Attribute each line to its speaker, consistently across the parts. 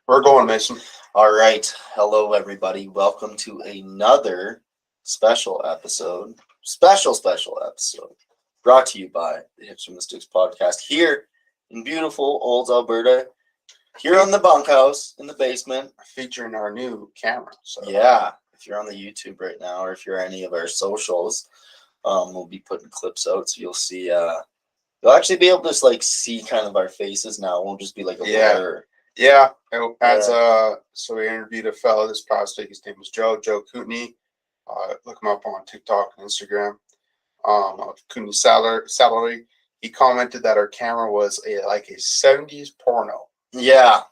Speaker 1: We're going, Mason.
Speaker 2: All right. Hello, everybody. Welcome to another special episode. Special episode. Brought to you by the Hips from the Sticks podcast here in beautiful Olds, Alberta. Here on the bunkhouse in the basement.
Speaker 1: Featuring our new camera. So.
Speaker 2: Yeah. If you're on the YouTube right now or if you're any of our socials, we'll be putting clips out. So you'll see, you'll actually be able to like see kind of our faces now. It won't just be like a blur.
Speaker 1: Yeah, so we interviewed a fellow this past week. His name was Joe Cootney. Look him up on TikTok and Instagram. Cootney Salary. He commented that our camera was a 70s porno.
Speaker 2: Yeah.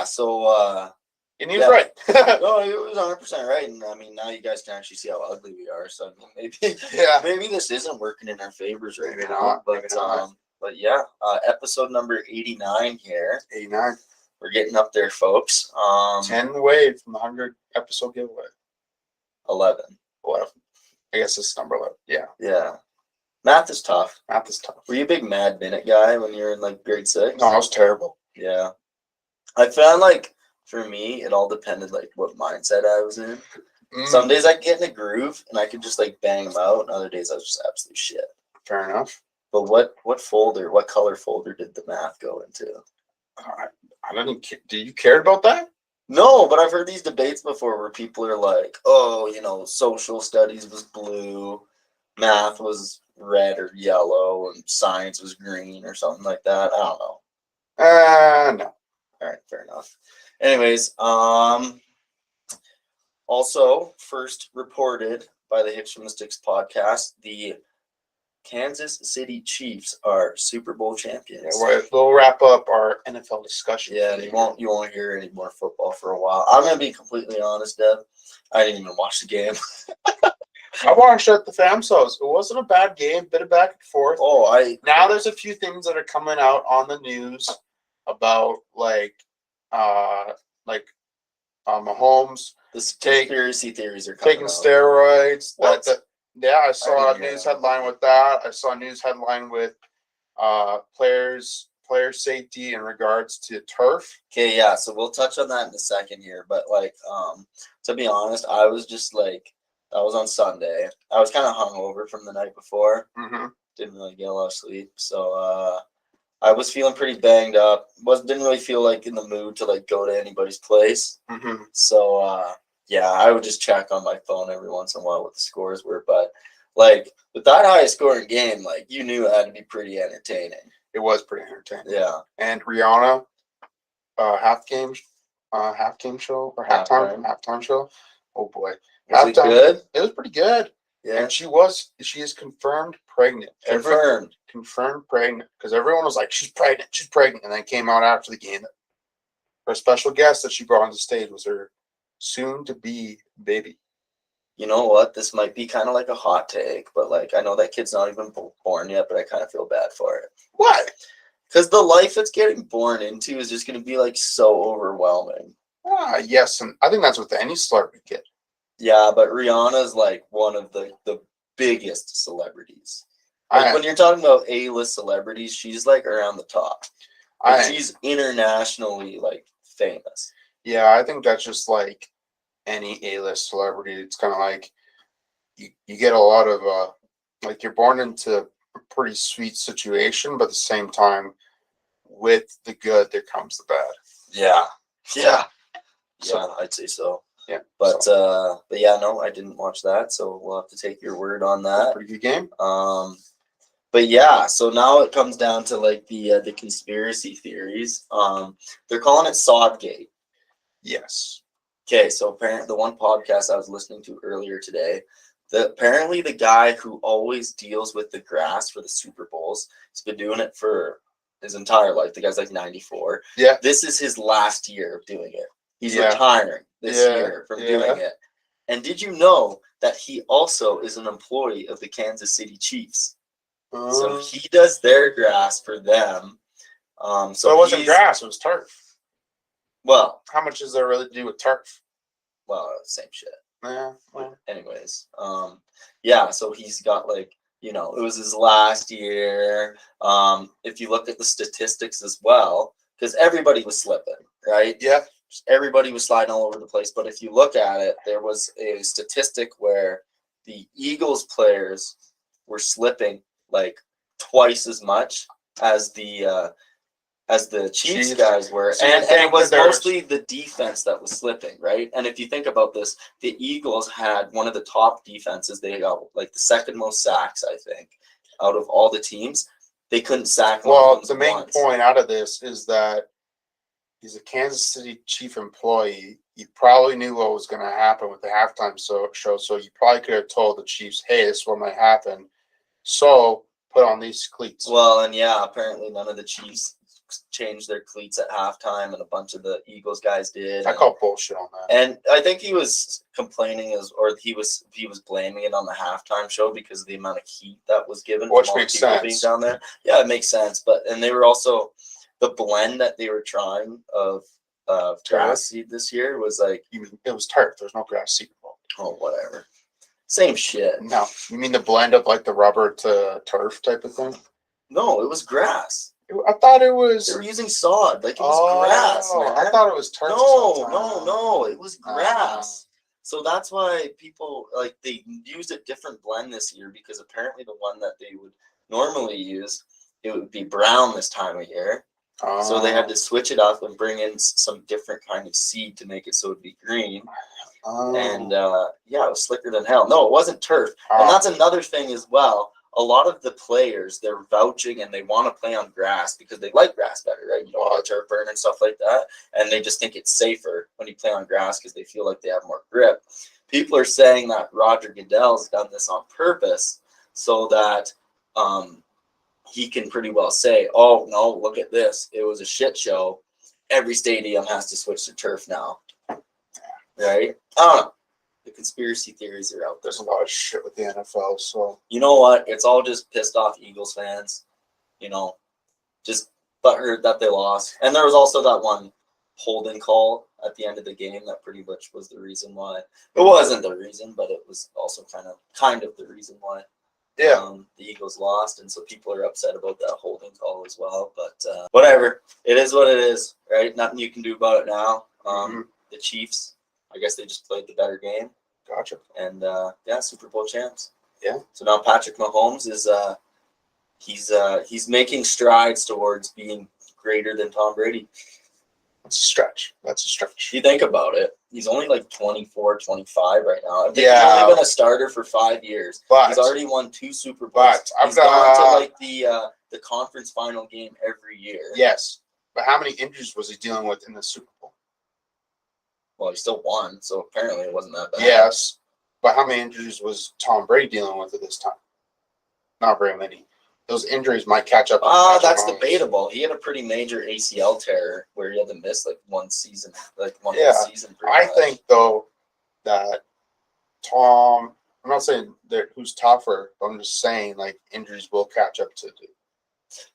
Speaker 2: So
Speaker 1: and he was right.
Speaker 2: No, he was 100% right. And I mean, now you guys can actually see how ugly we are. So I mean, maybe this isn't working in our favors right now. But yeah, episode number 89 here.
Speaker 1: 89.
Speaker 2: We're getting up there, folks.
Speaker 1: 10 away from the 100 episode giveaway.
Speaker 2: 11.
Speaker 1: I guess it's number 11.
Speaker 2: Yeah. Math is tough.
Speaker 1: Were
Speaker 2: you a big Mad Minute guy when you were in like grade 6?
Speaker 1: No, I was terrible.
Speaker 2: Yeah. I found like for me, it all depended like what mindset I was in. Some days I get in a groove and I could just like bang them out, and other days I was just absolute shit.
Speaker 1: Fair enough.
Speaker 2: But what color folder did the math go into?
Speaker 1: I didn't. Do you care about that?
Speaker 2: No, but I've heard these debates before where people are like, oh, social studies was blue, math was red or yellow, and science was green or something like that. I don't know.
Speaker 1: No.
Speaker 2: All right, fair enough. Anyways, also first reported by the Hips from the Sticks podcast, the Kansas City Chiefs are Super Bowl champions.
Speaker 1: Yeah, we'll wrap up our NFL discussion.
Speaker 2: Yeah, you won't hear any more football for a while. I'm gonna be completely honest, Deb. I didn't even watch the game.
Speaker 1: I watched it at the fam's house. It wasn't a bad game, bit of back and forth. Now there's a few things that are coming out on the news about Mahomes.
Speaker 2: The conspiracy theories are
Speaker 1: taking
Speaker 2: out.
Speaker 1: Steroids.
Speaker 2: What?
Speaker 1: I saw a news headline with that. I saw a news headline with player safety in regards to turf.
Speaker 2: Okay, yeah, so we'll touch on that in a second here. But to be honest, I was just that was on Sunday. I was kind of hungover from the night before.
Speaker 1: Mm-hmm.
Speaker 2: Didn't really get a lot of sleep, so I was feeling pretty banged up. Didn't really feel like in the mood to go to anybody's place.
Speaker 1: Mm-hmm.
Speaker 2: So yeah, I would just check on my phone every once in a while what the scores were. But with that high scoring game, you knew it had to be pretty entertaining.
Speaker 1: It was pretty entertaining.
Speaker 2: Yeah.
Speaker 1: And Rihanna, halftime show. Oh boy.
Speaker 2: Was it good?
Speaker 1: It was pretty good.
Speaker 2: Yeah.
Speaker 1: And she is confirmed pregnant. Confirmed pregnant. Because everyone was like, she's pregnant. And then came out after the game that her special guest that she brought on the stage was her soon-to-be baby.
Speaker 2: You know what? This might be kind of like a hot take, but I know that kid's not even born yet, but I kind of feel bad for it.
Speaker 1: Why?
Speaker 2: Because the life it's getting born into is just going to be so overwhelming.
Speaker 1: Yes, and I think that's with any celebrity kid.
Speaker 2: Yeah, but Rihanna's one of the biggest celebrities. When you're talking about A-list celebrities, she's around the top. She's internationally famous.
Speaker 1: Yeah, I think that's just any A-list celebrity. It's kind of you get a lot of you're born into a pretty sweet situation, but at the same time, with the good there comes the bad.
Speaker 2: Yeah,
Speaker 1: So
Speaker 2: I'd say so.
Speaker 1: Yeah,
Speaker 2: but yeah, no, I didn't watch that, so we'll have to take your word on that.
Speaker 1: Pretty good game.
Speaker 2: But yeah, so now it comes down to the conspiracy theories. They're calling it Sodgate.
Speaker 1: Yes.
Speaker 2: Okay, so apparently the one podcast I was listening to earlier today, apparently the guy who always deals with the grass for the Super Bowls, he's been doing it for his entire life. The guy's 94.
Speaker 1: Yeah.
Speaker 2: This is his last year of doing it. He's retiring this year from doing it. And did you know that he also is an employee of the Kansas City Chiefs? So he does their grass for them.
Speaker 1: So it wasn't grass, it was turf.
Speaker 2: Well,
Speaker 1: how much does that really do with turf?
Speaker 2: Well, same shit.
Speaker 1: Yeah.
Speaker 2: Anyways, yeah, so he's got it was his last year. If you look at the statistics as well, because everybody was slipping, right?
Speaker 1: Yeah.
Speaker 2: Everybody was sliding all over the place. But if you look at it, there was a statistic where the Eagles players were slipping like twice as much as the Chiefs guys were.
Speaker 1: So
Speaker 2: and it was
Speaker 1: there's-
Speaker 2: mostly the defense that was slipping, right? And if you think about this, the Eagles had one of the top defenses. They got like the second most sacks, I think, out of all the teams. They couldn't sack one
Speaker 1: Well,
Speaker 2: of
Speaker 1: the
Speaker 2: them
Speaker 1: main
Speaker 2: once.
Speaker 1: point out of this is that he's a Kansas City Chief employee. He probably knew what was going to happen with the halftime show, so you probably could have told the Chiefs, "Hey, this is what might happen." So put on these cleats.
Speaker 2: Well, and yeah, apparently none of the Chiefs changed their cleats at halftime, and a bunch of the Eagles guys did.
Speaker 1: I call bullshit on that.
Speaker 2: And I think he was complaining he was blaming it on the halftime show because of the amount of heat that was given
Speaker 1: Which
Speaker 2: from all the
Speaker 1: makes
Speaker 2: people
Speaker 1: sense.
Speaker 2: being down there. Yeah, it makes sense. And they were also the blend that they were trying of grass seed this year was like,
Speaker 1: You mean it was turf? There's no grass seed involved.
Speaker 2: oh, whatever, same shit.
Speaker 1: No, you mean the blend of like the rubber to turf type of thing?
Speaker 2: No, it was grass.
Speaker 1: I thought it was.
Speaker 2: They were using sod, like it was grass, man.
Speaker 1: I thought it was turf.
Speaker 2: No, it was grass. So that's why people like they used a different blend this year because apparently the one that they would normally use, it would be brown this time of year. So they had to switch it up and bring in some different kind of seed to make it so it'd be green. And yeah, it was slicker than hell. No, it wasn't turf. And that's another thing as well. A lot of the players, they're vouching and they want to play on grass because they like grass better, right? You don't want turf burn and stuff like that. And they just think it's safer when you play on grass because they feel like they have more grip. People are saying that Roger Goodell's done this on purpose so that he can pretty well say, oh, no, look at this. It was a shit show. Every stadium has to switch to turf now. Right? I don't know. The conspiracy theories are out there.
Speaker 1: There's a lot of shit with the NFL, so
Speaker 2: you know what? It's all just pissed off Eagles fans. You know, just butthurt that they lost. And there was also that one holding call at the end of the game that pretty much was the reason why. It wasn't the reason, but it was also kind of the reason why.
Speaker 1: Yeah.
Speaker 2: The Eagles lost, and so people are upset about that holding call as well. But whatever, it is what it is, right? Nothing you can do about it now. The Chiefs, I guess they just played the better game.
Speaker 1: Gotcha.
Speaker 2: And yeah, Super Bowl champs.
Speaker 1: Yeah.
Speaker 2: So now Patrick Mahomes is he's making strides towards being greater than Tom Brady.
Speaker 1: That's a stretch. That's a stretch.
Speaker 2: If you think about it, he's only like 24, 25 right now. I think
Speaker 1: Yeah.
Speaker 2: he's only been a starter for 5 years.
Speaker 1: But
Speaker 2: he's already won 2 Super Bowls.
Speaker 1: But I've
Speaker 2: he's gone to
Speaker 1: got
Speaker 2: like the conference final game every year.
Speaker 1: yes. But how many injuries was he dealing with in the Super Bowl?
Speaker 2: Well, he still won, so apparently it wasn't that bad.
Speaker 1: Yes. But how many injuries was Tom Brady dealing with at this time? Not very many. Those injuries might catch up.
Speaker 2: That's debatable. He had a pretty major ACL tear where he had to miss like one season, whole season.
Speaker 1: I think though that Tom. I'm not saying that who's tougher, but I'm just saying like injuries will catch up to dude.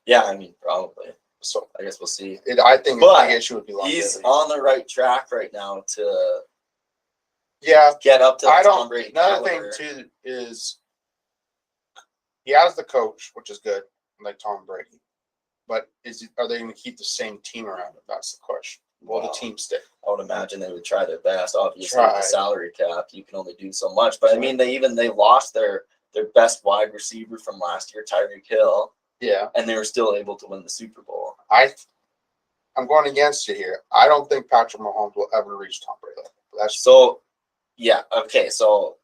Speaker 2: Yeah, I mean probably.
Speaker 1: So
Speaker 2: I guess we'll see.
Speaker 1: I think
Speaker 2: But
Speaker 1: the big issue would be longevity.
Speaker 2: He's on the right track right now to
Speaker 1: get
Speaker 2: up to Tom Brady.
Speaker 1: Another thing too is he has the coach, which is good, like Tom Brady. But are they going to keep the same team around him? That's the question. Will the team stay?
Speaker 2: I would imagine they would try their best. Obviously, with the salary cap, you can only do so much. But I mean, they lost their best wide receiver from last year, Tyreek Hill.
Speaker 1: Yeah,
Speaker 2: and they were still able to win the Super Bowl.
Speaker 1: I'm going against you here. I don't think Patrick Mahomes will ever reach Tom Brady.
Speaker 2: Yeah, okay. So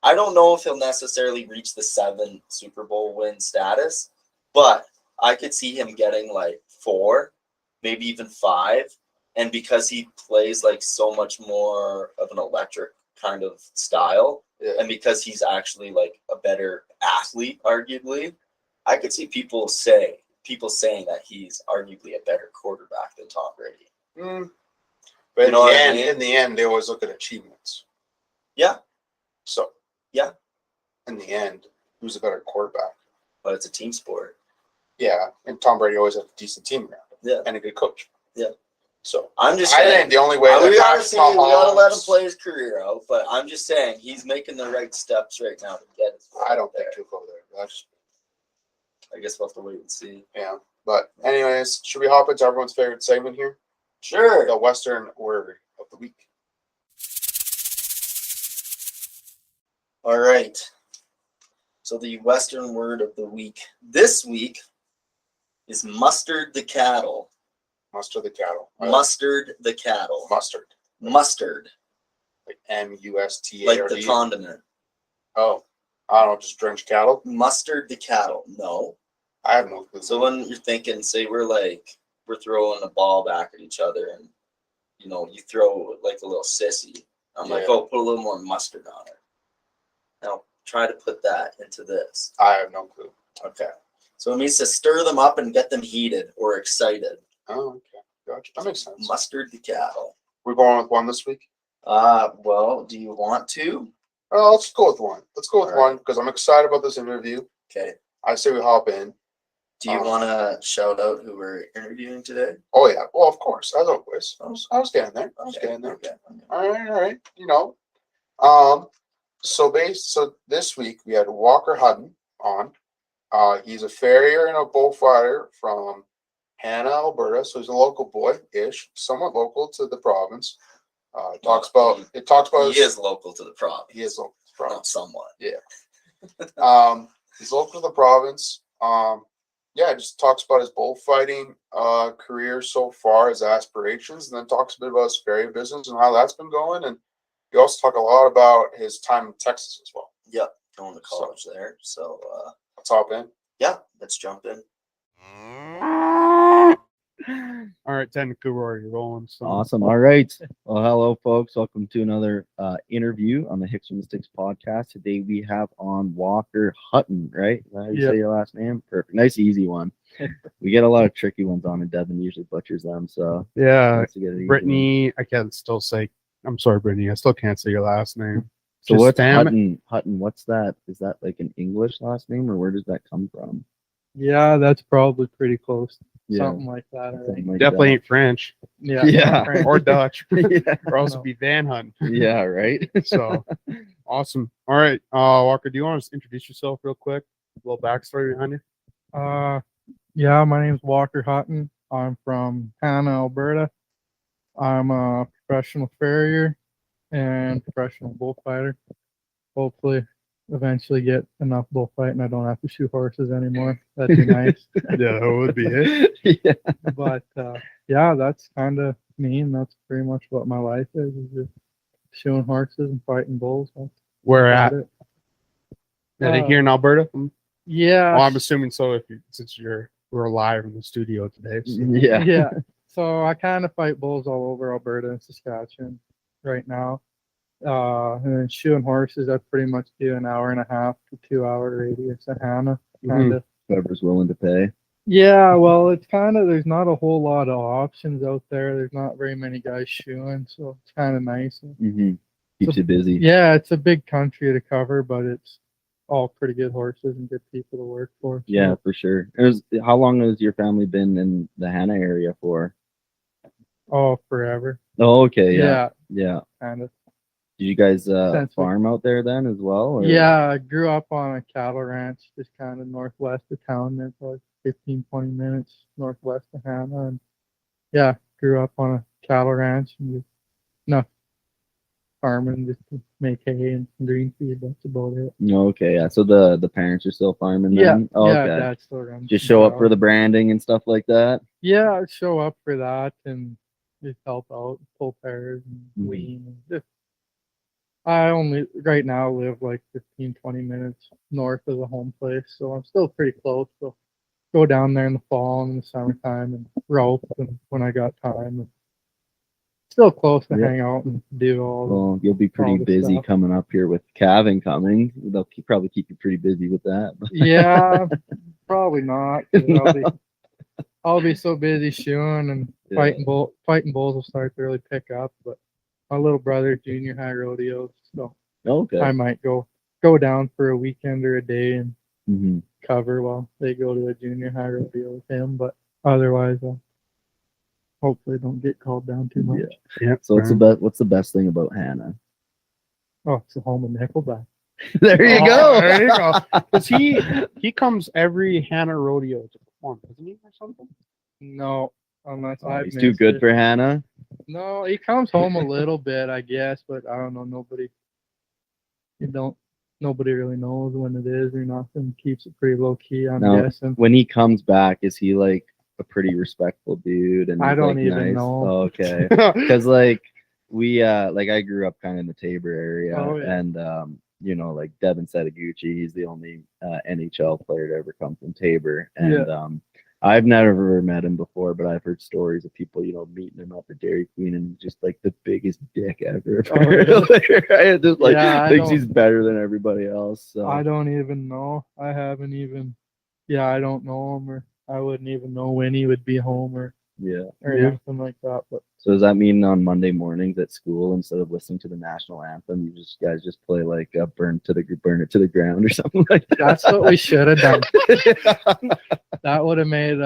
Speaker 2: I don't know if he'll necessarily reach the 7 Super Bowl win status, but I could see him getting like 4, maybe even 5. And because he plays like so much more of an electric kind of style, and because he's actually like a better athlete, arguably, I could see people saying that he's arguably a better quarterback than Tom Brady.
Speaker 1: But in the end, they always look at achievements.
Speaker 2: Yeah.
Speaker 1: So.
Speaker 2: Yeah.
Speaker 1: In the end, who's a better quarterback?
Speaker 2: But it's a team sport.
Speaker 1: Yeah, and Tom Brady always had a decent team around him.
Speaker 2: Yeah.
Speaker 1: And a good coach.
Speaker 2: Yeah.
Speaker 1: So
Speaker 2: I'm just
Speaker 1: saying,
Speaker 2: I
Speaker 1: think the only way
Speaker 2: we gotta let him play his career out, but I'm just saying he's making the right steps right now to get his.
Speaker 1: I don't think he'll go there.
Speaker 2: I guess we'll have to wait and see.
Speaker 1: Yeah. But anyways, should we hop into everyone's favorite segment here?
Speaker 2: Sure.
Speaker 1: The Western word of the week.
Speaker 2: All right. So the Western word of the week this week is mustard the cattle.
Speaker 1: Mustard the cattle.
Speaker 2: Mustard the cattle.
Speaker 1: Mustard.
Speaker 2: Mustard.
Speaker 1: Like MUSTARD.
Speaker 2: Like the condiment.
Speaker 1: Oh. I don't know, just drench cattle?
Speaker 2: Mustard the cattle. No.
Speaker 1: I have no clue.
Speaker 2: So when you're thinking, say we're throwing a ball back at each other and you throw like a little sissy. I'm like, oh, put a little more mustard on it. Now try to put that into this.
Speaker 1: I have no clue.
Speaker 2: Okay. So it means to stir them up and get them heated or excited.
Speaker 1: Oh, okay. Gotcha. That makes sense.
Speaker 2: Mustard the cattle.
Speaker 1: We're going with one this week?
Speaker 2: Well, do you want to?
Speaker 1: Let's go with one. Let's go with one because I'm excited about this interview.
Speaker 2: Okay.
Speaker 1: I say we hop in.
Speaker 2: Do you want to shout out who we're interviewing today?
Speaker 1: Oh, yeah. Well, of course. As always. I was getting there.
Speaker 2: Okay.
Speaker 1: All right. So this week we had Walker Hutton on. He's a farrier and a bullfighter from Hanna, Alberta. So he's a local boy-ish, somewhat local to the province. It talks about
Speaker 2: he is local to the province.
Speaker 1: He is local to the province.
Speaker 2: Not somewhat.
Speaker 1: Yeah. He's local to the province. It just talks about his bullfighting career so far, his aspirations, and then talks a bit about his farrier business and how that's been going. And he also talk a lot about his time in Texas as well.
Speaker 2: Yep, going to college there. So
Speaker 1: let's hop in.
Speaker 2: Yeah, let's jump in.
Speaker 3: All right, technically we're already rolling. So.
Speaker 4: Awesome. All right. Well, hello, folks. Welcome to another interview on the Hicks from the Sticks podcast. Today we have on Walker Hutton, right? Is that how you say your last name? Perfect. Nice, easy one. We get a lot of tricky ones on, and Devin usually butchers them. So
Speaker 3: yeah, Brittany, I can't still say. I'm sorry, Brittany. I still can't say your last name.
Speaker 4: So just what's Hutton? Hutton. What's that? Is that like an English last name, or where does that come from?
Speaker 5: Yeah, that's probably pretty close. Something like that.
Speaker 3: Definitely ain't French.
Speaker 4: Yeah.
Speaker 3: French. Or Dutch. Or else it'd be Van Hunt.
Speaker 4: Yeah, right.
Speaker 3: So awesome. All right. Walker, do you want to introduce yourself real quick? A little backstory behind you?
Speaker 5: Yeah, my name's Walker Hutton. I'm from Hanna, Alberta. I'm a professional farrier and professional bullfighter. Hopefully eventually get enough bullfighting I don't have to shoot horses anymore. That'd be nice.
Speaker 3: Yeah, that would be it.
Speaker 5: Yeah. But that's kind of me, and that's pretty much what my life is just shooting horses and fighting bulls.
Speaker 3: Where at? Here in Alberta?
Speaker 5: Yeah.
Speaker 3: Well, I'm assuming so since we're live in the studio today. So.
Speaker 5: Yeah. So I kind of fight bulls all over Alberta and Saskatchewan right now. And then shooting horses, I pretty much do an hour and a half to 2 hour radius at Hanna.
Speaker 4: Whoever's willing to pay.
Speaker 5: Yeah, well, it's there's not a whole lot of options out there. There's not very many guys shooting, so it's kind of nice.
Speaker 4: Keeps you busy.
Speaker 5: Yeah, it's a big country to cover, but it's all pretty good horses and good people to work for. So.
Speaker 4: Yeah, for sure. How long has your family been in the Hanna area for?
Speaker 5: Oh, forever.
Speaker 4: Oh, okay. Yeah.
Speaker 5: Kind of.
Speaker 4: Did you guys farm out there then as well? Or?
Speaker 5: Yeah, I grew up on a cattle ranch just kind of northwest of town there, probably 15, 20 minutes northwest of Hanna. And yeah, grew up on a cattle ranch and farming just to make hay and green feed. That's about it.
Speaker 4: Okay, yeah. So the parents are still farming then?
Speaker 5: Yeah, okay. Dad still runs.
Speaker 4: Just show up for the branding and stuff like that?
Speaker 5: Yeah, I'd show up for that and just help out, pull pairs and wean. And just, I only right now live like 15, 20 minutes north of the home place, so I'm still pretty close. So go down there in the fall and the summertime and rope and when I got time. And still close to hang out and do all.
Speaker 4: Well, you'll be pretty busy stuff. Coming up here with calving coming. They'll probably keep you pretty busy with that.
Speaker 5: Yeah, probably not. I'll be so busy shooting and fighting bulls will start to really pick up. But my little brother junior high rodeos, so I might go down for a weekend or a day and cover while they go to a junior high rodeo with him. But otherwise, hopefully don't get called down too much.
Speaker 4: Yeah. So what's the best thing about Hanna?
Speaker 5: Oh, it's a home of Nickelback.
Speaker 4: There you
Speaker 3: Oh,
Speaker 4: go.
Speaker 3: there you go. Because he comes every Hanna rodeo to perform, doesn't he, or something?
Speaker 5: No, unless
Speaker 4: Oh,
Speaker 5: I've
Speaker 4: he's too
Speaker 5: missed
Speaker 4: good
Speaker 5: it.
Speaker 4: for Hannah.
Speaker 5: No, he comes home a little bit, I guess, but I don't know. Nobody really knows when it is or nothing. Keeps it pretty low key, I'm
Speaker 4: Now,
Speaker 5: guessing.
Speaker 4: when he comes back, is he like a pretty respectful dude? And
Speaker 5: I
Speaker 4: he's,
Speaker 5: don't
Speaker 4: like,
Speaker 5: even
Speaker 4: nice?
Speaker 5: know.
Speaker 4: Oh, okay. Because like we like I grew up kind of in the Tabor area,
Speaker 5: Oh, yeah.
Speaker 4: and you know, like Devin Setaguchi, he's the only NHL player to ever come from Tabor, and I've never met him before, but I've heard stories of people, you know, meeting him up at Dairy Queen and just like the biggest dick ever.
Speaker 5: Oh, really?
Speaker 4: Right? Just like
Speaker 5: Yeah, I
Speaker 4: thinks
Speaker 5: don't-
Speaker 4: he's better than everybody else. So
Speaker 5: I don't even know. I haven't even. Yeah, I don't know him, or I wouldn't even know when he would be home or
Speaker 4: yeah.
Speaker 5: anything like that. But
Speaker 4: So does that mean on Monday mornings at school, instead of listening to the national anthem, you guys just play like burn it to the ground or something like that?
Speaker 5: that's what we should have done. That would have made.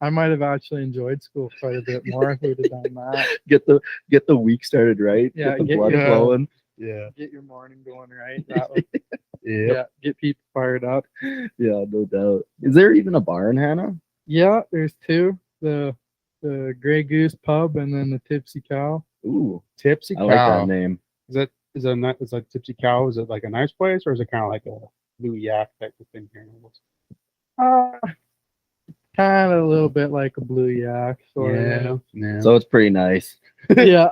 Speaker 5: I might have actually enjoyed school quite a bit more if we'd have done that.
Speaker 4: Get the week started right.
Speaker 5: Yeah,
Speaker 4: get the
Speaker 5: get
Speaker 4: blood
Speaker 5: your-
Speaker 4: flowing. Yeah,
Speaker 5: Get your morning going right. That would,
Speaker 3: Yeah.
Speaker 5: yeah, get people fired up.
Speaker 4: yeah, no doubt. Is there even a bar in Hannah?
Speaker 5: Yeah, there's two. The Grey Goose Pub and then the Tipsy Cow.
Speaker 4: Ooh,
Speaker 3: Tipsy
Speaker 4: I like
Speaker 3: Cow.
Speaker 4: that name.
Speaker 3: Is that Tipsy Cow? Is it like a nice place, or is it kind of like a Blue Yak type of thing here?
Speaker 5: Kind of a little bit like a Blue Yak, sort of.
Speaker 3: Yeah.
Speaker 4: So it's pretty nice.
Speaker 5: Yeah.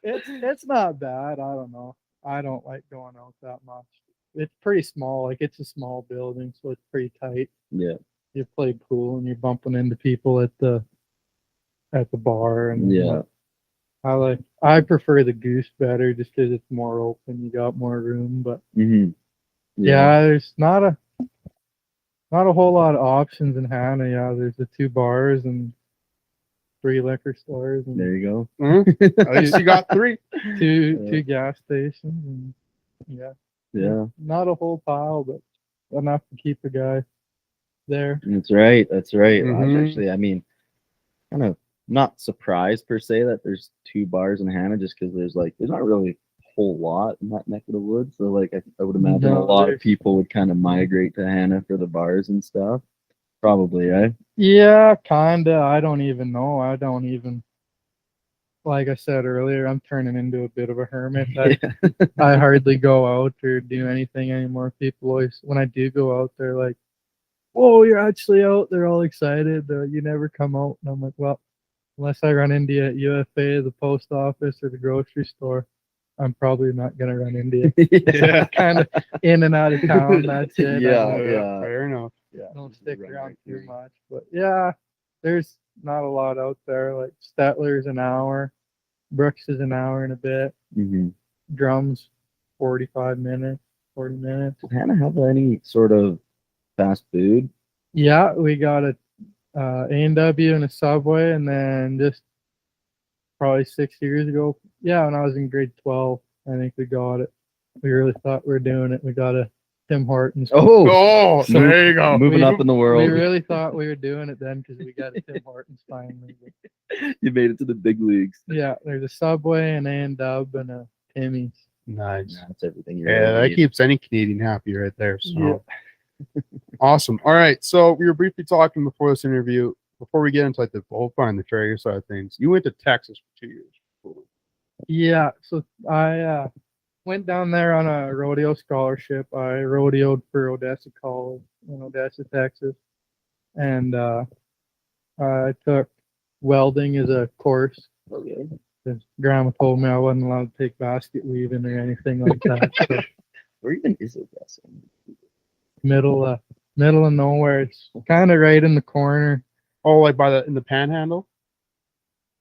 Speaker 5: It's not bad. I don't know. I don't like going out that much. It's pretty small. Like it's a small building, so it's pretty tight.
Speaker 4: Yeah,
Speaker 5: You play pool and you're bumping into people at the bar, and
Speaker 4: yeah.
Speaker 5: I prefer the Goose better just because it's more open. You got more room, but
Speaker 4: Mm-hmm.
Speaker 5: yeah, there's not a whole lot of options in Hanna. Yeah, there's the two bars and 3 liquor stores and
Speaker 4: There you go.
Speaker 3: At least you got 3.
Speaker 5: two gas stations, and yeah,
Speaker 4: Yeah,
Speaker 5: not a whole pile, but enough to keep a guy there.
Speaker 4: that's right. That's right.
Speaker 3: Mhm.
Speaker 4: Actually, I mean, kind of not surprised per se that there's 2 bars in Hannah, just because there's not really a whole lot in that neck of the woods. So like I would imagine a
Speaker 5: No,
Speaker 4: lot of
Speaker 5: there's-
Speaker 4: people would kind of migrate to Hannah for the bars and stuff. Probably, right?
Speaker 5: Yeah, kinda. I don't even know. Like I said earlier, I'm turning into a bit of a hermit. I hardly go out or do anything anymore. People always, when I do go out, they're like, "Whoa, you're actually out!" They're all excited. You never come out, and I'm like, "Well, unless I run into you at UFA, the post office, or the grocery store, I'm probably not gonna run into you."
Speaker 3: Yeah.
Speaker 5: Kind of in and out of town. That's it. I
Speaker 4: Yeah,
Speaker 5: don't-
Speaker 4: yeah.
Speaker 3: Fair enough.
Speaker 4: Yeah,
Speaker 5: don't
Speaker 4: just
Speaker 5: stick
Speaker 4: run
Speaker 5: around
Speaker 4: right
Speaker 5: too
Speaker 4: through.
Speaker 5: much. But yeah, there's not a lot out there. Like Stetler's an hour, Brooks is an hour and a bit,
Speaker 4: Mhm.
Speaker 5: Drums 45 minutes, 40 minutes.
Speaker 4: Does Hannah have any sort of fast food?
Speaker 5: Yeah, we got a A&W and a Subway, and then just probably 6 years ago, yeah, when I was in grade 12, I think we got it. We really thought we were doing it. We got a Tim Hortons.
Speaker 4: Oh,
Speaker 3: Oh, there you go.
Speaker 4: moving
Speaker 5: We-
Speaker 4: up in the
Speaker 5: We
Speaker 4: world.
Speaker 5: really thought we were doing it then because we got a Tim Hortons finally. But
Speaker 4: You made it to the big leagues.
Speaker 5: yeah, there's a Subway, an A&W, and a Timmy's.
Speaker 3: Nice.
Speaker 4: That's everything you're
Speaker 3: Yeah,
Speaker 4: gonna
Speaker 3: that
Speaker 4: need.
Speaker 3: keeps any Canadian happy right there. So
Speaker 5: Yeah.
Speaker 3: awesome. All right. So we were briefly talking before this interview. Before we get into like the bullfighting, the Farrier side of things, you went to Texas for 2 years.
Speaker 5: Yeah, so I went down there on a rodeo scholarship. I rodeoed for Odessa College in Odessa, Texas, and I took welding as a course.
Speaker 4: Okay.
Speaker 5: His grandma told me I wasn't allowed to take basket weaving or anything like that. So
Speaker 4: Where even is Odessa?
Speaker 5: middle of nowhere. It's kind of right in the corner,
Speaker 3: Oh, like in the Panhandle,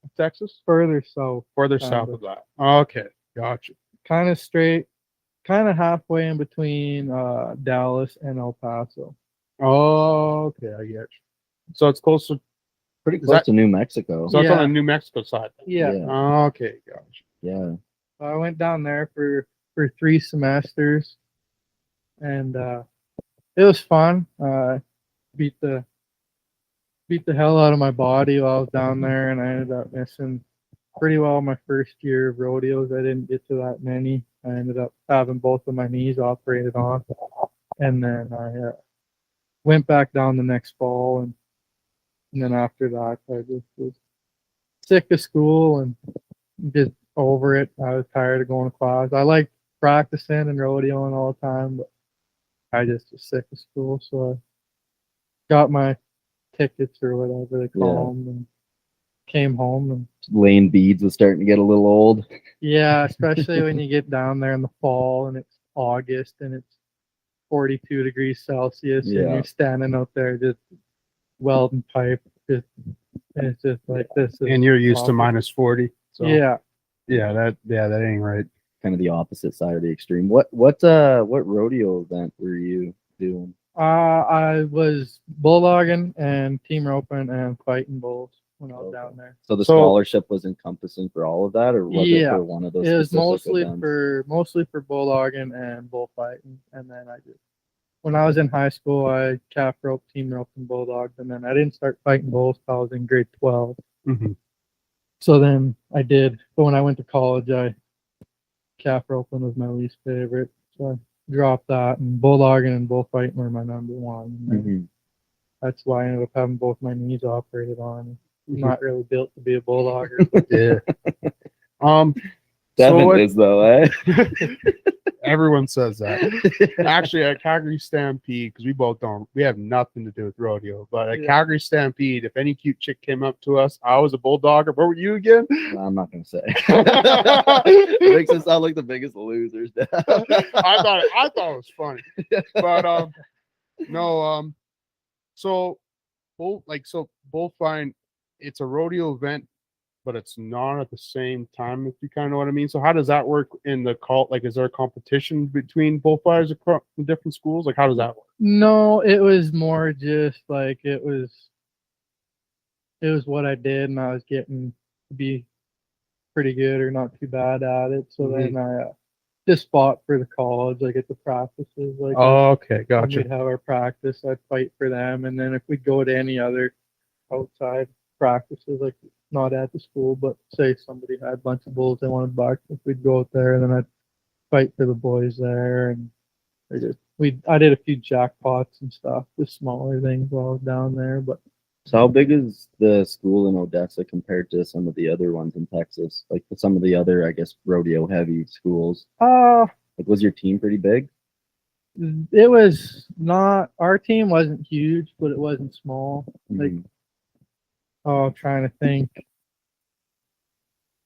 Speaker 3: of Texas,
Speaker 5: further south,
Speaker 3: further
Speaker 5: Kinda.
Speaker 3: south of that. Okay, gotcha.
Speaker 5: kind of straight, kind of halfway in between Dallas and El Paso.
Speaker 3: Oh, okay, I get you. So it's close to.
Speaker 4: Pretty
Speaker 3: Is
Speaker 4: close
Speaker 3: that-
Speaker 4: to New Mexico.
Speaker 3: So it's on
Speaker 5: Yeah.
Speaker 3: the New Mexico side.
Speaker 5: Yeah.
Speaker 4: Yeah.
Speaker 3: Okay, gotcha.
Speaker 4: Yeah.
Speaker 5: I went down there for 3 semesters, and it was fun. Beat the hell out of my body while I was down there, and I ended up missing pretty well my first year of rodeos. I didn't get to that many. I ended up having both of my knees operated on, and then I went back down the next fall, and then after that, I just was sick of school and just over it. I was tired of going to class. I liked practicing and rodeoing all the time, but I just was sick of school, so I got my tickets or whatever they call them, and came home. And
Speaker 4: Lane beads was starting to get a little old.
Speaker 5: yeah, especially when you get down there in the fall and it's August and it's 42 degrees Celsius, and
Speaker 4: Yeah.
Speaker 5: you're standing out there just welding pipe. And it's just like this. Is
Speaker 3: And you're used to
Speaker 5: awful.
Speaker 3: -40. So
Speaker 5: Yeah.
Speaker 3: that ain't right.
Speaker 4: Kind of the opposite side of the extreme. What rodeo event were you doing?
Speaker 5: I was bulldogging and team roping and fighting bulls when I was
Speaker 4: Okay.
Speaker 5: down there.
Speaker 4: So the
Speaker 3: So-
Speaker 4: scholarship was encompassing for all of that, or was it
Speaker 5: Yeah,
Speaker 4: for one of those?
Speaker 5: It was
Speaker 4: specific
Speaker 5: mostly
Speaker 4: events?
Speaker 5: for bulldogging and bullfighting, and then when I was in high school, I calf rope, team rope, and bulldogged, and then I didn't start fighting bulls till I was in grade 12.
Speaker 3: Mhm.
Speaker 5: So then I did, but when I went to college, calf roping was my least favorite, so I dropped that, and bulldogging and bullfighting were my number one. And then
Speaker 4: Mhm.
Speaker 5: that's why I ended up having both my knees operated on. I'm
Speaker 3: Mhm.
Speaker 5: not really built to be a bulldogger. But
Speaker 3: Yeah.
Speaker 4: Devin
Speaker 3: So what,
Speaker 4: is though, eh?
Speaker 3: everyone says that. Actually, at Calgary Stampede, because we have nothing to do with rodeo, but at
Speaker 5: Yeah.
Speaker 3: Calgary Stampede, if any cute chick came up to us, I was a bulldogger. What were you again?
Speaker 4: I'm not gonna say. It makes us sound like the biggest losers.
Speaker 3: I thought it was funny, but no, so bullfighting, it's a rodeo event, but it's not at the same time, if you kind of know what I mean. So how does that work in the cult? Like, is there a competition between bullfighters across the different schools? Like, how does that work?
Speaker 5: no, it was more just like it was what I did, and I was getting to be pretty good or not too bad at it. So
Speaker 3: Mhm.
Speaker 5: then I just fought for the college, like at the practices. Like
Speaker 3: Oh, okay,
Speaker 5: when
Speaker 3: gotcha.
Speaker 5: we'd have our practice, I'd fight for them, and then if we'd go to any other outside practices, like not at the school, but say somebody had a bunch of bulls they wanted back, if we'd go out there, and then I'd fight for the boys there, and I did a few jackpots and stuff, just smaller things while I was down there. But
Speaker 4: So how big is the school in Odessa compared to some of the other ones in Texas? Like some of the other, I guess, rodeo heavy schools. Like, was your team pretty big?
Speaker 5: it was not, our team wasn't huge, but it wasn't small. Like,
Speaker 4: Mhm.
Speaker 5: I'm trying to think.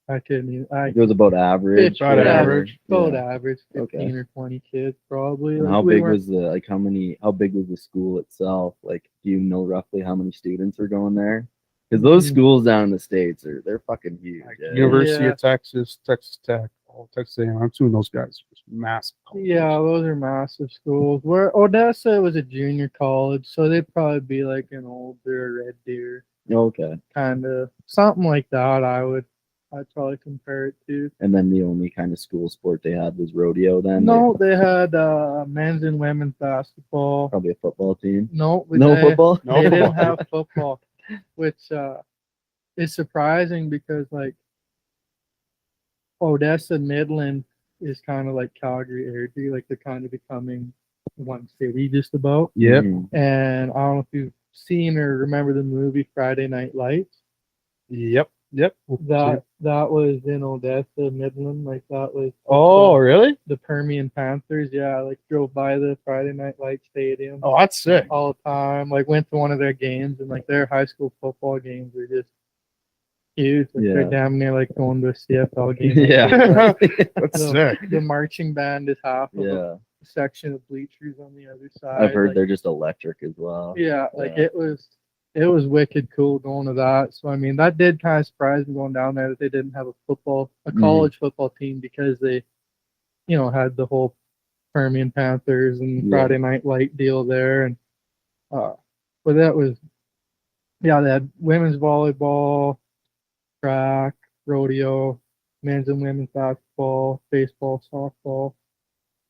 Speaker 5: I couldn't even.
Speaker 4: It was about average.
Speaker 3: About
Speaker 4: or-
Speaker 3: average.
Speaker 5: About
Speaker 4: Yeah.
Speaker 5: average, 15
Speaker 4: Okay.
Speaker 5: or 20 kids probably.
Speaker 4: And
Speaker 5: Like,
Speaker 4: how
Speaker 5: we
Speaker 4: big
Speaker 5: weren't-
Speaker 4: was the how big was the school itself? Like, do you know roughly how many students are going there? Because those
Speaker 5: Mhm.
Speaker 4: schools down in the States they're fucking huge. eh?
Speaker 3: University
Speaker 5: Yeah.
Speaker 3: of Texas, Texas Tech, all Texas A&M. I'm assuming those guys are massive.
Speaker 5: Yeah, those are massive schools. Where Odessa was a junior college, so they'd probably be like an older Red Deer,
Speaker 4: Okay.
Speaker 5: kind of something like that. I'd probably compare it to.
Speaker 4: And then the only kind of school sport they had was rodeo. Then
Speaker 5: No, they had men's and women's basketball.
Speaker 4: probably a football team.
Speaker 5: No,
Speaker 4: No
Speaker 5: they,
Speaker 4: football.
Speaker 3: No
Speaker 5: They didn't
Speaker 3: football.
Speaker 5: have football, which is surprising because like Odessa Midland is kind of like Calgary Airdrie, like they're kind of becoming one city just about.
Speaker 3: Yep.
Speaker 4: Mhm.
Speaker 5: And I don't know if you've seen or remember the movie Friday Night Lights.
Speaker 3: Yep.
Speaker 5: That was in Odessa Midland, like that was
Speaker 3: Oh, really?
Speaker 5: the Permian Panthers. Yeah, I like drove by the Friday Night Light Stadium
Speaker 3: Oh, that's sick.
Speaker 5: all the time. Like went to one of their games, and like their high school football games are just huge. Like
Speaker 4: Yeah.
Speaker 5: they're damn near like going to a CFL game.
Speaker 4: Yeah.
Speaker 3: That's
Speaker 5: the,
Speaker 3: sick.
Speaker 5: the marching band is half of
Speaker 4: Yeah.
Speaker 5: a section of bleachers on the other side.
Speaker 4: I've heard
Speaker 5: like,
Speaker 4: they're just electric as well.
Speaker 5: yeah, like
Speaker 4: Yeah.
Speaker 5: it was wicked cool going to that. So I mean, that did kind of surprise me going down there that they didn't have a
Speaker 4: Mhm.
Speaker 5: college football team, because they, had the whole Permian Panthers and
Speaker 4: Yeah.
Speaker 5: Friday Night Light deal there, and but that was, yeah, they had women's volleyball, track, rodeo, men's and women's basketball, baseball, softball.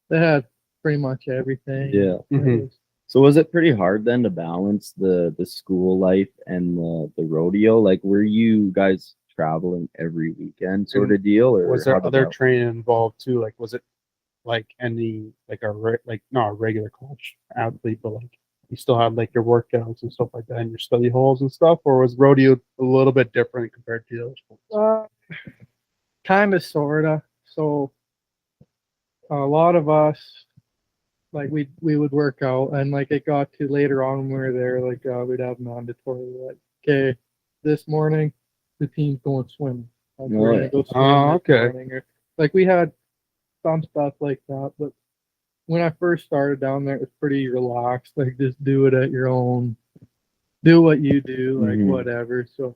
Speaker 5: They had pretty much everything.
Speaker 4: Yeah.
Speaker 5: It
Speaker 3: Mhm.
Speaker 5: was-
Speaker 4: So was it pretty hard then to balance the school life and the rodeo? Like, were you guys traveling every weekend sort of deal, or
Speaker 3: Was
Speaker 4: how
Speaker 3: there
Speaker 4: did
Speaker 3: other
Speaker 4: that-
Speaker 3: training involved too? Like, was it like any like like not a regular college athlete, but like you still had like your workouts and stuff like that, and your study halls and stuff, or was rodeo a little bit different compared to the other sports?
Speaker 5: Kind of, sorta. So a lot of us, like we would work out, and like it got to later on when we were there, like we'd have mandatory, like, okay, this morning the team's going swimming. Like, we're gonna go swim
Speaker 3: Oh,
Speaker 5: this
Speaker 3: okay.
Speaker 5: morning. Or, like we had some stuff like that, but when I first started down there, it was pretty relaxed. Like, just do it at your own, do what you do, like
Speaker 4: Mhm.
Speaker 5: whatever. So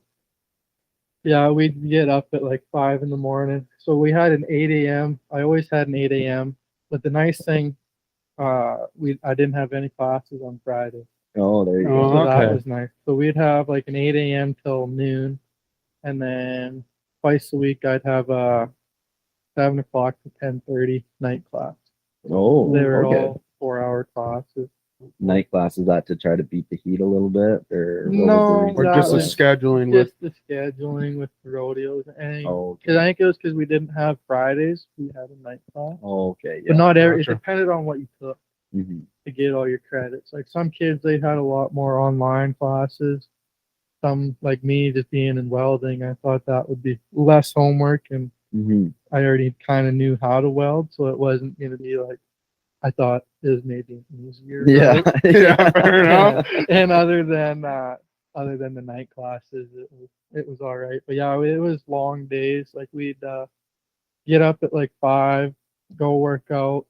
Speaker 5: yeah, we'd get up at like 5 in the morning. So we had an 8 a.m. I always had an 8 a.m. But the nice thing, I didn't have any classes on Friday.
Speaker 4: Oh, there you
Speaker 3: Oh,
Speaker 4: go.
Speaker 5: So that
Speaker 3: okay.
Speaker 5: was nice. So we'd have like an 8 a.m. till noon, and then twice a week I'd have a 7 o'clock to 10:30 night class.
Speaker 4: Oh,
Speaker 5: They were
Speaker 4: okay.
Speaker 5: all 4-hour classes.
Speaker 4: Night class, is that to try to beat the heat a little bit, or what
Speaker 5: No,
Speaker 4: was the reason
Speaker 3: Or
Speaker 5: that
Speaker 3: just the
Speaker 4: for
Speaker 5: was
Speaker 3: scheduling with
Speaker 5: Just the scheduling with the rodeos, and
Speaker 4: Oh,
Speaker 5: because
Speaker 4: okay.
Speaker 5: I think it was because we didn't have Fridays, we had a night class.
Speaker 4: Oh, okay,
Speaker 5: But
Speaker 4: yeah.
Speaker 5: not every. It
Speaker 3: Gotcha.
Speaker 5: depended on what you took
Speaker 4: Mhm.
Speaker 5: to get all your credits. Like some kids, they had a lot more online classes. Some, like me, just being in welding, I thought that would be less homework, and
Speaker 4: Mhm.
Speaker 5: I already kind of knew how to weld, so it wasn't going to be like I thought it was maybe easier.
Speaker 4: Yeah.
Speaker 3: Yeah, fair enough.
Speaker 5: And other than the night classes, it was all right. But yeah, it was long days. Like we'd get up at like 5, go work out,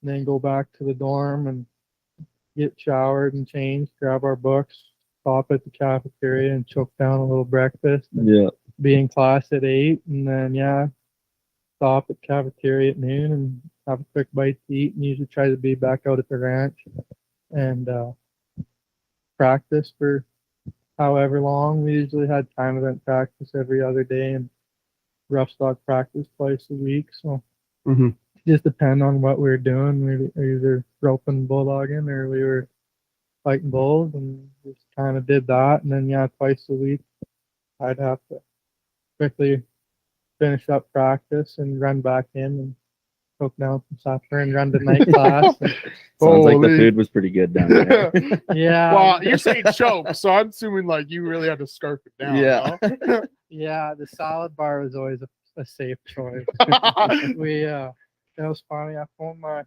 Speaker 5: and then go back to the dorm and get showered and changed, grab our books, stop at the cafeteria and choke down a little breakfast. And
Speaker 4: Yeah.
Speaker 5: be in class at 8, and then yeah, stop at cafeteria at noon and have a quick bite to eat, and usually try to be back out at the ranch and practice for however long. We usually had time event practice every other day and rough stock practice twice a week. So
Speaker 3: hmm
Speaker 5: just depend on what we were doing. We were either roping bulldogging or we were fighting bulls, and just kind of did that. And then yeah, twice a week I'd have to quickly finish up practice and run back in and cook down some supper and run to night class. And,
Speaker 4: Sounds like the
Speaker 3: Holy-
Speaker 4: food was pretty good down there.
Speaker 5: yeah,
Speaker 3: Well, you're saying choke, so I'm assuming like you really had to scarf it down.
Speaker 4: Yeah.
Speaker 3: no?
Speaker 5: yeah, the salad bar was always a safe choice. We it was funny. I told my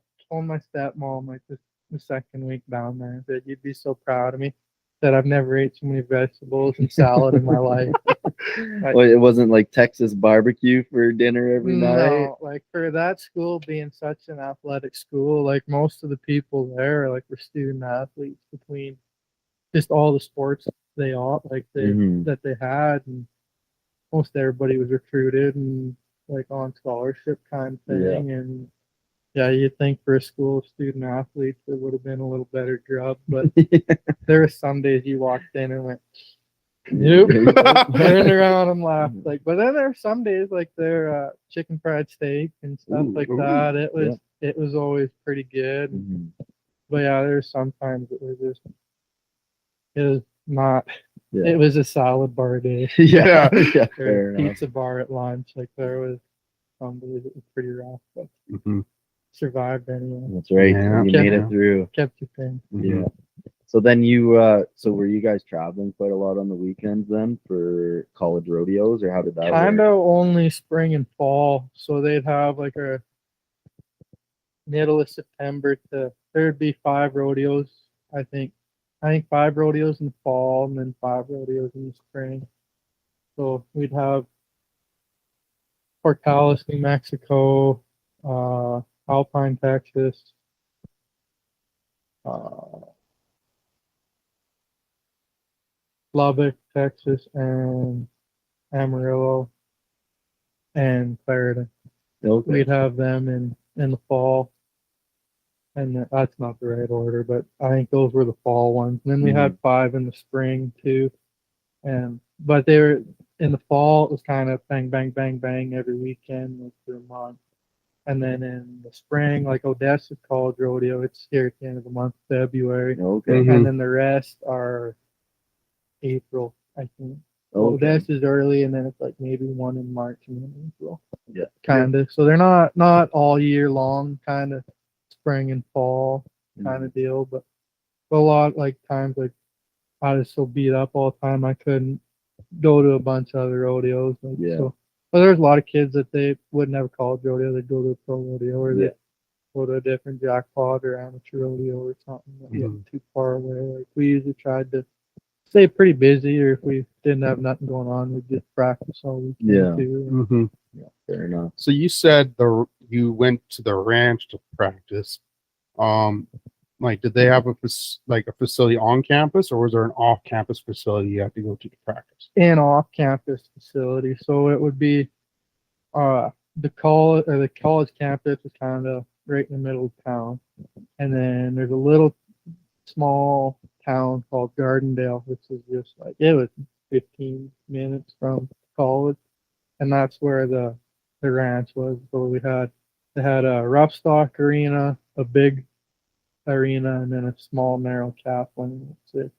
Speaker 5: stepmom like the second week down there that you'd be so proud of me that I've never ate so many vegetables and salad in my life.
Speaker 4: Well, it wasn't like Texas barbecue for dinner every night.
Speaker 5: No, like for that school being such an athletic school, like most of the people there like were student athletes between just all the sports they all
Speaker 4: Mhm.
Speaker 5: that they had, and most everybody was recruited and like on scholarship kind of thing. And yeah, you'd think for a school of student athletes it would have been a little better grub, but there were some days you walked in and went, nope. Turned around and laughed. Like, but then there were some days like their chicken fried steak and stuff
Speaker 4: Ooh,
Speaker 5: like
Speaker 4: ooh,
Speaker 5: that. It was always pretty good.
Speaker 4: Mhm.
Speaker 5: But yeah, there's sometimes it was not.
Speaker 4: Yeah.
Speaker 5: It was a salad bar day
Speaker 4: Yeah. Yeah.
Speaker 5: or
Speaker 4: Fair enough.
Speaker 5: pizza bar at lunch. Like there was some days it was pretty rough, but
Speaker 3: Mhm.
Speaker 5: survived anyway.
Speaker 4: That's right.
Speaker 3: Yeah.
Speaker 4: You
Speaker 5: Yeah.
Speaker 4: made it through.
Speaker 5: Kept you paying.
Speaker 3: Mhm.
Speaker 4: Yeah. So then so were you guys traveling quite a lot on the weekends then for college rodeos, or how did that
Speaker 5: Kind
Speaker 4: work?
Speaker 5: of only spring and fall. So they'd have like a middle of September to there'd be 5 rodeos, I think. I think 5 rodeos in the fall and then 5 rodeos in the spring. So we'd have Portales, New Mexico, Alpine, Texas, Lubbock, Texas, and Amarillo and Clarendon.
Speaker 4: Okay.
Speaker 5: We'd have them in the fall, and that's not the right order, but I think those were the fall ones. And then we had 5 in the spring too, but they were in the fall. It was kind of bang, bang, bang, bang every weekend like for a month. And then in the spring, like Odessa College Rodeo, it's here at the end of the month, February,
Speaker 4: Okay.
Speaker 3: Mhm.
Speaker 5: and then the rest are April, I think.
Speaker 4: Okay.
Speaker 5: Odessa's early, and then it's like maybe one in March and then April.
Speaker 4: Yeah.
Speaker 5: Kind of. So they're not all year long, kind of spring and fall kind of deal. But a lot like times like I was so beat up all the time I couldn't go to a bunch of other rodeos. Like,
Speaker 4: Yeah.
Speaker 5: So, but there's a lot of kids that they wouldn't have a college rodeo. They'd go to a pro rodeo or
Speaker 4: Yeah.
Speaker 5: they go to a different jackpot or amateur rodeo or something that wasn't too far away. Like we usually tried to stay pretty busy, or if we didn't have nothing going on, we'd just practice all weekend
Speaker 4: Yeah.
Speaker 5: too.
Speaker 3: Mhm.
Speaker 4: Fair enough.
Speaker 3: So you said you went to the ranch to practice. Like, did they have a facility on campus, or was there an off-campus facility you have to go to practice?
Speaker 5: An off-campus facility, so it would be the college campus is kind of right in the middle of town, and then there's a little small town called Gardendale, which is just like it was 15 minutes from college, and that's where the ranch was. So they had a rough stock arena, a big arena, and then a small narrow calf one. It's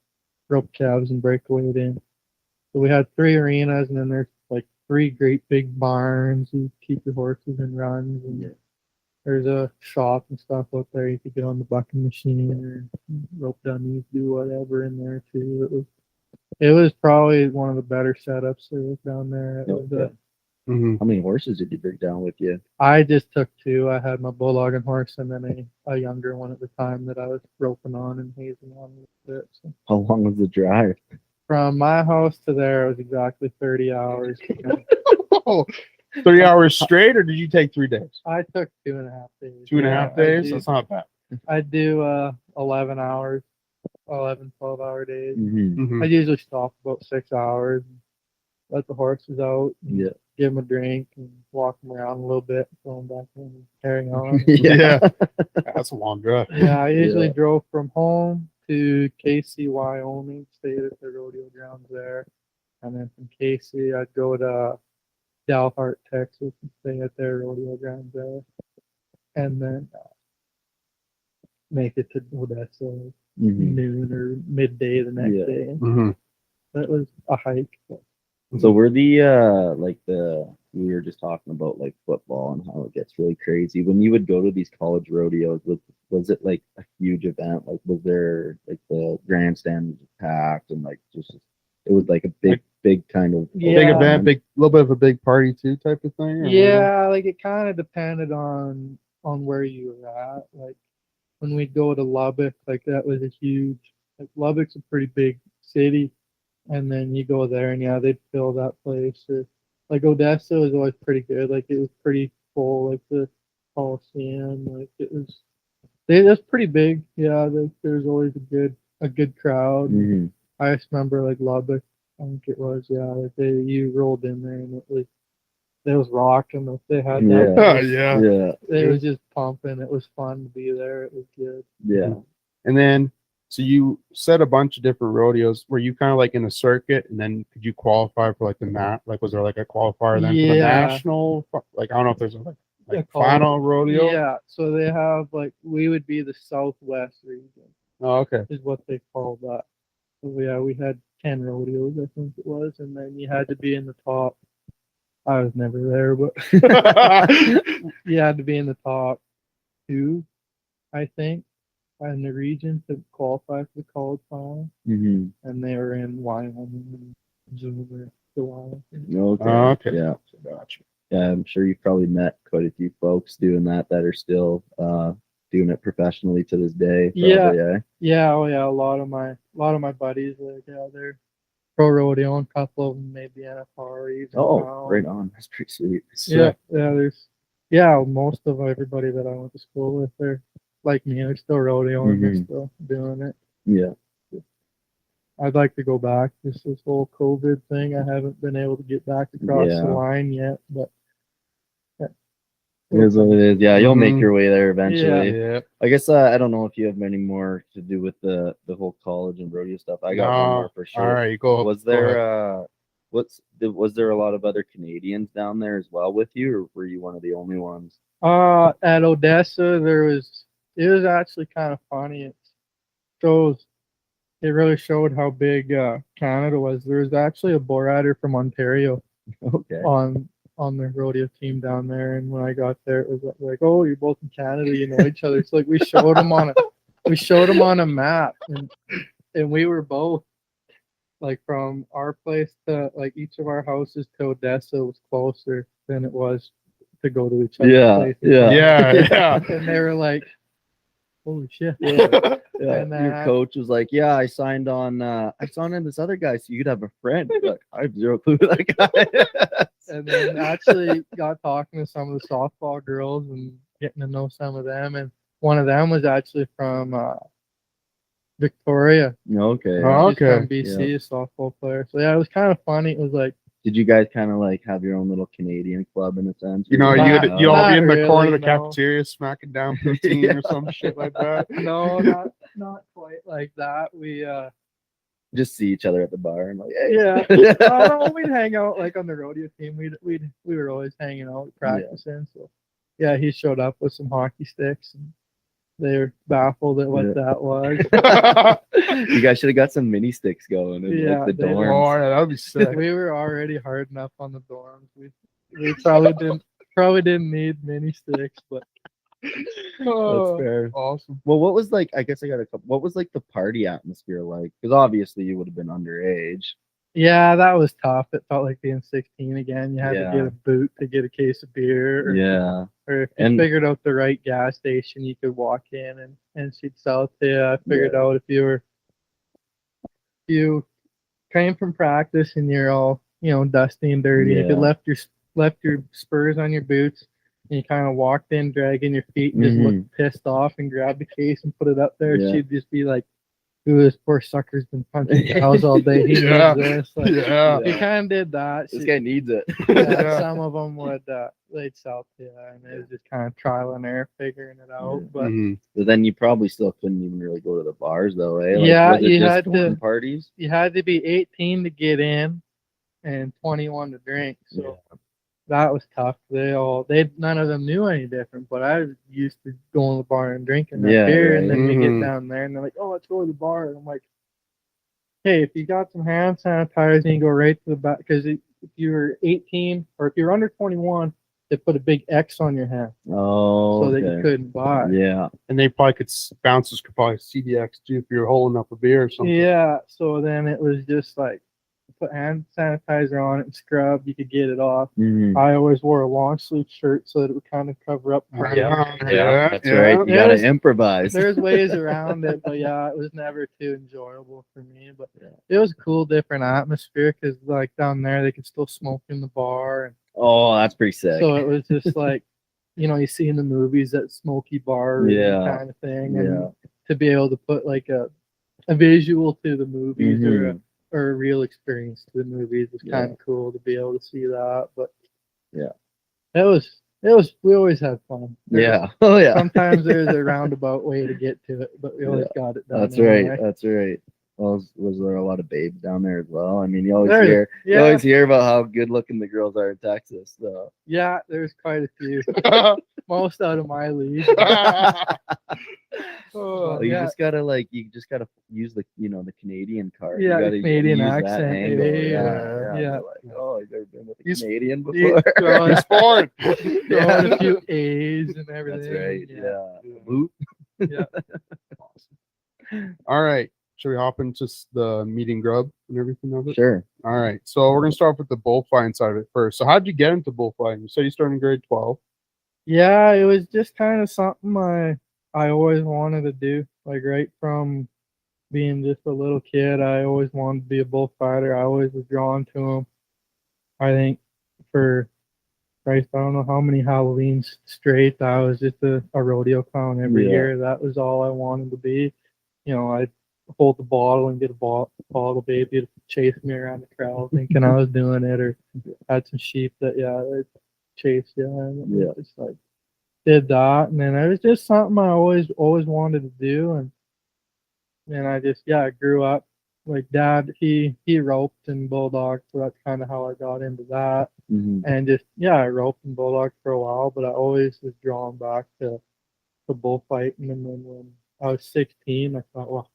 Speaker 5: rope calves and breakaway in. So we had 3 arenas, and then there's like 3 great big barns. You keep your horses in runs, and there's a shop and stuff out there. You could get on the bucking machine or rope dummies, do whatever in there too. It was probably one of the better setups there was down there. It was,
Speaker 4: Okay.
Speaker 3: Mhm.
Speaker 4: How many horses did you bring down with you?
Speaker 5: I just took 2. I had my bulldogging horse and then a younger one at the time that I was roping on and hazing on with it. So
Speaker 4: How long was the drive?
Speaker 5: from my house to there, it was exactly 30 hours.
Speaker 3: 3 hours straight, or did you take 3 days?
Speaker 5: I took 2.5 days.
Speaker 3: 2.5 days? That's not bad.
Speaker 5: I do 11 hours, 11, 12-hour days.
Speaker 4: Mm-hmm.
Speaker 5: I
Speaker 3: Mhm.
Speaker 5: usually stop about 6 hours, let the horses out, and
Speaker 4: Yeah.
Speaker 5: give them a drink, and walk them around a little bit, throw them back in, and carry on.
Speaker 3: Yeah. That's a long drive.
Speaker 5: Yeah, I usually
Speaker 4: Yeah.
Speaker 5: drove from home to Casey, Wyoming, stayed at the rodeo grounds there, and then from Casey, I'd go to Dalhart, Texas, and stay at their rodeo grounds there, and then make it to Odessa
Speaker 4: Mhm.
Speaker 5: noon or midday the next
Speaker 4: Yeah.
Speaker 5: day.
Speaker 3: Mhm.
Speaker 5: That was a hike. But
Speaker 4: So were the we were just talking about like football and how it gets really crazy. When you would go to these college rodeos, was it like a huge event? Like was there like the grandstand was packed and like just it was like a big kind of
Speaker 5: Yeah.
Speaker 3: Big event, little bit of a big party too, type of thing. Or
Speaker 5: yeah, like it kind of depended on where you were at. Like when we'd go to Lubbock, like that was a huge. Like Lubbock's a pretty big city, and then you go there and yeah, they'd fill that place. Or like Odessa was always pretty good. Like it was pretty full. Like the Coliseum, like it was pretty big. Yeah, there was always a good crowd.
Speaker 4: Mhm.
Speaker 5: I just remember like Lubbock, I think it was, yeah, like you rolled in there and it was rocking. Like they had that.
Speaker 3: Oh, yeah.
Speaker 4: Yeah.
Speaker 5: It was just pumping. It was fun to be there. It was good.
Speaker 4: Yeah.
Speaker 3: And then, so you said a bunch of different rodeos. Were you kind of like in a circuit, and then could you qualify for like the like was there like a qualifier then for the
Speaker 5: Yeah.
Speaker 3: national? Like I don't know if there's a
Speaker 5: Yeah,
Speaker 3: final rodeo.
Speaker 5: Yeah, so they have like we would be the Southwest region
Speaker 3: Oh, okay.
Speaker 5: is what they call that. So yeah, we had 10 rodeos, I think it was, and then you had to be in the top. I was never there, but you had to be in the top 2, I think, in the region to qualify for the college final,
Speaker 4: Mm-hmm.
Speaker 5: and they were in Wyoming and Missouri, the Wyoming.
Speaker 4: Okay.
Speaker 3: Okay.
Speaker 4: Yeah.
Speaker 3: Gotcha.
Speaker 4: Yeah. I'm sure you've probably met quite a few folks doing that are still doing it professionally to this day.
Speaker 5: Yeah.
Speaker 4: Probably, eh?
Speaker 5: Yeah, oh yeah, a lot of my buddies, like, yeah, they're pro rodeo, and a couple of them made the NFR even
Speaker 4: Oh,
Speaker 5: now.
Speaker 4: right on. That's pretty sweet.
Speaker 5: Yeah, most of everybody that I went to school with, they're like me, they're still rodeoing, they're
Speaker 4: Mhm.
Speaker 5: still doing it.
Speaker 4: Yeah.
Speaker 5: I'd like to go back. Just this whole COVID thing, I haven't been able to get back across
Speaker 4: Yeah.
Speaker 5: the line yet, but
Speaker 4: It is what it is. Yeah, you'll make
Speaker 3: Mhm.
Speaker 4: your way there eventually.
Speaker 3: Yeah.
Speaker 4: I guess I don't know if you have many more to do with the whole college and rodeo stuff. I got one
Speaker 3: No.
Speaker 4: more for sure.
Speaker 3: All right, go.
Speaker 4: Was
Speaker 3: go
Speaker 4: there
Speaker 3: ahead.
Speaker 4: was there a lot of other Canadians down there as well with you, or were you one of the only ones?
Speaker 5: at Odessa it was actually kind of funny. It shows it really showed how big Canada was. There was actually a bull rider from Ontario
Speaker 4: Okay.
Speaker 5: on the rodeo team down there, and when I got there, it was like, oh, you're both in Canada, you know each other. It's like we showed them on a map, and we were both like from our place to like each of our houses to Odessa was closer than it was to go to each other's
Speaker 4: Yeah,
Speaker 5: places.
Speaker 4: yeah.
Speaker 3: Yeah.
Speaker 5: And they were like, holy shit.
Speaker 4: Yeah.
Speaker 5: And then
Speaker 4: Your coach was like, "Yeah, I signed on this other guy, so you could have a friend." Like, I have zero clue who that guy.
Speaker 5: And then actually got talking to some of the softball girls and getting to know some of them. And one of them was actually from Victoria.
Speaker 4: Okay.
Speaker 3: Oh,
Speaker 5: She's from
Speaker 3: okay.
Speaker 5: BC, a softball player. So yeah, it was kind of funny. It was like,
Speaker 4: Did you guys kind of like have your own little Canadian club in a sense?
Speaker 3: You know,
Speaker 5: Not-
Speaker 3: you'd all
Speaker 5: not
Speaker 3: be in the corner of
Speaker 5: really,
Speaker 3: the
Speaker 5: no.
Speaker 3: cafeteria smacking down poutine or some shit like that.
Speaker 5: no, not quite like that. We
Speaker 4: just see each other at the bar and like, hey.
Speaker 5: yeah. No, we'd hang out like on the rodeo team. We were always hanging out, practicing. So yeah, he showed up with some hockey sticks, and they were baffled at what
Speaker 4: Yeah.
Speaker 5: that was.
Speaker 4: You guys should have got some mini sticks going in
Speaker 5: Yeah,
Speaker 4: like the
Speaker 5: they were.
Speaker 3: Oh,
Speaker 4: dorms.
Speaker 3: yeah, that would be sick.
Speaker 5: We were already hard enough on the dorms. We probably didn't need mini sticks, but
Speaker 4: That's fair.
Speaker 3: Awesome.
Speaker 4: Well, what was like? I guess I got a couple. What was like the party atmosphere like? Because obviously you would have been underage.
Speaker 5: yeah, that was tough. It felt like being 16 again. You had to
Speaker 4: Yeah.
Speaker 5: get a boot to get a case of beer.
Speaker 4: Yeah.
Speaker 5: Or if you
Speaker 4: And-
Speaker 5: figured out the right gas station, you could walk in and she'd sell it to you. I figured out if you came from practice and you're all, dusty and dirty, if you
Speaker 4: Yeah.
Speaker 5: left your spurs on your boots and you kind of walked in dragging your feet and just looked pissed off and grabbed the case and put it up there,
Speaker 4: Yeah.
Speaker 5: she'd just be like, ooh, this poor sucker's been punching cows all day. He
Speaker 3: Yeah.
Speaker 5: needs this. Like,
Speaker 3: Yeah.
Speaker 5: if you kind of did that,
Speaker 4: This
Speaker 5: she-
Speaker 4: guy needs it.
Speaker 5: yeah, some of them would they'd sell to you, and it was just kind of trial and error figuring it out.
Speaker 4: Yeah.
Speaker 5: But
Speaker 3: Mhm.
Speaker 4: But then you probably still couldn't even really go to the bars though, eh? Like,
Speaker 5: Yeah,
Speaker 4: was it
Speaker 5: you
Speaker 4: just
Speaker 5: had to-
Speaker 4: dorm parties.
Speaker 5: you had to be 18 to get in and 21 to drink. So that was tough. None of them knew any different, but I was used to going to the bar and drinking that
Speaker 4: Yeah,
Speaker 5: beer,
Speaker 4: right.
Speaker 5: and then we
Speaker 3: Mhm.
Speaker 5: get down there and they're like, "Oh, let's go to the bar." And I'm like, "Hey, if you got some hand sanitizer, and you go right to the back, because if you were 18 or if you're under 21, they put a big X on your hand
Speaker 4: Oh,
Speaker 5: so that you
Speaker 4: okay.
Speaker 5: couldn't buy."
Speaker 4: Yeah.
Speaker 3: And they probably bouncers could probably CDX too if you're holding up a beer or something.
Speaker 5: Yeah, so then it was just like put hand sanitizer on it and scrub. You could get it off.
Speaker 4: Mhm.
Speaker 5: I always wore a long sleeve shirt so that it would kind of cover up.
Speaker 3: Yeah.
Speaker 4: Yeah, that's
Speaker 3: yeah.
Speaker 4: right. You
Speaker 5: There's-
Speaker 4: gotta improvise.
Speaker 5: There's ways around it, but yeah, it was never too enjoyable for me. But
Speaker 4: Yeah.
Speaker 5: it was a cool, different atmosphere because like down there they could still smoke in the bar, and
Speaker 4: Oh, that's pretty sick.
Speaker 5: so it was just like you see in the movies that smoky bar
Speaker 4: Yeah.
Speaker 5: kind of thing, and
Speaker 4: Yeah.
Speaker 5: to be able to put like a visual to the movies
Speaker 4: Mhm.
Speaker 5: or a real experience to the movies was
Speaker 4: Yeah.
Speaker 5: kind of cool to be able to see that. But
Speaker 4: Yeah.
Speaker 5: it was we always had fun.
Speaker 4: Yeah. Oh yeah.
Speaker 5: Sometimes there's a roundabout way to get to it, but we always got it done.
Speaker 4: That's right.
Speaker 5: anyway.
Speaker 4: That's right. Well, was there a lot of babes down there as well? I mean, you always
Speaker 5: There-
Speaker 4: hear you
Speaker 5: yeah.
Speaker 4: always hear about how good looking the girls are in Texas. So
Speaker 5: Yeah, there's quite a few. Most out of my league.
Speaker 3: Oh,
Speaker 4: you
Speaker 5: yeah.
Speaker 4: just gotta use the Canadian card.
Speaker 5: Yeah,
Speaker 4: you
Speaker 5: the
Speaker 4: gotta
Speaker 5: Canadian
Speaker 4: use that
Speaker 5: accent,
Speaker 4: angle.
Speaker 5: eh?
Speaker 4: Yeah.
Speaker 5: Yeah.
Speaker 4: They're like, oh, you've never been with a
Speaker 3: He's-
Speaker 4: Canadian
Speaker 5: You
Speaker 4: before.
Speaker 5: throw in-
Speaker 3: Sport.
Speaker 5: throw in a few A's and everything.
Speaker 4: That's right.
Speaker 5: Yeah.
Speaker 4: Yeah. Boot.
Speaker 5: Yeah.
Speaker 3: All right. Should we hop into the meeting grub and everything of it?
Speaker 4: Sure.
Speaker 3: All right. So we're gonna start with the bullfighting side of it first. So how'd you get into bullfighting? You said you started in grade 12.
Speaker 5: Yeah, it was just kind of something I always wanted to do. Like right from being just a little kid, I always wanted to be a bullfighter. I always was drawn to them. I think for Christ, I don't know how many Halloweens straight I was just a rodeo clown every
Speaker 4: Yeah.
Speaker 5: year. That was all I wanted to be. I'd hold the bottle and get a bottle baby to chase me around the crowd thinking I was doing it, or had some sheep that they'd chase you. And it was just like did that, and then it was just something I always wanted to do, and I just I grew up like dad. He roped and bulldog, so that's kind of how I got into that.
Speaker 4: Mhm.
Speaker 5: And just I roped and bulldog for a while, but I always was drawn back to bullfighting. And then when I was 16, I thought, well,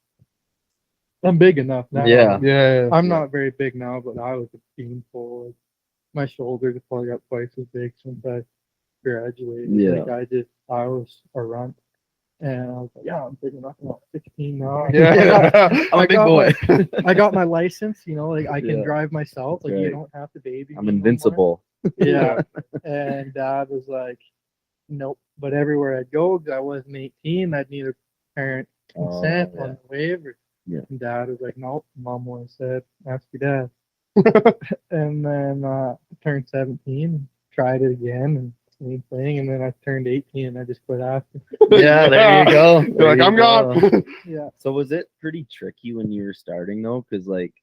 Speaker 5: I'm big enough now.
Speaker 4: Yeah.
Speaker 3: Yeah.
Speaker 5: I'm not very big now, but I was a beanpole. Like, my shoulders have probably got twice as big since I graduated.
Speaker 4: Yeah.
Speaker 5: Like I was a runt. And I was like, yeah, I'm big enough. I'm 16 now.
Speaker 3: Yeah.
Speaker 4: I'm a big boy.
Speaker 5: I got my license, you know, like I can
Speaker 4: Yeah.
Speaker 5: drive myself. Like you
Speaker 4: Right.
Speaker 5: don't have to baby
Speaker 4: I'm
Speaker 5: me no more.
Speaker 4: invincible.
Speaker 5: Yeah. And Dad was like, nope. But everywhere I'd go, 'cause I wasn't 18, I'd need a parent consent
Speaker 4: yeah.
Speaker 5: on the waiver.
Speaker 4: Yeah.
Speaker 5: And Dad was like, nope. Mom always said, ask your dad. And then I turned 17, tried it again, and same thing. And then I turned 18, and I just quit asking.
Speaker 4: Yeah, there you go.
Speaker 3: You're
Speaker 4: There
Speaker 3: like,
Speaker 4: you
Speaker 3: I'm
Speaker 4: go.
Speaker 3: gone.
Speaker 5: Yeah.
Speaker 4: So was it pretty tricky when you were starting though? Because like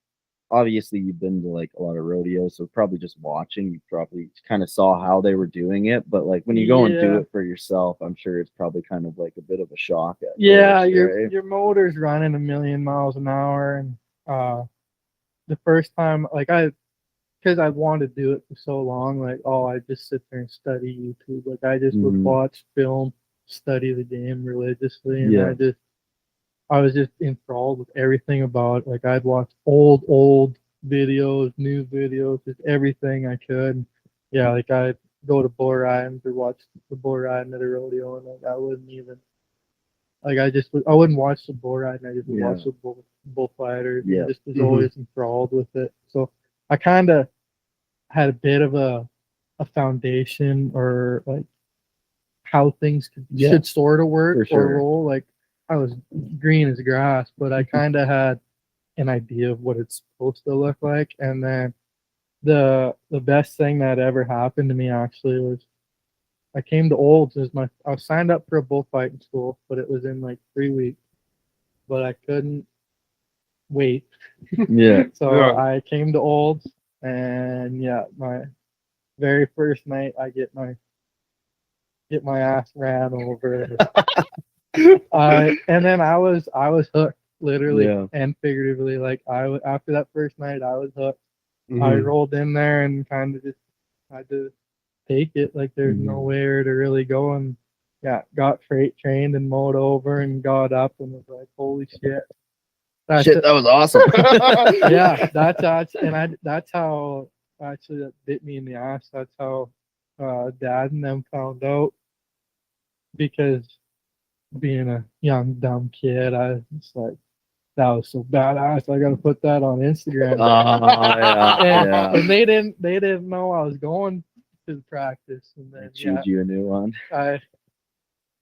Speaker 4: obviously you've been to like a lot of rodeos, so probably just watching, you probably kind of saw how they were doing it. But like when you go and do
Speaker 5: Yeah.
Speaker 4: it for yourself, I'm sure it's probably kind of like a bit of a shock at
Speaker 5: Yeah,
Speaker 4: first, right?
Speaker 5: your motor's running 1,000,000 miles an hour, and the first time, like because I wanted to do it for so long, like I just sit there and study YouTube. Like I just would
Speaker 4: Mhm.
Speaker 5: watch film, study the game religiously, and
Speaker 4: Yeah.
Speaker 5: I was just enthralled with everything about it. Like I'd watch old videos, new videos, just everything I could. Yeah, like I'd go to bull riding or watch the bull riding at a rodeo, and like I wouldn't even like I wouldn't watch the bull riding. I just would watch the bullfighters.
Speaker 4: Yeah.
Speaker 5: And just was
Speaker 3: Mhm.
Speaker 5: always enthralled with it. So I kind of had a bit of a foundation, or like how things
Speaker 4: Yeah.
Speaker 5: should sort of
Speaker 4: For
Speaker 5: work or
Speaker 4: sure.
Speaker 5: roll. Like I was green as grass, but I kind of had an idea of what it's supposed to look like. And then the best thing that ever happened to me actually was I came to Olds as I was signed up for a bullfighting school, but it was in like 3 weeks. But I couldn't wait.
Speaker 4: Yeah.
Speaker 5: So
Speaker 3: Yeah.
Speaker 5: I came to Olds, and yeah, my very first night I get my ass ran over. And then I was hooked, literally
Speaker 4: Yeah.
Speaker 5: and figuratively. Like after that first night, I was hooked. I
Speaker 3: Mhm.
Speaker 5: rolled in there and kind of just had to take it. Like there's
Speaker 4: Mhm.
Speaker 5: nowhere to really go, and yeah, got freight trained and mowed over and got up and was like, holy shit. That's
Speaker 4: Shit, that was awesome.
Speaker 5: yeah, that's how actually that bit me in the ass. That's how Dad and them found out, because being a young dumb kid, I was just like, that was so badass. I gotta put that on Instagram.
Speaker 4: Yeah.
Speaker 5: And they didn't know I was going to the practice. And then
Speaker 4: Chewed you a new one.
Speaker 5: I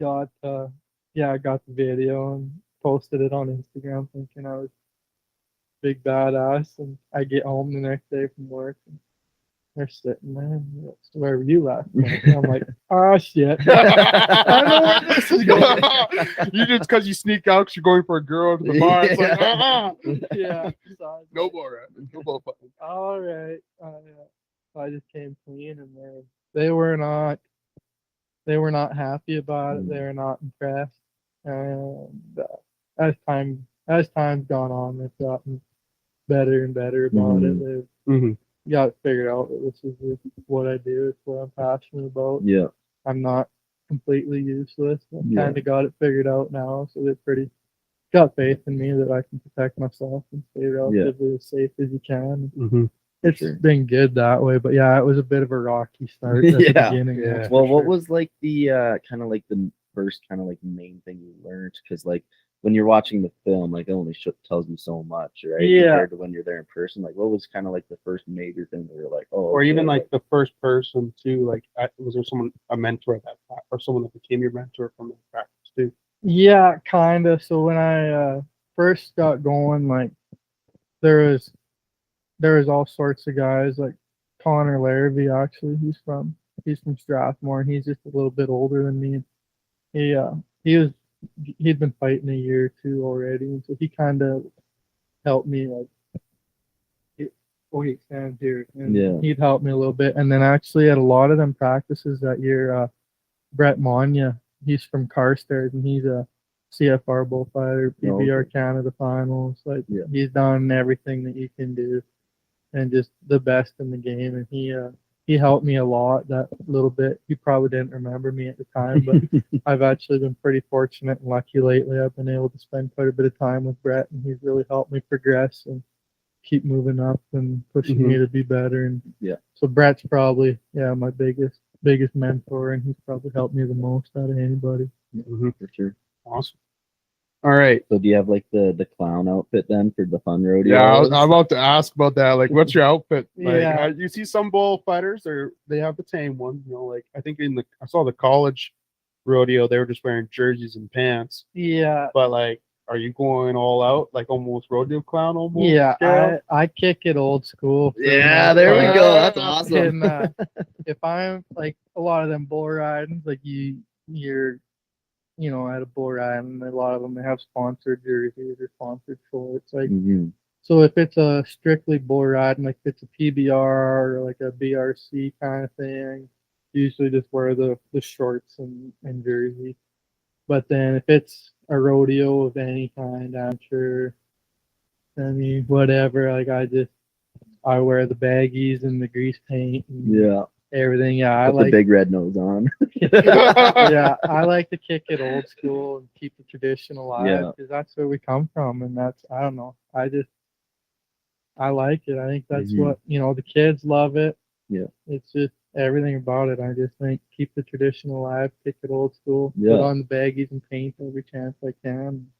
Speaker 5: got I got the video and posted it on Instagram thinking I was big badass. And I get home the next day from work, and they're sitting there, and that's where were you last night? And I'm like, oh shit. I know where this is going.
Speaker 3: You just because you sneak out 'cause you're going for a girl to the bar. It's like,
Speaker 5: Yeah. So I was
Speaker 3: no
Speaker 5: like,
Speaker 3: more, no more fucking.
Speaker 5: all right. So I just came clean, and they were not happy about it. They were not impressed. And as time's gone on, they've gotten better and better about it. They've
Speaker 3: Mhm.
Speaker 5: got it figured out that this is what I do. It's what I'm passionate about.
Speaker 4: Yeah.
Speaker 5: I'm not completely useless. I've
Speaker 4: Yeah.
Speaker 5: kind of got it figured out now, so they're pretty got faith in me that I can protect myself and stay relatively as safe as you can.
Speaker 3: Mhm.
Speaker 5: It's
Speaker 4: Sure.
Speaker 5: been good that way, but yeah, it was a bit of a rocky start at the
Speaker 4: Yeah.
Speaker 5: beginning.
Speaker 3: Yeah.
Speaker 5: that's
Speaker 4: Well,
Speaker 5: for
Speaker 4: what
Speaker 5: sure.
Speaker 4: was like the kind of like the first kind of like main thing you learned? Because like when you're watching the film, like it only tells you so much, right?
Speaker 5: Yeah.
Speaker 4: Compared to when you're there in person, like what was kind of like the first major thing that you're like, oh,
Speaker 3: Or even
Speaker 4: okay,
Speaker 3: like the first person too. Like, was there someone a mentor at that time, or someone that became your mentor from that practice too?
Speaker 5: Yeah, kind of. So when I first got going, like there was all sorts of guys, like Connor Larrabee. Actually, he's from Strathmore, and he's just a little bit older than me. He he'd been fighting a year or two already, and so he kind of helped me like. He stands here, and
Speaker 4: Yeah.
Speaker 5: he'd help me a little bit. And then actually at a lot of them practices that year, Brett Monya, he's from Carstairs, and he's a CFR bullfighter, PBR Canada finals. Like he's done everything that you can do, and just the best in the game. And he he helped me a lot that little bit. He probably didn't remember me at the time, but I've actually been pretty fortunate and lucky lately. I've been able to spend quite a bit of time with Brett, and he's really helped me progress and keep moving up and pushing me to be better. And
Speaker 4: Yeah.
Speaker 5: so Brett's probably my biggest mentor, and he's probably helped me the most out of anybody.
Speaker 4: For sure.
Speaker 3: Awesome. All right.
Speaker 4: So do you have like the clown outfit then for the fun rodeo?
Speaker 3: Yeah, I'm about to ask about that. Like, what's your outfit? Like,
Speaker 5: Yeah.
Speaker 3: you see some bullfighters, or they have the tame one. You know, like I think I saw the college rodeo, they were just wearing jerseys and pants.
Speaker 5: Yeah.
Speaker 3: But like, are you going all out, like almost rodeo clown almost?
Speaker 5: Yeah,
Speaker 3: scale?
Speaker 5: I kick it old school. for the
Speaker 4: Yeah,
Speaker 5: most
Speaker 4: there we
Speaker 5: part.
Speaker 4: go. That's awesome.
Speaker 5: And if I'm like a lot of them bull ridings, like you're at a bull riding, a lot of them they have sponsored jerseys or sponsored shorts. Like
Speaker 4: Mhm.
Speaker 5: so, if it's a strictly bull riding, like if it's a PBR or like a BRC kind of thing, usually just wear the shorts and jersey. But then if it's a rodeo of any kind, I'm sure. I mean, whatever. Like I wear the baggies and the grease paint and
Speaker 4: Yeah.
Speaker 5: everything. Yeah, I
Speaker 4: Put the
Speaker 5: like.
Speaker 4: big red nose on.
Speaker 5: Yeah, I like to kick it old school and keep the tradition alive
Speaker 4: Yeah.
Speaker 5: because that's where we come from, and that's I don't know. I like it. I think that's
Speaker 4: Mhm.
Speaker 5: what the kids love it.
Speaker 4: Yeah.
Speaker 5: It's just everything about it. I just think keep the tradition alive, kick it old school,
Speaker 4: Yeah.
Speaker 5: put on the baggies and paint every chance I can.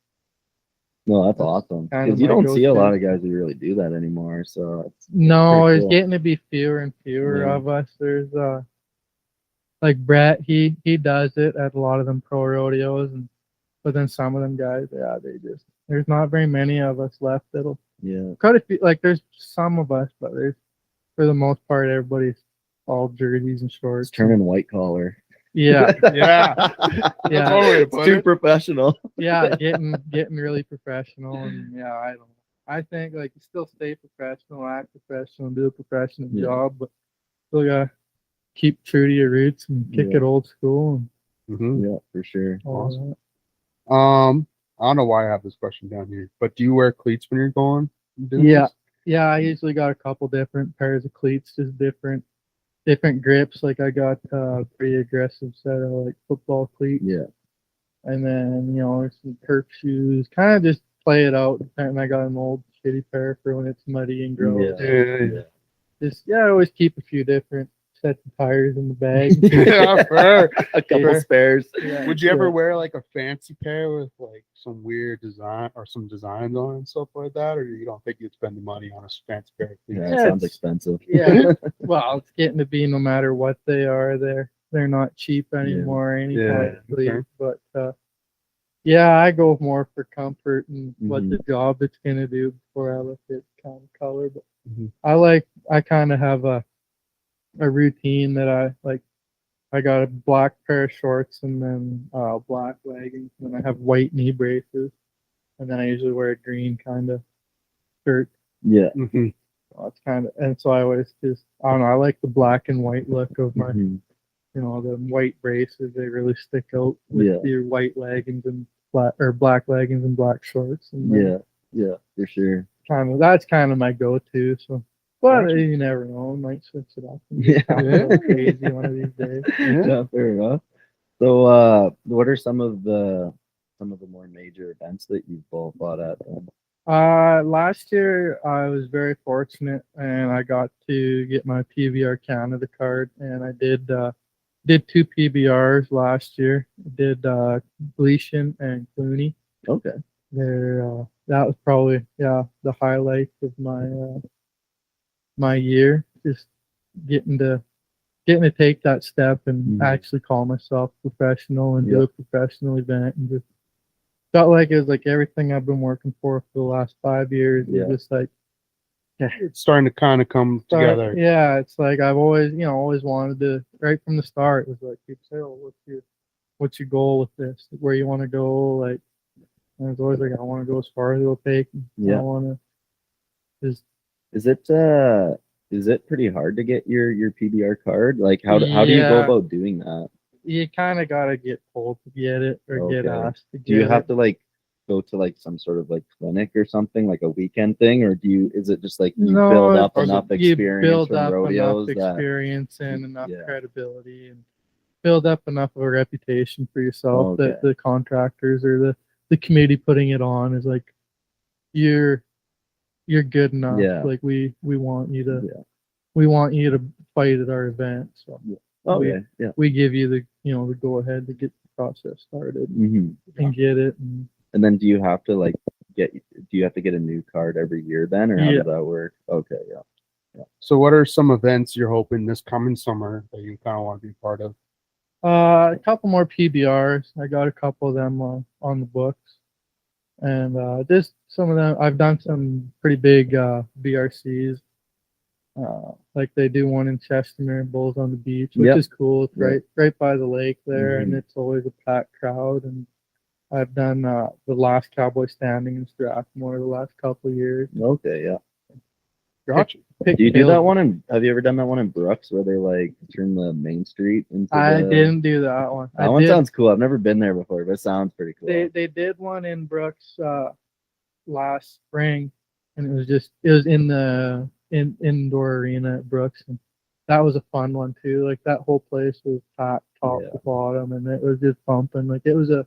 Speaker 4: No, that's
Speaker 5: That's
Speaker 4: awesome.
Speaker 5: kind
Speaker 4: Because
Speaker 5: of
Speaker 4: you
Speaker 5: my
Speaker 4: don't see a
Speaker 5: go-to.
Speaker 4: lot of guys who really do that anymore. So it's
Speaker 5: No,
Speaker 4: pretty
Speaker 5: it's
Speaker 4: cool.
Speaker 5: getting to be fewer and fewer
Speaker 4: Yeah.
Speaker 5: of us. There's like Brett, he does it at a lot of them pro rodeos, but then some of them guys, there's not very many of us left that'll
Speaker 4: Yeah.
Speaker 5: quite a few. Like there's some of us, but there's for the most part everybody's all jerseys and shorts.
Speaker 4: It's turning white collar.
Speaker 5: Yeah,
Speaker 3: Yeah.
Speaker 5: yeah,
Speaker 3: That's one way to
Speaker 4: It's
Speaker 3: put
Speaker 4: too
Speaker 3: it.
Speaker 4: professional.
Speaker 5: yeah, getting really professional, and yeah, I don't know. I think like you still stay professional, act professional, do a professional
Speaker 4: Yeah.
Speaker 5: job, but still gotta keep true to your roots and kick
Speaker 4: Yeah.
Speaker 5: it old school and
Speaker 3: Mhm.
Speaker 4: Yeah, for sure.
Speaker 5: all
Speaker 3: Awesome.
Speaker 5: that.
Speaker 3: I don't know why I have this question down here, but do you wear cleats when you're going? doing
Speaker 5: Yeah.
Speaker 3: this?
Speaker 5: Yeah, I usually got a couple different pairs of cleats, just different grips. Like I got pretty aggressive set of like football cleats,
Speaker 4: Yeah.
Speaker 5: and then some turf shoes. Kind of just play it out. And I got an old shitty pair for when it's muddy and gross.
Speaker 3: Yeah.
Speaker 5: I always keep a few different sets of tires in the bag.
Speaker 3: Yeah, fair.
Speaker 4: A couple
Speaker 3: Fair.
Speaker 4: spares.
Speaker 5: Yeah.
Speaker 3: Would you ever wear like a fancy pair with like some weird design or some designs on it and stuff like that, or you don't think you'd spend the money on a fancy pair of cleats?
Speaker 4: Yeah,
Speaker 5: Yeah,
Speaker 4: it sounds
Speaker 5: it's-
Speaker 4: expensive.
Speaker 5: Yeah. Well, it's getting to be no matter what they are, they're not cheap anymore. Any
Speaker 3: Yeah,
Speaker 5: kind of cleat.
Speaker 3: okay.
Speaker 5: But yeah, I go more for comfort and what
Speaker 4: Mhm.
Speaker 5: the job it's gonna do before I look at kind of color. But
Speaker 3: Mhm.
Speaker 5: I kind of have a routine that I like. I got a black pair of shorts and then black leggings, and then I have white knee braces, and then I usually wear a green kind of shirt.
Speaker 4: Yeah.
Speaker 3: Mhm.
Speaker 5: So it's kind of, and so I always just I don't know. I like the black and white look of my
Speaker 4: Mhm.
Speaker 5: the white braces. They really stick out with
Speaker 4: Yeah.
Speaker 5: your white leggings and black leggings and black shorts. And then
Speaker 4: Yeah. Yeah, for sure.
Speaker 5: that's kind of my go-to. So, but
Speaker 3: Gotcha.
Speaker 5: you never know. I might switch it up. And
Speaker 4: Yeah.
Speaker 5: have a little crazy one of these days.
Speaker 3: Yeah.
Speaker 4: Yeah, fair enough. So, what are some of the more major events that you've both fought at? Then?
Speaker 5: Last year I was very fortunate, and I got to get my PBR Canada card, and I did 2 PBRs last year. Did Gleason and Clooney.
Speaker 4: Okay.
Speaker 5: That was probably the highlight of my year. Just getting to take that step and
Speaker 4: Mhm.
Speaker 5: actually call myself professional and do
Speaker 4: Yeah.
Speaker 5: a professional event, and just felt like it was like everything I've been working for the last 5 years.
Speaker 4: Yeah.
Speaker 5: Is just like
Speaker 3: It's starting to kind of come together.
Speaker 5: yeah, it's like I've always wanted to, right from the start. It was like people say, "Oh, what's your goal with this? Where you want to go?" Like, and it's always like I want to go as far as it'll take.
Speaker 4: Yeah.
Speaker 5: I want to just
Speaker 4: Is it pretty hard to get your PBR card? Like how do you go
Speaker 5: Yeah.
Speaker 4: about doing that?
Speaker 5: you kind of gotta get pulled to get it or get
Speaker 4: Okay.
Speaker 5: asked to get
Speaker 4: Do you have
Speaker 5: it.
Speaker 4: to like go to like some sort of like clinic or something, like a weekend thing, or is it just like you
Speaker 5: No,
Speaker 4: build up
Speaker 3: or is it
Speaker 4: enough
Speaker 5: you
Speaker 4: experience
Speaker 5: build
Speaker 4: from
Speaker 5: up
Speaker 4: rodeos
Speaker 5: enough
Speaker 4: that
Speaker 5: experience and enough
Speaker 4: Yeah.
Speaker 5: credibility and build up enough of a reputation for yourself that
Speaker 4: Okay.
Speaker 5: the contractors or the committee putting it on is like, you're good enough.
Speaker 4: Yeah.
Speaker 5: Like we want you to
Speaker 4: Yeah.
Speaker 5: we want you to fight at our event. So
Speaker 4: Okay. Yeah.
Speaker 5: we give you the go ahead to get the process started
Speaker 4: hmm
Speaker 5: and get it. And
Speaker 4: And then do you have to like do you have to get a new card every year then, or how
Speaker 5: Yeah.
Speaker 4: does that work? Okay. Yeah.
Speaker 3: So what are some events you're hoping this coming summer that you kind of want to be part of?
Speaker 5: a couple more PBRs. I got a couple of them on the books, and just some of them. I've done some pretty big BRCs. Like they do one in Chestermere, Bulls on the Beach, which
Speaker 4: Yep.
Speaker 5: is cool. It's
Speaker 4: Yep.
Speaker 5: right by the lake there, and
Speaker 4: Mhm.
Speaker 5: it's always a packed crowd. And I've done the last Cowboy Standing in Strathmore the last couple of years.
Speaker 4: Okay. Yeah.
Speaker 3: Gotcha.
Speaker 4: Do you do that one have you ever done that one in Brooks where they like turn the main street into
Speaker 5: I
Speaker 4: the
Speaker 5: didn't do that one.
Speaker 4: That one sounds cool. I've never been there before, but it sounds pretty cool.
Speaker 5: They did one in Brooks last spring, and it was in the indoor arena at Brooks, and that was a fun one too. Like that whole place was packed top
Speaker 4: Yeah.
Speaker 5: to bottom, and it was just pumping. Like it was a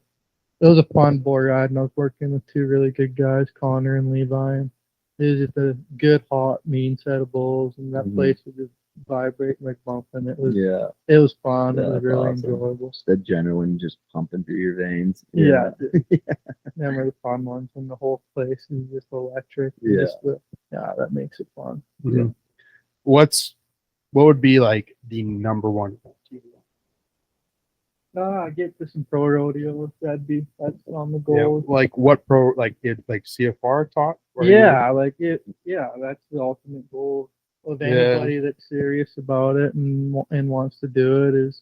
Speaker 5: fun board ride, and I was working with two really good guys, Connor and Levi, and it was just a good, hot, mean set of bulls, and that
Speaker 4: Mhm.
Speaker 5: place was just vibrating, like bumping. It was fun.
Speaker 4: Yeah,
Speaker 5: It was
Speaker 4: that's
Speaker 5: really
Speaker 4: awesome.
Speaker 5: enjoyable.
Speaker 4: The adrenaline just pumping through your veins.
Speaker 5: Yeah. Them are the fun ones, and the whole place is just electric. And
Speaker 4: Yeah.
Speaker 5: That makes it fun.
Speaker 3: Mhm. What would be like the number one event you want?
Speaker 5: Get to some pro rodeos. That's on the
Speaker 3: Yeah,
Speaker 5: goal.
Speaker 3: like what pro like did like CFR taught? Or
Speaker 5: Yeah, like it. Yeah, that's the ultimate goal of
Speaker 3: Yeah.
Speaker 5: anybody that's serious about it and wants to do it. Is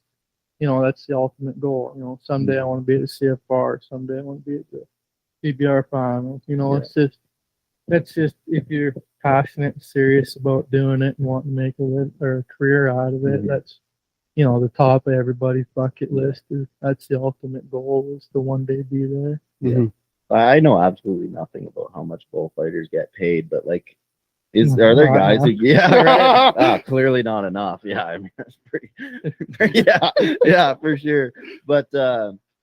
Speaker 5: that's the ultimate goal. Someday I want to be at the CFR. Someday I want to be at the PBR finals. That's just if you're passionate and serious about doing it and wanting to make a career out of it.
Speaker 4: Mhm.
Speaker 5: That's the top of everybody's bucket list. That's the ultimate goal, is to one day be there.
Speaker 3: Mhm.
Speaker 4: I know absolutely nothing about how much bullfighters get paid, but like, are there
Speaker 5: Not
Speaker 4: guys who?
Speaker 5: enough.
Speaker 4: Yeah, right. Clearly not enough. Yeah, I mean that's pretty. yeah, for sure. But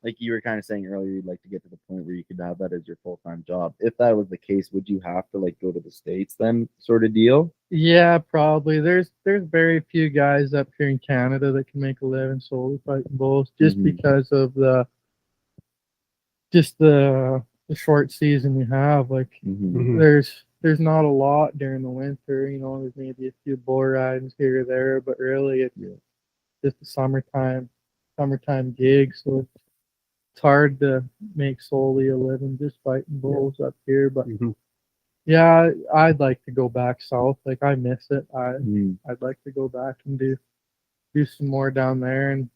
Speaker 4: like you were kind of saying earlier, you'd like to get to the point where you could have that as your full-time job. If that was the case, would you have to like go to the States then, sort of deal?
Speaker 5: Yeah, probably. There's very few guys up here in Canada that can make a living solely fighting bulls, just
Speaker 4: Mhm.
Speaker 5: because of the short season we have. Like
Speaker 4: Mhm.
Speaker 3: Mhm.
Speaker 5: there's not a lot during the winter. There's maybe a few bull rides here or there, but really it's just a summertime gig. So it's hard to make solely a living just fighting bulls up here. But
Speaker 3: Mhm.
Speaker 5: yeah, I'd like to go back south. Like I miss it.
Speaker 4: Mhm.
Speaker 5: I'd like to go back and do some more down there, and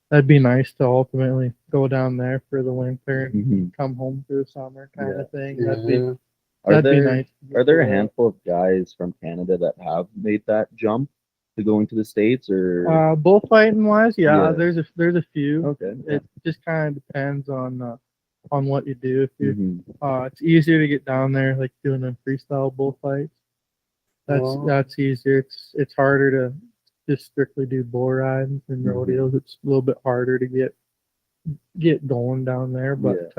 Speaker 5: that'd be nice to ultimately go down there for the winter and
Speaker 4: Mhm.
Speaker 5: come home for the summer kind
Speaker 4: Yeah.
Speaker 5: of thing.
Speaker 3: Yeah.
Speaker 5: That'd be
Speaker 4: Are
Speaker 5: that'd be
Speaker 4: there
Speaker 5: nice. to get
Speaker 4: are there a
Speaker 5: to that.
Speaker 4: handful of guys from Canada that have made that jump to going to the States, or
Speaker 5: Bullfighting wise,
Speaker 4: Yeah.
Speaker 5: there's a few.
Speaker 4: okay?
Speaker 5: It just kind of depends on what you do. If you
Speaker 4: Mhm.
Speaker 5: it's easier to get down there, like doing a freestyle bullfights.
Speaker 3: Oh.
Speaker 5: That's easier. It's harder to just strictly do bull rides and
Speaker 4: Mhm.
Speaker 5: rodeos. It's a little bit harder to get going down there. But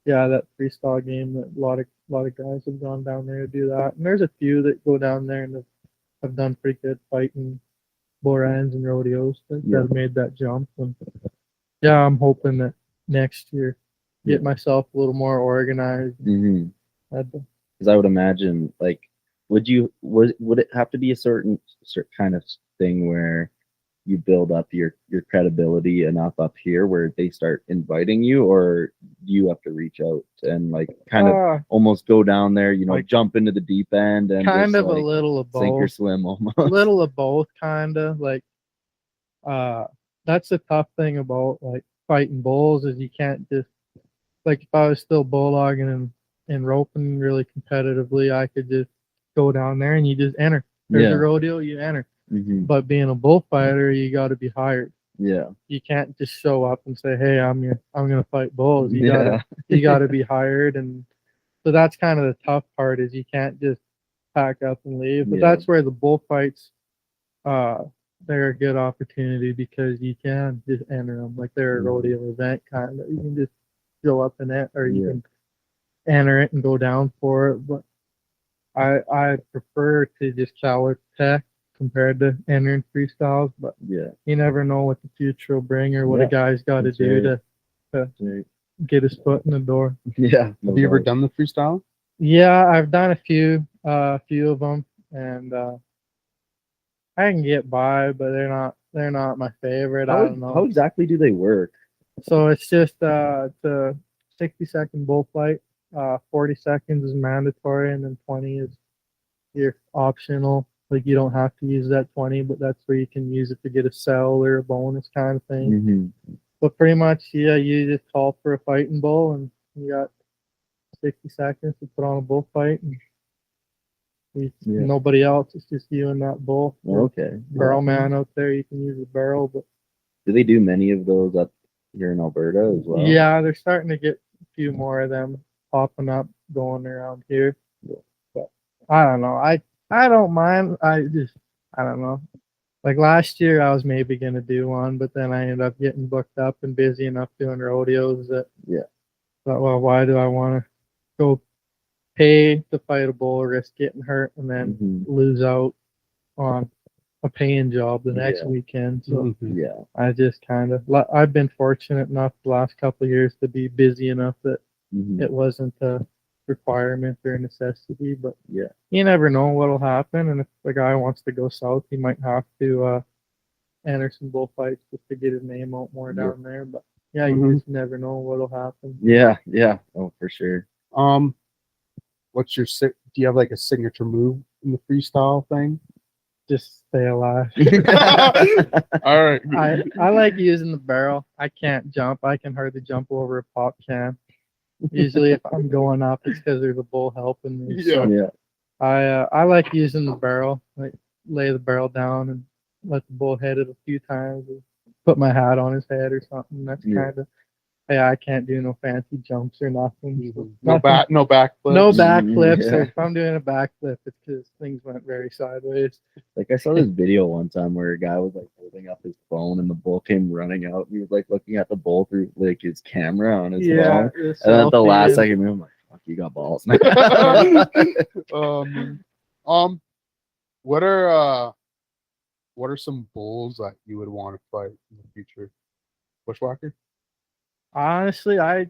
Speaker 5: yeah, that freestyle game, that a lot of guys have gone down there to do that. And there's a few that go down there and have done pretty good fighting bull rides and rodeos that
Speaker 4: Yeah.
Speaker 5: have made that jump. And yeah, I'm hoping that next year get
Speaker 4: Yeah.
Speaker 5: myself a little more organized.
Speaker 4: Mhm.
Speaker 5: I'd-
Speaker 4: Because I would imagine, like, would it have to be a certain kind of thing where you build up your credibility enough up here where they start inviting you, or you have to reach out and like kind of almost go down there,
Speaker 5: like-
Speaker 4: jump into the deep end and
Speaker 5: kind
Speaker 4: just,
Speaker 5: of a
Speaker 4: like,
Speaker 5: little of
Speaker 4: sink or
Speaker 5: both.
Speaker 4: swim almost.
Speaker 5: A little of both, kind of like that's the tough thing about like fighting bulls, is you can't just, like, if I was still bulldogging and roping really competitively, I could just go down there and you just enter. There's
Speaker 4: Yeah.
Speaker 5: a rodeo, you enter.
Speaker 4: Mhm.
Speaker 5: But being a bullfighter, you got to be hired.
Speaker 4: Yeah.
Speaker 5: You can't just show up and say, "Hey, I'm gonna fight bulls." You
Speaker 4: Yeah.
Speaker 5: gotta you gotta be hired, and so that's kind of the tough part is you can't just pack up and leave. But
Speaker 4: Yeah.
Speaker 5: that's where the bullfights, they're a good opportunity because you can just enter them like they're a
Speaker 4: Mhm.
Speaker 5: rodeo event kind of. You can just show up in it, or you
Speaker 4: Yeah.
Speaker 5: can enter it and go down for it. But I prefer to just challenge tech compared to entering freestyles. But
Speaker 4: Yeah.
Speaker 5: you never know what the future will bring or what
Speaker 4: Yeah,
Speaker 5: a guy's got to
Speaker 4: that's
Speaker 5: do
Speaker 4: right.
Speaker 5: to
Speaker 4: Right.
Speaker 5: get his foot in the door.
Speaker 4: Yeah.
Speaker 3: Have you ever done the freestyle?
Speaker 5: Yeah, I've done a few of them, and I can get by, but they're not my favorite. I don't
Speaker 4: How
Speaker 5: know.
Speaker 4: exactly do they work?
Speaker 5: So it's just it's a 60-second bullfight. 40 seconds is mandatory, and then 20 is your optional. Like you don't have to use that 20, but that's where you can use it to get a cell or a bonus kind of thing.
Speaker 4: Mm-hmm.
Speaker 5: But pretty much, yeah, you just call for a fighting bull, and you got 60 seconds to put on a bullfight, and
Speaker 4: Yeah.
Speaker 5: nobody else. It's just you and that bull.
Speaker 4: Okay.
Speaker 5: Barrel
Speaker 4: Yeah.
Speaker 5: man out there, you can use a barrel, but
Speaker 4: Do they do many of those up here in Alberta as well?
Speaker 5: yeah, they're starting to get a few more of them popping up, going around here. But I don't know. I don't mind. I don't know. Like last year, I was maybe gonna do one, but then I ended up getting booked up and busy enough doing rodeos that
Speaker 4: Yeah.
Speaker 5: thought, well, why do I want to go pay to fight a bull, risk getting hurt, and then
Speaker 4: Mhm.
Speaker 5: lose out on a paying job the next
Speaker 4: Yeah.
Speaker 5: weekend? So
Speaker 3: Mhm.
Speaker 4: Yeah.
Speaker 5: I just kind of, I've been fortunate enough the last couple of years to be busy enough that
Speaker 4: Mhm.
Speaker 5: it wasn't a requirement or a necessity. But
Speaker 4: Yeah.
Speaker 5: you never know what'll happen, and if the guy wants to go south, he might have to enter some bullfights just to get his name out more
Speaker 4: Yeah.
Speaker 5: down there. But yeah, you
Speaker 3: Mhm.
Speaker 5: just never know what'll happen.
Speaker 4: Yeah. Yeah. Oh, for sure.
Speaker 3: What's your do you have like a signature move in the freestyle thing?
Speaker 5: Just stay alive.
Speaker 3: All right.
Speaker 5: I like using the barrel. I can't jump. I can hardly jump over a pop can. Usually, if I'm going up, it's because there's a bull helping me.
Speaker 3: Yeah.
Speaker 5: So
Speaker 4: Yeah.
Speaker 5: I like using the barrel. Like lay the barrel down and let the bull hit it a few times. And put my hat on his head or something. That's
Speaker 4: Yeah.
Speaker 5: kind of. Yeah, I can't do no fancy jumps or nothing. So
Speaker 3: No
Speaker 5: nothing.
Speaker 3: no backflips.
Speaker 5: No backflips.
Speaker 4: Yeah.
Speaker 5: Or if I'm doing a backflip, it's because things went very sideways.
Speaker 4: Like I saw this video one time where a guy was like holding up his phone and the bull came running out. And he was like looking at the bull through like his camera on his
Speaker 5: Yeah.
Speaker 4: phone. And then at the last second, I'm like, "Fuck, you got balls."
Speaker 3: What are some bulls that you would want to fight in the future? Bushwhacker?
Speaker 5: Honestly, I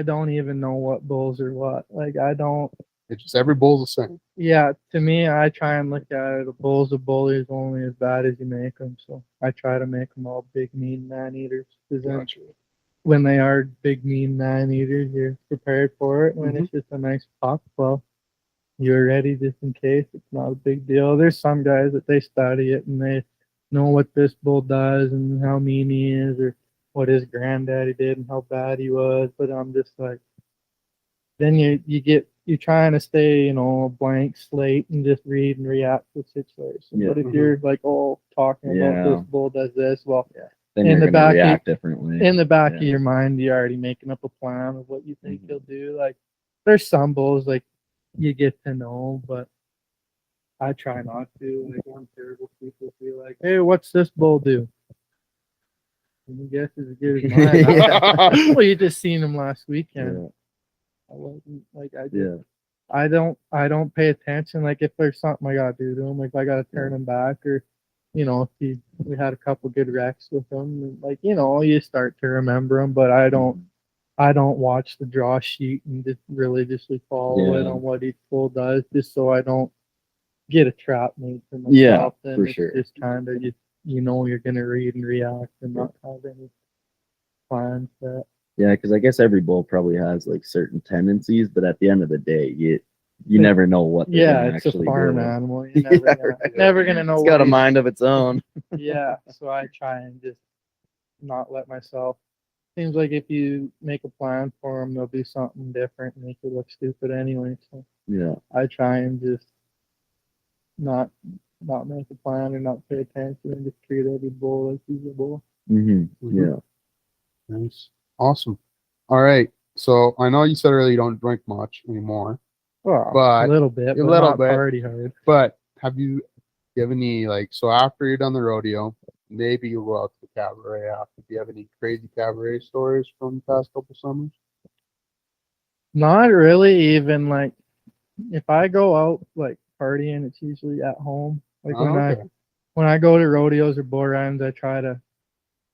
Speaker 5: don't even know what bulls are what. Like I don't.
Speaker 3: It's just every bull's the same.
Speaker 5: Yeah, to me, I try and look at it. A bull's a bully is only as bad as you make them. So I try to make them all big, mean man eaters. Because then
Speaker 3: Gotcha.
Speaker 5: when they are big, mean man eaters, you're prepared for it. When it's just a nice pop, well, you're ready just in case. It's not a big deal. There's some guys that they study it and they know what this bull does and how mean he is or what his granddaddy did and how bad he was. But I'm just like, then you're trying to stay, a blank slate and just read and react to the situation.
Speaker 4: Yeah.
Speaker 5: But if you're like, talking about
Speaker 4: Yeah.
Speaker 5: this bull does this, well,
Speaker 4: Then
Speaker 5: In
Speaker 4: you're
Speaker 5: the
Speaker 4: gonna
Speaker 5: back,
Speaker 4: react differently.
Speaker 5: in the back of
Speaker 4: Yeah.
Speaker 5: your mind, you're already making up a plan of what you think
Speaker 4: Mhm.
Speaker 5: he'll do. Like, there's some bulls like you get to know, but I try not to. Like, I'm terrible people feel like, hey, what's this bull do? And you guess is as good as mine.
Speaker 4: Yeah.
Speaker 5: Well, you just seen him last weekend.
Speaker 4: Yeah.
Speaker 5: I wasn't like
Speaker 4: Yeah.
Speaker 5: I don't pay attention. Like if there's something I gotta do to him, like if I gotta turn him back or if we had a couple good wrecks with him, and like you start to remember him. But I don't watch the draw sheet and just religiously follow it
Speaker 4: Yeah.
Speaker 5: on what each bull does, just so I don't get a trap made for myself.
Speaker 4: Yeah,
Speaker 5: Then
Speaker 4: for
Speaker 5: it's
Speaker 4: sure.
Speaker 5: just kind of you're gonna read and react and not have any plans set.
Speaker 4: Yeah, because I guess every bull probably has like certain tendencies, but at the end of the day, you never know what they're
Speaker 5: Yeah,
Speaker 4: gonna
Speaker 5: it's a
Speaker 4: actually
Speaker 5: farm
Speaker 4: do.
Speaker 5: animal. You're never
Speaker 4: Yeah,
Speaker 5: gonna,
Speaker 4: right.
Speaker 5: never gonna know
Speaker 4: It's
Speaker 5: what
Speaker 4: got a
Speaker 5: he's-
Speaker 4: mind of its own.
Speaker 5: Yeah, so I try and just not let myself. Seems like if you make a plan for them, they'll do something different and make you look stupid anyway. So
Speaker 4: Yeah.
Speaker 5: I try and just not not make a plan or not pay attention and just treat every bull like he's a bull.
Speaker 4: Mhm.
Speaker 3: Mhm.
Speaker 4: Yeah.
Speaker 3: Nice. Awesome. All right. So I know you said earlier you don't drink much anymore,
Speaker 5: Well,
Speaker 3: But-
Speaker 5: a little bit,
Speaker 3: a
Speaker 5: but
Speaker 3: little
Speaker 5: not
Speaker 3: bit.
Speaker 5: party hard.
Speaker 3: but have you given any like so after you're done the rodeo, maybe you'll go out to the cabaret after. Do you have any crazy cabaret stories from the past couple summers?
Speaker 5: Not really even like if I go out like partying, it's usually at home. Like
Speaker 3: Oh, okay.
Speaker 5: when I go to rodeos or bull rides, I try to,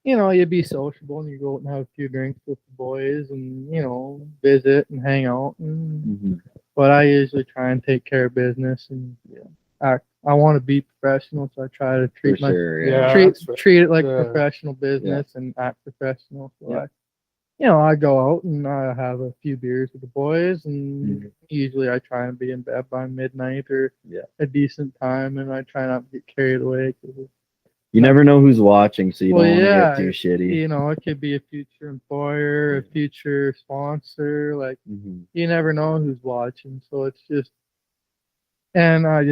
Speaker 5: you be sociable and you go out and have a few drinks with the boys and visit and hang out.
Speaker 4: Mhm.
Speaker 5: But I usually try and take care of business and act. I want to be professional, so I try to
Speaker 4: For
Speaker 5: treat my
Speaker 4: sure.
Speaker 3: Yeah.
Speaker 4: Yeah.
Speaker 5: treat
Speaker 3: that's fair.
Speaker 5: treat it like
Speaker 3: Yeah.
Speaker 5: a professional business and act professional. So
Speaker 4: Yeah.
Speaker 5: I go out and I have a few beers with the boys, and usually I try and be in bed by midnight or
Speaker 4: Yeah.
Speaker 5: a decent time, and I try not to get carried away. 'Cause
Speaker 4: You never know who's watching, so you don't want to get too
Speaker 5: it-
Speaker 4: shitty.
Speaker 5: it could be a future employer, a future sponsor. Like
Speaker 4: Mhm.
Speaker 5: you never know who's watching, so it's just, and I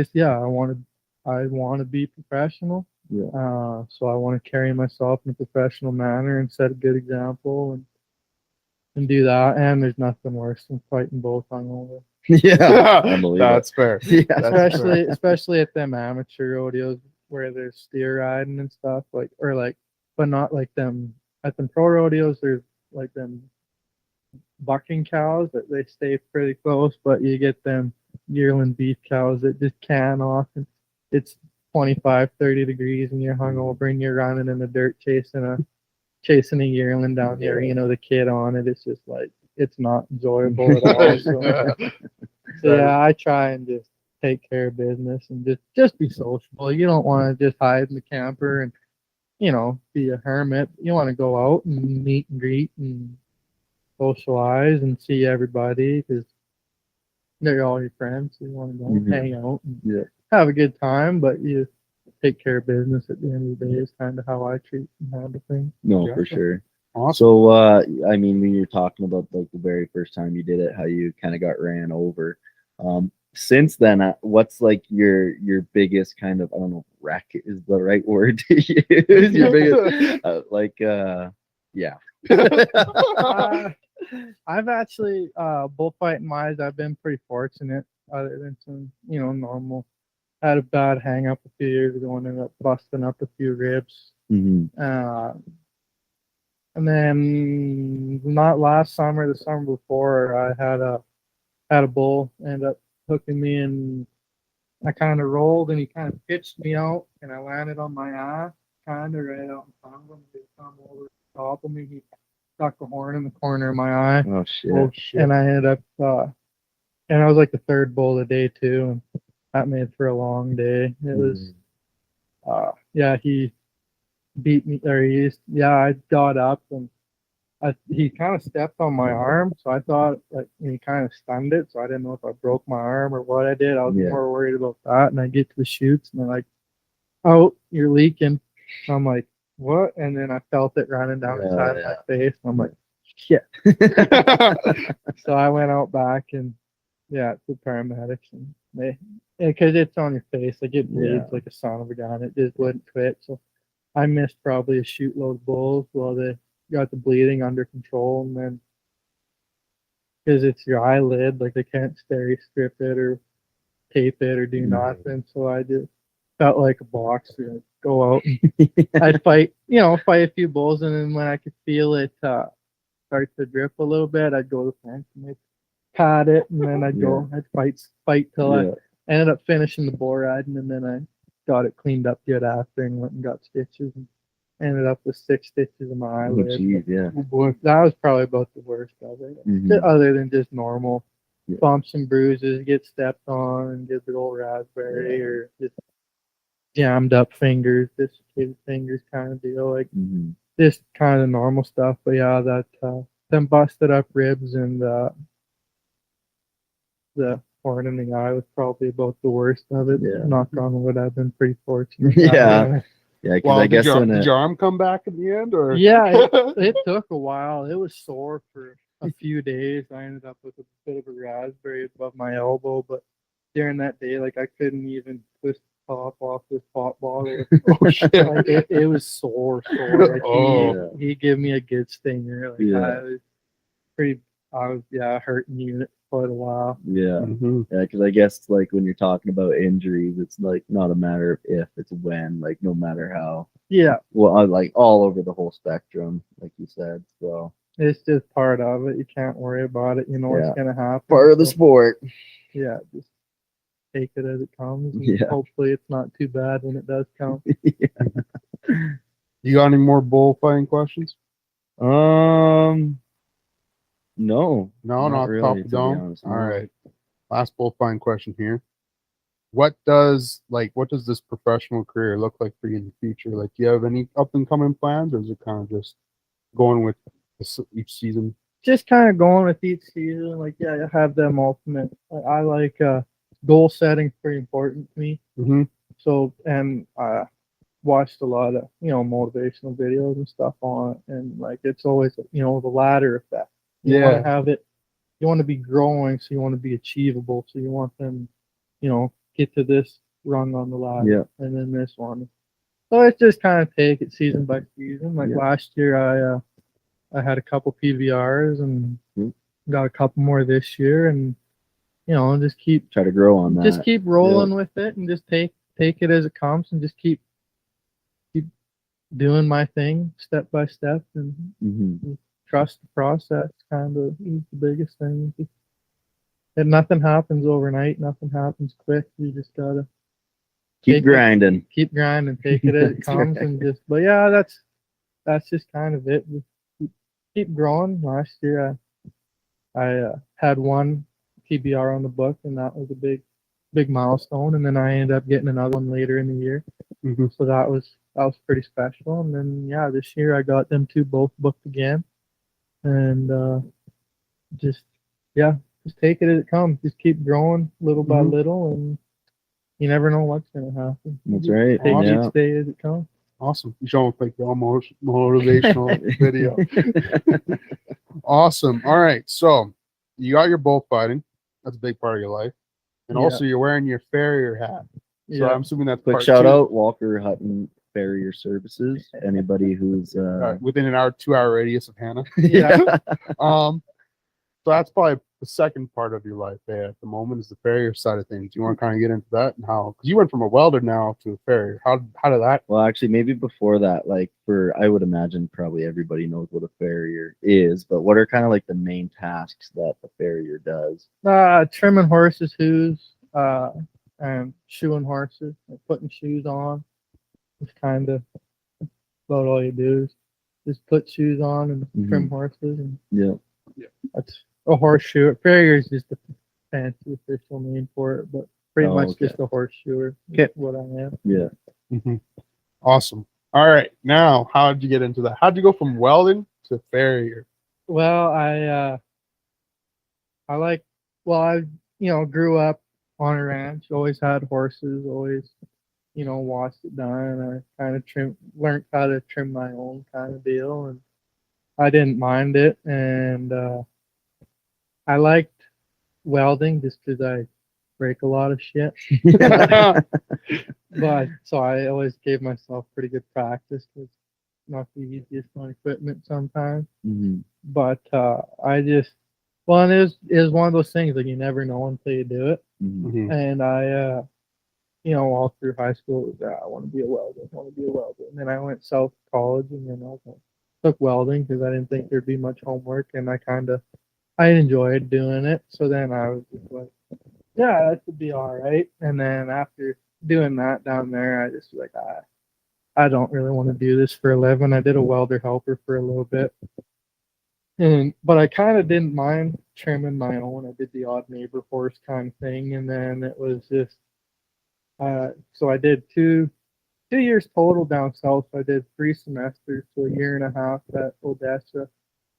Speaker 5: want to be professional.
Speaker 4: Yeah.
Speaker 5: So I want to carry myself in a professional manner and set a good example and do that. And there's nothing worse than fighting bulls hungover,
Speaker 4: Yeah. I believe
Speaker 3: That's fair.
Speaker 4: Yeah.
Speaker 3: That's fair.
Speaker 5: especially at them amateur rodeos where there's steer riding and stuff but not like them at them pro rodeos. There's like them bucking cows that they stay pretty close, but you get them yearling beef cows that just can off, and it's 25-30 degrees and you're hungover and you're running in the dirt chasing a yearling down the arena with a kid on it. It's just like it's not enjoyable at all. So yeah, I try and just take care of business and just be sociable. You don't want to just hide in the camper and be a hermit. You want to go out and meet and greet and socialize and see everybody because they're all your friends. So you want to go
Speaker 4: Mhm.
Speaker 5: hang out and
Speaker 4: Yeah.
Speaker 5: have a good time, but you take care of business at the end of the day is kind of how I treat and handle things.
Speaker 4: No,
Speaker 3: Gotcha.
Speaker 4: for sure.
Speaker 3: Awesome.
Speaker 4: So, I mean, when you're talking about like the very first time you did it, how you kind of got ran over. Since then, what's like your biggest kind of, I don't know, wreck is the right word to use. Your biggest, yeah.
Speaker 5: I've actually bullfighting wise, I've been pretty fortunate. Other than some, normal. Had a bad hang up a few years ago and ended up busting up a few ribs.
Speaker 4: Mhm.
Speaker 5: And then not last summer, the summer before, I had a bull end up hooking me, and I kind of rolled and he kind of pitched me out and I landed on my ass, kind of right out in front of him. He come over the top of me. He stuck a horn in the corner of my eye.
Speaker 4: Oh shit.
Speaker 5: And I ended up, and I was like the third bull of the day too. And that made for a long day. It was, he beat me, I got up and he kind of stepped on my arm. So I thought like he kind of stunned it. So I didn't know if I broke my arm or what I did. I was more worried about that. And I get to the chutes and they're like, "Oh, you're leaking." So I'm like, "What?" And then I felt it running down the side of my face. And I'm like, "Shit." So I went out back and to the paramedics and because it's on your face, like it bleeds like a son of a gun. It just wouldn't quit. So I missed probably a shootload of bulls while they got the bleeding under control, and then because it's your eyelid, like they can't steri strip it or tape it or do nothing. So I just felt like a boxer. I'd go out and I'd fight a few bulls, and then when I could feel it start to drip a little bit, I'd go to the fence and I'd pat it, and then I'd fight till I ended up finishing the bull riding, and then I got it cleaned up good after and went and got stitches and ended up with 6 stitches in my
Speaker 4: Oh,
Speaker 5: eyelid.
Speaker 4: geez, yeah.
Speaker 5: That was probably about the worst of it. Other than just normal bumps and bruises, get stepped on and get the old raspberry or just jammed up fingers, dislocated fingers kind of deal. Like just kind of normal stuff. But yeah, that them busted up ribs and the horn in the eye was probably about the worst of it.
Speaker 4: Yeah.
Speaker 5: Knock on wood, I've been pretty fortunate.
Speaker 4: Yeah. Yeah, because
Speaker 3: Well,
Speaker 4: I guess
Speaker 3: did your arm come back in the end, or
Speaker 5: Yeah, it took a while. It was sore for a few days. I ended up with a bit of a raspberry above my elbow, but during that day, like I couldn't even twist top off this pot bottle.
Speaker 3: Oh shit.
Speaker 5: Like it was sore. Like
Speaker 3: Oh.
Speaker 5: he gave me a good stinger. Like
Speaker 4: Yeah.
Speaker 5: I was pretty. I was hurting unit for quite a while.
Speaker 4: Yeah.
Speaker 3: Mhm.
Speaker 4: Yeah, because I guess like when you're talking about injuries, it's like not a matter of if, it's when. Like no matter how.
Speaker 5: Yeah,
Speaker 4: Well, like all over the whole spectrum, like you said. So
Speaker 5: it's just part of it. You can't worry about it. You know
Speaker 4: Yeah.
Speaker 5: what's gonna happen.
Speaker 4: part of the
Speaker 5: So,
Speaker 4: sport.
Speaker 5: yeah, just take it as it comes. And
Speaker 4: Yeah.
Speaker 5: hopefully it's not too bad when it does come.
Speaker 3: You got any more bullfighting questions?
Speaker 4: No,
Speaker 3: No,
Speaker 4: not
Speaker 3: not
Speaker 4: really,
Speaker 3: top
Speaker 4: to
Speaker 3: of
Speaker 4: be
Speaker 3: dome.
Speaker 4: honest,
Speaker 3: All
Speaker 4: no.
Speaker 3: right. Last bullfighting question here. What does this professional career look like for you in the future? Like, do you have any up and coming plans, or is it kind of just going with each season?
Speaker 5: Just kind of going with each season. Like, yeah, I have them ultimate. I like goal setting, pretty important to me.
Speaker 3: Mm-hmm.
Speaker 5: So, and I watched a lot of motivational videos and stuff on it, and like it's always the ladder effect. You want
Speaker 3: Yeah.
Speaker 5: to have it. You want to be growing, so you want to be achievable. So you want them, get to this rung on the ladder,
Speaker 4: Yeah.
Speaker 5: and then this one. So it's just kind of take it season by season. Like
Speaker 4: Yeah.
Speaker 5: last year, I had a couple PVRs and
Speaker 4: Mhm.
Speaker 5: got a couple more this year, and just keep
Speaker 4: Try to grow on that.
Speaker 5: just keep rolling with it, and just take it as it comes, and just keep doing my thing step by step, and
Speaker 4: Hmm.
Speaker 5: trust the process. Kind of is the biggest thing. And nothing happens overnight. Nothing happens quick. You just gotta
Speaker 4: Keep
Speaker 5: take it-
Speaker 4: grinding.
Speaker 5: keep grinding, take it as it
Speaker 4: That's
Speaker 5: comes,
Speaker 4: right.
Speaker 5: and just. But yeah, that's just kind of it. Just keep growing. Last year, I had one PBR on the book, and that was a big milestone. And then I ended up getting another one later in the year,
Speaker 3: Mm-hmm.
Speaker 5: so that was pretty special. And then yeah, this year I got them two both booked again, and just just take it as it comes. Just keep growing little by
Speaker 3: Mhm.
Speaker 5: little, and you never know what's gonna happen.
Speaker 4: That's right.
Speaker 5: Take
Speaker 3: Awesome.
Speaker 4: Yeah.
Speaker 5: each day as it comes.
Speaker 3: Awesome. You showing like the almost motivational video. Awesome. All right. So you got your bullfighting. That's a big part of your life. And
Speaker 5: Yeah.
Speaker 3: also you're wearing your Farrier hat. So
Speaker 5: Yeah.
Speaker 3: I'm assuming that's
Speaker 4: Quick
Speaker 3: part
Speaker 4: shout
Speaker 3: two.
Speaker 4: out, Walker Hutton Farrier Services. Anybody who's
Speaker 3: Within an hour, 2 hour radius of Hanna.
Speaker 5: Yeah.
Speaker 3: So that's probably the second part of your life at the moment is the Farrier side of things. You want to kind of get into that and how? Because you went from a welder now to a Farrier. How did that?
Speaker 4: Well, actually, maybe before that, like I would imagine probably everybody knows what a farrier is, but what are kind of like the main tasks that the farrier does?
Speaker 5: Trimming horses' hooves, and shoeing horses, like putting shoes on. It's kind of about all you do is just put shoes on and trim horses, and
Speaker 4: Yeah.
Speaker 5: that's a horseshoe. Farrier is just a fancy official name for it, but pretty
Speaker 4: Oh,
Speaker 5: much
Speaker 4: okay.
Speaker 5: just a horseshoer.
Speaker 4: Okay.
Speaker 5: What I am.
Speaker 4: Yeah.
Speaker 3: Mm-hmm. Awesome. All right. Now, how did you get into that? How did you go from welding to Farrier?
Speaker 5: Well, I like. Well, I grew up on a ranch. Always had horses. Always watched it done. I kind of learned how to trim my own kind of deal, and I didn't mind it. And I liked welding just because I break a lot of shit. But so I always gave myself pretty good practice. It's not the easiest on equipment sometimes.
Speaker 4: Mhm.
Speaker 5: But I just and it was one of those things like you never know until you do it.
Speaker 4: Mhm.
Speaker 3: Mhm.
Speaker 5: And I all through high school it was, I want to be a welder. I want to be a welder. And then I went south to college, and then I took welding because I didn't think there'd be much homework, and I enjoyed doing it. So then I was just like, yeah, that should be all right. And then after doing that down there, I just was like, I don't really want to do this for a living. I did a welder helper for a little bit. But I kind of didn't mind trimming my own. I did the odd neighbor horse kind of thing. And then it was just, so I did 2 years total down south. I did 3 semesters, so a year and a half at Odessa.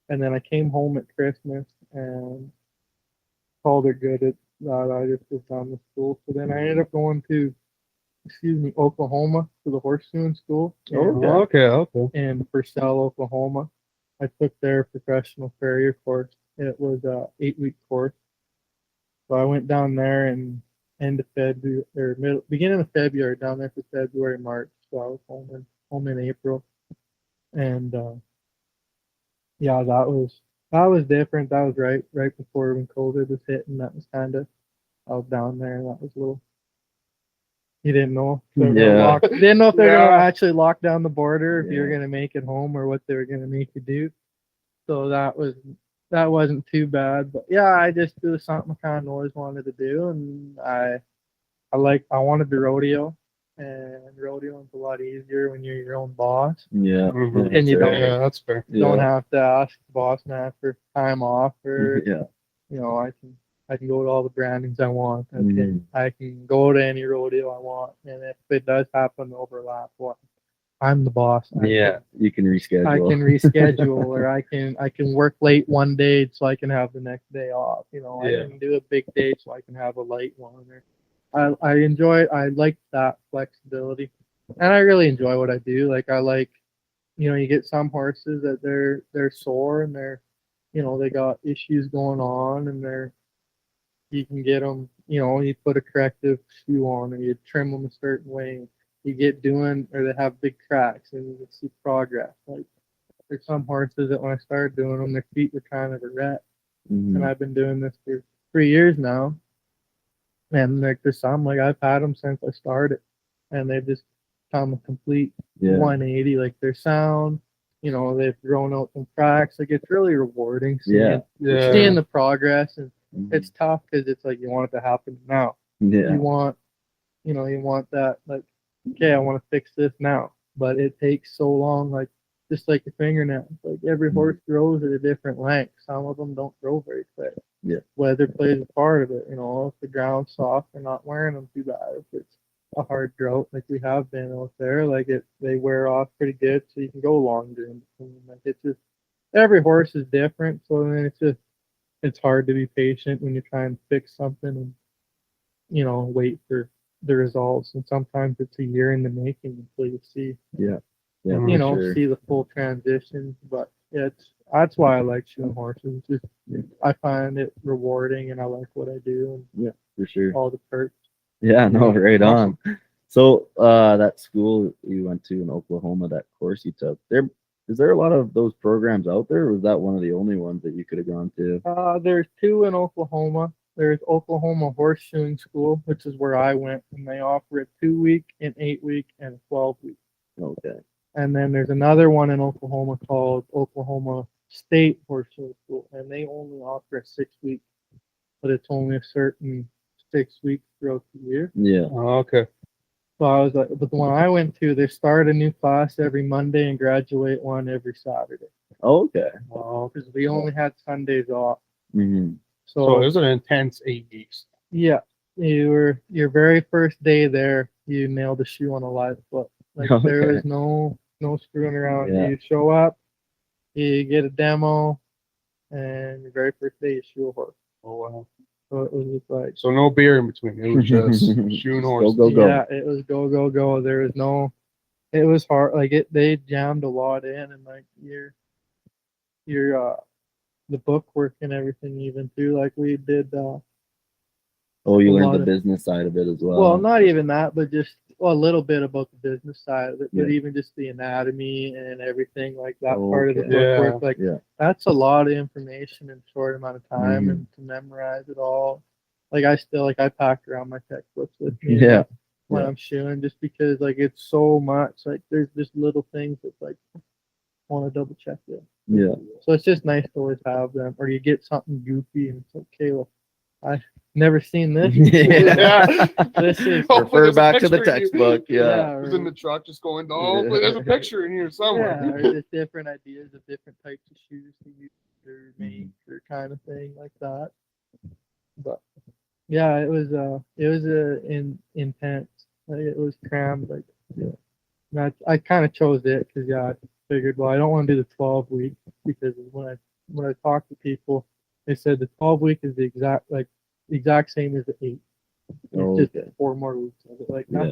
Speaker 5: And then I came home at Christmas and called it good at that. I just was done with school. So then I ended up going to, Oklahoma for the horseshoeing school. And,
Speaker 3: Okay.
Speaker 5: in Purcell, Oklahoma. I took their professional farrier course. It was a 8-week course. So I went down there and end of February or beginning of February, down there for February, March. So I was home in April, and yeah, that was different. That was right before when COVID was hitting. That was kind of, I was down there, and that was a little. You didn't know. If they were gonna
Speaker 4: Yeah.
Speaker 5: didn't know if they're
Speaker 1: Yeah.
Speaker 5: gonna actually lock down the border, if you were
Speaker 4: Yeah.
Speaker 5: gonna make it home, or what they were gonna make you do. So that wasn't too bad. But yeah, it was something I kind of always wanted to do, and I wanted to rodeo, and rodeoing's a lot easier when you're your own boss.
Speaker 4: Yeah.
Speaker 1: Mhm.
Speaker 5: And you
Speaker 4: That's
Speaker 5: don't-
Speaker 4: right.
Speaker 1: Yeah, that's fair.
Speaker 5: Don't
Speaker 4: Yeah.
Speaker 5: have to ask the boss man for time off, or
Speaker 4: Yeah.
Speaker 5: I can go to all the brandings I want.
Speaker 4: Mhm.
Speaker 5: I can go to any rodeo I want, and if it does happen to overlap, well, I'm the boss.
Speaker 4: Yeah. You can
Speaker 5: I
Speaker 4: reschedule.
Speaker 5: can reschedule, or I can work late one day so I can have the next day off.
Speaker 1: Yeah.
Speaker 5: I can do a big day so I can have a light one. Or I like that flexibility, and I really enjoy what I do. Like I like, you get some horses that they're sore, and they got issues going on, and you can get them, you put a corrective shoe on, or you trim them a certain way. You get doing, or they have big cracks, and you can see progress. Like there's some horses that when I started doing them, their feet were kind of a wreck, and
Speaker 4: Mhm.
Speaker 5: I've been doing this for 3 years now. And like there's some, like I've had them since I started, and they've just come a complete
Speaker 4: Yeah.
Speaker 5: 180. Like they're sound, they've grown out some cracks. Like it's really rewarding
Speaker 4: Yeah.
Speaker 1: Yeah.
Speaker 5: seeing the progress, and
Speaker 4: Mhm.
Speaker 5: it's tough because it's like you want it to happen now.
Speaker 4: Yeah.
Speaker 5: You want, you want that, like, okay, I want to fix this now, but it takes so long. Like just like your fingernails, like every horse grows at a different length. Some of them don't grow very quick.
Speaker 4: Yeah.
Speaker 5: Weather plays a part of it. If the ground's soft, they're not wearing them too bad. If it's a hard drought like we have been out there, like they wear off pretty good, so you can go longer in between. Like it's just every horse is different, so then it's hard to be patient when you're trying to fix something and wait for the results. And sometimes it's a year in the making until you see
Speaker 4: Yeah. Yeah.
Speaker 1: Mhm.
Speaker 4: For sure.
Speaker 5: see the full transition. But that's why I like shoeing horses. Just I find it rewarding, and I like what I do,
Speaker 4: For sure.
Speaker 5: and all the perks.
Speaker 4: Yeah. No.
Speaker 1: Yeah.
Speaker 4: Right
Speaker 1: Awesome.
Speaker 4: on. So, that school you went to in Oklahoma, that course you took, is there a lot of those programs out there, or was that one of the only ones that you could have gone to?
Speaker 5: There's two in Oklahoma. There's Oklahoma Horseshoeing School, which is where I went, and they offer a 2-week, an 8-week, and a 12-week.
Speaker 4: Okay.
Speaker 5: And then there's another one in Oklahoma called Oklahoma State Horseshoeing School, and they only offer a 6-week, but it's only a certain 6 weeks throughout the year.
Speaker 4: Yeah.
Speaker 1: Oh, okay.
Speaker 5: So I was like, but the one I went to, they start a new class every Monday and graduate one every Saturday.
Speaker 4: Okay.
Speaker 1: Wow.
Speaker 5: Because we only had Sundays off.
Speaker 4: Mm-hmm.
Speaker 1: So it was an intense 8 weeks.
Speaker 5: Yeah, your very first day there, you nailed a shoe on a live foot. Like there
Speaker 4: Okay.
Speaker 5: was no screwing around.
Speaker 4: Yeah.
Speaker 5: You show up, you get a demo, and your very first day you shoe a horse.
Speaker 1: Oh wow.
Speaker 5: So it was just like,
Speaker 1: So no beer in between. It was just shoeing horses.
Speaker 4: Go, go.
Speaker 5: yeah, it was go. There was no, it was hard. Like they jammed a lot in, and like your the book work and everything even too. Like we did.
Speaker 4: Oh, you
Speaker 5: a
Speaker 4: learned
Speaker 5: lot
Speaker 4: the
Speaker 5: of-
Speaker 4: business side of it as well.
Speaker 5: Well, not even that, but just a little bit about the business side of it, but
Speaker 4: Yeah.
Speaker 5: even just the anatomy and everything like that
Speaker 4: Oh,
Speaker 5: part of the
Speaker 4: okay.
Speaker 5: book
Speaker 1: Yeah.
Speaker 5: work. Like
Speaker 4: Yeah.
Speaker 5: that's a lot of information in a short amount of time,
Speaker 4: Mhm.
Speaker 5: and to memorize it all. Like I pack around my textbooks with me
Speaker 4: Yeah.
Speaker 5: when
Speaker 4: Yeah.
Speaker 5: I'm shoeing, just because like it's so much. Like there's just little things that like want to double check it.
Speaker 4: Yeah.
Speaker 5: So it's just nice to always have them, or you get something goofy and it's okay. Well, I've never seen this.
Speaker 4: Yeah.
Speaker 5: This is
Speaker 1: Hopefully
Speaker 4: Refer
Speaker 1: there's a
Speaker 4: back to the
Speaker 1: picture in here.
Speaker 4: textbook. Yeah.
Speaker 1: I was in the truck just going, oh, hopefully there's a picture in here
Speaker 5: Yeah,
Speaker 1: somewhere.
Speaker 5: or just different ideas of different types of shoes to use or make or kind of thing like that. But yeah, it was intense. Like, it was crammed. Like and I kind of chose it because I figured, well, I don't want to do the 12-week, because when I talked to people, they said the 12-week is the exact same as the 8.
Speaker 4: Oh,
Speaker 5: It's
Speaker 4: okay.
Speaker 5: just 4 more weeks of it. Like
Speaker 4: Yeah.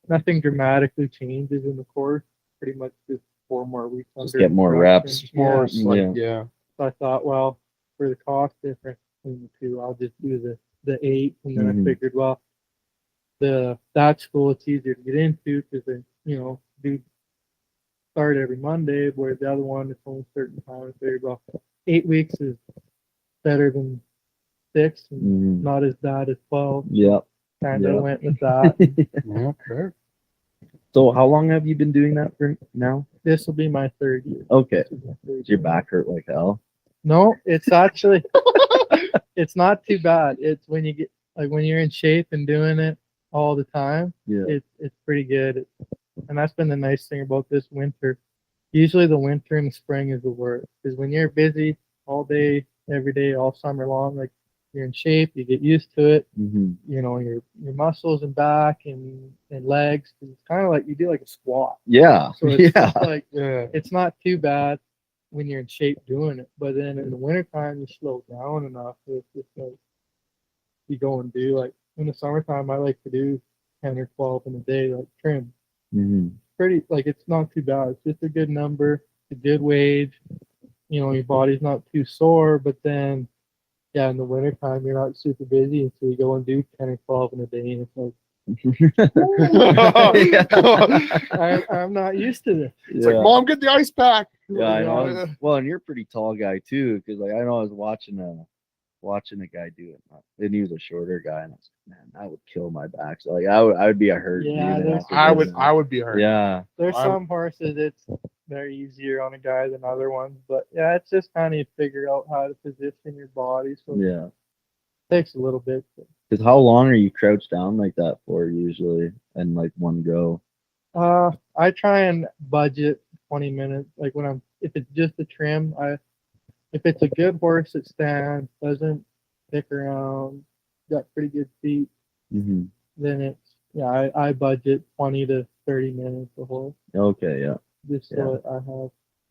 Speaker 5: nothing dramatically changes in the course. Pretty much just 4 more weeks.
Speaker 4: Just
Speaker 5: under
Speaker 4: get more
Speaker 5: instruction.
Speaker 4: reps.
Speaker 1: It's more
Speaker 5: Yeah.
Speaker 1: like, yeah.
Speaker 5: So I thought, well, for the cost difference between the two, I'll just do the 8, and then
Speaker 4: Mhm.
Speaker 5: I figured, well, that school it's easier to get into because they do start every Monday, where the other one it's only certain times. Very well, 8 weeks is better than 6, and
Speaker 4: Mhm.
Speaker 5: not as bad as 12.
Speaker 4: Yep.
Speaker 5: Kind of
Speaker 4: Yeah.
Speaker 5: went with that.
Speaker 3: Yeah, sure.
Speaker 4: So how long have you been doing that for now?
Speaker 5: This will be my 3rd year.
Speaker 4: Okay.
Speaker 5: This is my 3rd
Speaker 4: Does your
Speaker 5: year.
Speaker 4: back hurt like hell?
Speaker 5: No, it's actually it's not too bad. It's when you get when you're in shape and doing it all the time,
Speaker 4: Yeah.
Speaker 5: it's pretty good. And that's been the nice thing about this winter. Usually the winter and the spring is the worst because when you're busy all day, every day, all summer long, like you're in shape, you get used to it.
Speaker 4: Mm-hmm.
Speaker 5: Your muscles and back and legs. 'Cause it's kind of like you do like a squat.
Speaker 4: Yeah.
Speaker 5: So it's
Speaker 4: Yeah.
Speaker 5: just like
Speaker 3: Yeah.
Speaker 5: it's not too bad when you're in shape doing it. But then in the wintertime, you slow down enough. It's just like you go and do like in the summertime, I like to do 10 or 12 in a day, like trim.
Speaker 4: Mm-hmm.
Speaker 5: Pretty like it's not too bad. It's just a good number, a good wage. Your body's not too sore, but then yeah, in the wintertime you're not super busy, and so you go and do 10 or 12 in a day, and it's like I'm not used to this.
Speaker 3: It's like, Mom, get the ice pack.
Speaker 4: Yeah, I know.
Speaker 3: Yeah.
Speaker 4: Well, and you're a pretty tall guy too, because like I know I was watching a guy do it, and he was a shorter guy, and I was like, man, that would kill my back. So like I would be a hurt.
Speaker 5: Yeah,
Speaker 4: dude after
Speaker 3: I
Speaker 4: doing
Speaker 3: would be
Speaker 4: that.
Speaker 3: hurt.
Speaker 4: Yeah.
Speaker 5: There's
Speaker 3: I'm-
Speaker 5: some horses they're easier on a guy than other ones, but yeah, it's just kind of figure out how to position your body. So
Speaker 4: Yeah.
Speaker 5: it takes a little bit.
Speaker 4: Because how long are you crouched down like that for usually, and like one go?
Speaker 5: I try and budget 20 minutes. Like if it's just a trim, if it's a good horse that stands, doesn't stick around, got pretty good feet,
Speaker 4: Mm-hmm.
Speaker 5: then I budget 20 to 30 minutes a horse
Speaker 4: Okay. Yeah.
Speaker 5: just so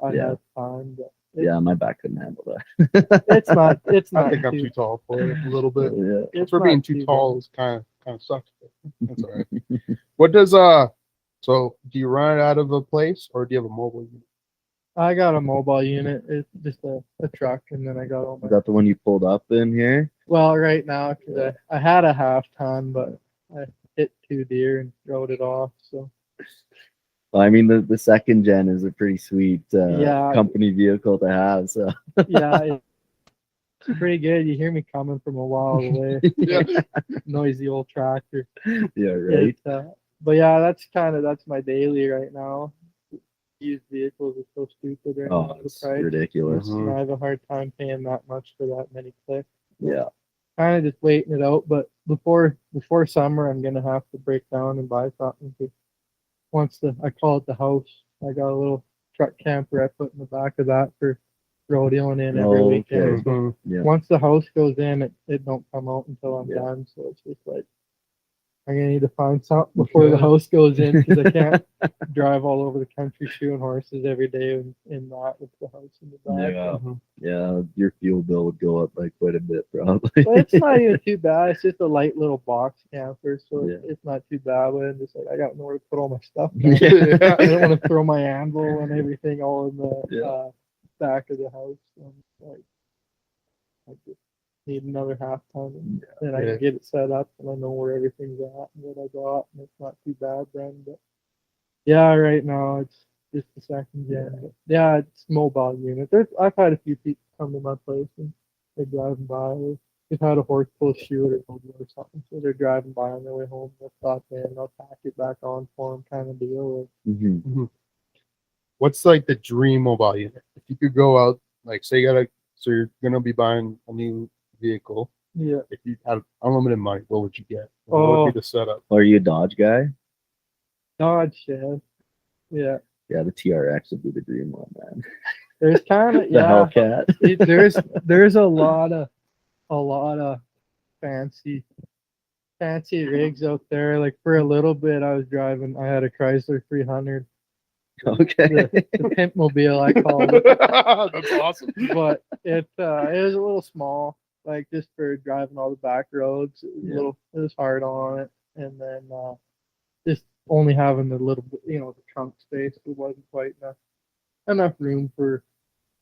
Speaker 5: I
Speaker 4: Yeah.
Speaker 5: have time. But
Speaker 4: Yeah. My back couldn't handle that.
Speaker 5: it's not
Speaker 3: I think I'm too tall for it a little bit.
Speaker 4: Yeah.
Speaker 5: it's
Speaker 3: For
Speaker 5: not
Speaker 3: being too
Speaker 5: bad.
Speaker 3: tall is kind of sucks. That's all right. What does so do you run it out of a place or do you have a mobile unit?
Speaker 5: I got a mobile unit. It's just a truck, and then I got all
Speaker 4: Is
Speaker 5: my.
Speaker 4: that the one you pulled up in here?
Speaker 5: Well, right now, because I had a half ton, but I hit 2 deer and rode it off. So
Speaker 4: Well, I mean, the second gen is a pretty sweet
Speaker 5: Yeah.
Speaker 4: company vehicle to have. So
Speaker 5: yeah, it's pretty good. You hear me coming from a while away.
Speaker 3: Yeah.
Speaker 5: Noisy old tractor.
Speaker 4: yeah, right.
Speaker 5: But yeah, that's my daily right now. Used vehicles are so stupid right
Speaker 4: Oh,
Speaker 5: now. The
Speaker 4: it's
Speaker 5: price.
Speaker 4: ridiculous.
Speaker 3: Mhm.
Speaker 5: And I have a hard time paying that much for that many clicks.
Speaker 4: Yeah.
Speaker 5: Kind of just waiting it out. But before summer, I'm gonna have to break down and buy something. 'Cause I call it the house. I got a little truck camper I put in the back of that for rodeoing in every
Speaker 4: Oh,
Speaker 5: weekend.
Speaker 4: okay.
Speaker 5: So
Speaker 3: Mhm.
Speaker 4: Yeah.
Speaker 5: once the house goes in, it don't come out until I'm
Speaker 4: Yeah.
Speaker 5: done. So it's just like I'm gonna need to find something before the house goes in because I can't drive all over the country shoeing horses every day in that with the house in the back.
Speaker 4: Yeah.
Speaker 3: Mhm.
Speaker 4: Yeah. Your fuel bill would go up like quite a bit, probably.
Speaker 5: But it's not even too bad. It's just a light little box camper, so
Speaker 4: Yeah.
Speaker 5: it's not too bad. But I'm just like I got nowhere to put all my stuff.
Speaker 4: Yeah.
Speaker 5: I don't want to throw my anvil and everything all in the
Speaker 4: Yeah.
Speaker 5: back of the house. I just need another half ton, and then I
Speaker 3: Yeah.
Speaker 5: can get it set up, and I know where everything's at and what I got, and it's not too bad then. But yeah, right now it's just the second gen. But yeah, it's mobile unit. I've had a few people come to my place and they're driving by. They've had a horse pull a shoe or something, so they're driving by on their way home. They'll stop in, I'll tack it back on for them, kind of deal.
Speaker 4: Mhm.
Speaker 3: What's like the dream mobile unit? If you could go out, like say so you're gonna be buying a new vehicle.
Speaker 5: Yeah.
Speaker 3: If you had unlimited money, what would you get? What
Speaker 5: Oh.
Speaker 3: would be the setup?
Speaker 4: Are you a Dodge guy?
Speaker 5: Dodge shed. Yeah.
Speaker 4: Yeah, the TRX would be the dream one, man.
Speaker 5: There's kind of
Speaker 4: The
Speaker 5: yeah.
Speaker 4: Hellcat.
Speaker 5: There's a lot of fancy rigs out there. Like for a little bit, I had a Chrysler 300,
Speaker 4: Okay.
Speaker 5: the pimp mobile I called it,
Speaker 3: That's awesome.
Speaker 5: but it was a little small, like just for driving all the back roads. It was hard on it, and then just only having the little bit, the trunk space, it wasn't quite enough room for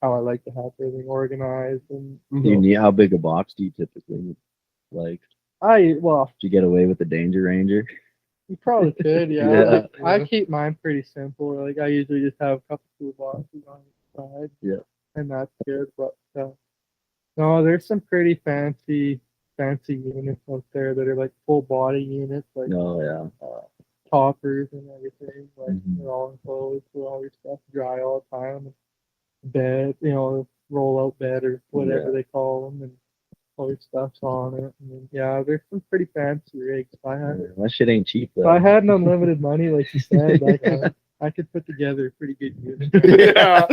Speaker 5: how I like to have everything organized. And
Speaker 4: Do you need how big a box do you typically like?
Speaker 5: Well,
Speaker 4: Did you get away with the Danger Ranger?
Speaker 5: you probably could, yeah.
Speaker 4: Yeah.
Speaker 5: Like, I keep mine pretty simple. Like I usually just have a couple toolboxes on each side.
Speaker 4: Yeah.
Speaker 5: And that's good. But no, there's some pretty fancy units out there that are like full body units, like
Speaker 4: Oh yeah.
Speaker 5: toppers and everything. Like
Speaker 4: Mhm.
Speaker 5: they're all enclosed with all your stuff dry all the time. Bed, roll out bed or whatever
Speaker 4: Yeah.
Speaker 5: they call them, and all your stuff's on it. And then, yeah, there's some pretty fancy rigs.
Speaker 4: That shit ain't cheap
Speaker 5: If
Speaker 4: though.
Speaker 5: I had an unlimited money, like you said, I could put together a pretty good unit.
Speaker 1: Yeah.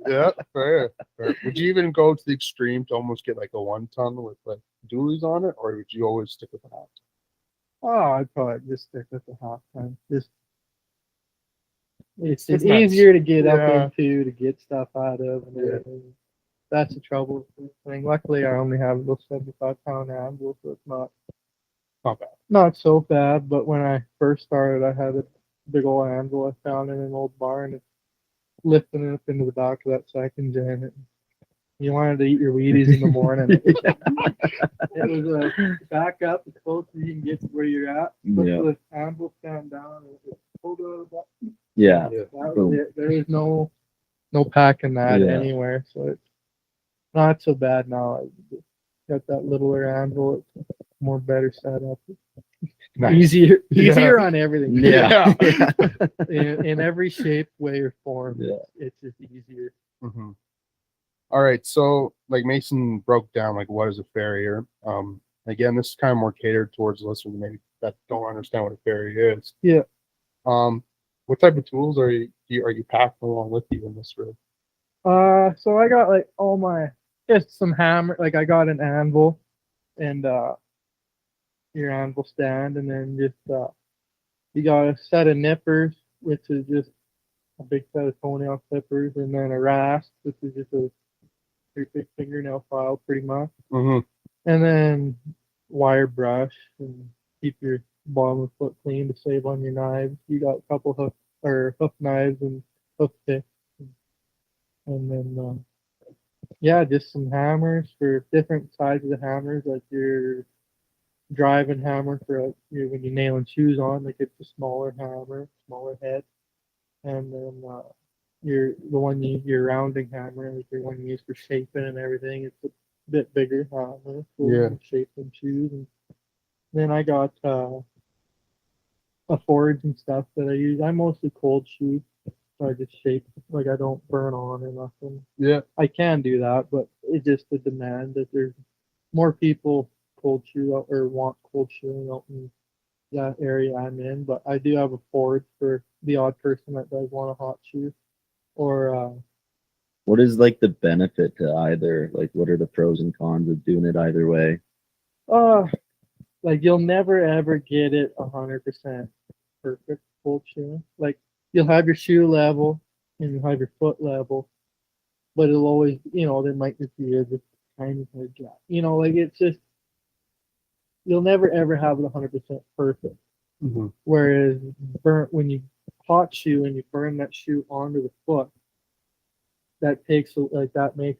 Speaker 1: Yeah, fair. Would you even go to the extreme to almost get like a 1-ton with like dualies on it, or would you always stick with the half?
Speaker 5: Oh, I'd probably just stick with the half ton. It's
Speaker 1: It's not-
Speaker 5: easier to get up
Speaker 1: yeah.
Speaker 5: into, to get stuff out of, and
Speaker 1: Yeah.
Speaker 5: everything. That's the trouble with this thing. Luckily, I only have a little 75-pound handle, so it's not
Speaker 1: bad.
Speaker 5: not so bad. But when I first started, I had a big old anvil I found in an old barn. It's lifting it up into the back of that second gen. You wanted to eat your Wheaties in the morning. It was a back up as close as you can get to where you're at. Put
Speaker 4: Yeah.
Speaker 5: the anvil stand down and it pulled out of that.
Speaker 4: Yeah.
Speaker 1: Yeah.
Speaker 5: That was
Speaker 4: Boom.
Speaker 5: it. There was no packing that
Speaker 4: Yeah.
Speaker 5: anywhere, so it's not so bad now. I got that littler anvil. It's more better setup.
Speaker 1: Nice.
Speaker 5: Easier
Speaker 1: Yeah.
Speaker 5: on everything.
Speaker 4: Yeah.
Speaker 5: In every shape, way, or form.
Speaker 4: Yeah.
Speaker 5: It's just easier.
Speaker 1: Mhm. All right, so like Mason broke down like what is a farrier. Again, this is kind of more catered towards listeners maybe that don't understand what a farrier is.
Speaker 5: Yeah.
Speaker 1: What type of tools are you packing along with you in this rig?
Speaker 5: So I got like just some hammer. Like I got an anvil and your anvil stand, and then just you got a set of nippers, which is just a big set of toenail clippers, and then a rasp, which is just a pretty big fingernail file, pretty much,
Speaker 1: Mm-hmm.
Speaker 5: and then wire brush and keep your bottom of the foot clean to save on your knives. You got a couple hoof knives and hoof picks, and then yeah, just some hammers for different sizes of hammers, like your driving hammer for when you're nailing shoes on, like it's a smaller hammer, smaller head, and then your rounding hammer, like your one you use for shaping and everything. It's a bit bigger hammer for
Speaker 1: Yeah.
Speaker 5: shaping shoes. And then I got a forge and stuff that I use. I mostly cold shoe, so I just shape, like I don't burn on or nothing.
Speaker 1: Yeah.
Speaker 5: I can do that, but it's just the demand that there's more people cold shoe out or want cold shoeing out in that area I'm in. But I do have a forge for the odd person that does want a hot shoe. Or
Speaker 4: What is like the benefit to either? Like, what are the pros and cons of doing it either way?
Speaker 5: like you'll never ever get it 100% perfect cold shoeing. Like you'll have your shoe level and you'll have your foot level, but it'll always, there might just be a tiny hair gap. Like it's just you'll never ever have it 100% perfect.
Speaker 1: Mm-hmm.
Speaker 5: Whereas when you hot shoe and you burn that shoe onto the foot, that makes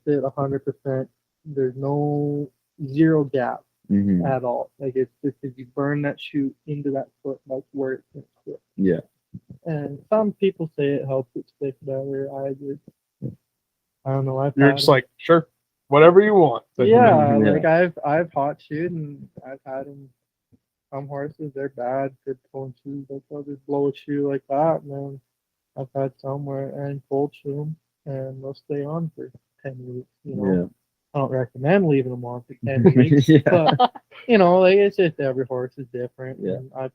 Speaker 5: it 100%. There's no zero gap
Speaker 4: Mm-hmm.
Speaker 5: at all. Like it's just if you burn that shoe into that foot, that's where it's gonna stick.
Speaker 4: Yeah.
Speaker 5: And some people say it helps it stick better. I don't know.
Speaker 1: You're just like, sure, whatever you want. But,
Speaker 5: Yeah,
Speaker 4: Yeah.
Speaker 5: like I've hot shoed and I've had them. Some horses they're bad for pulling shoes. Like they'll just blow a shoe like that, and then I've had some where and cold shoe them and they'll stay on for 10 weeks.
Speaker 4: Yeah.
Speaker 5: I don't recommend leaving them on for 10 weeks,
Speaker 4: Yeah.
Speaker 5: but like it's just every horse is different.
Speaker 4: Yeah.
Speaker 5: And I've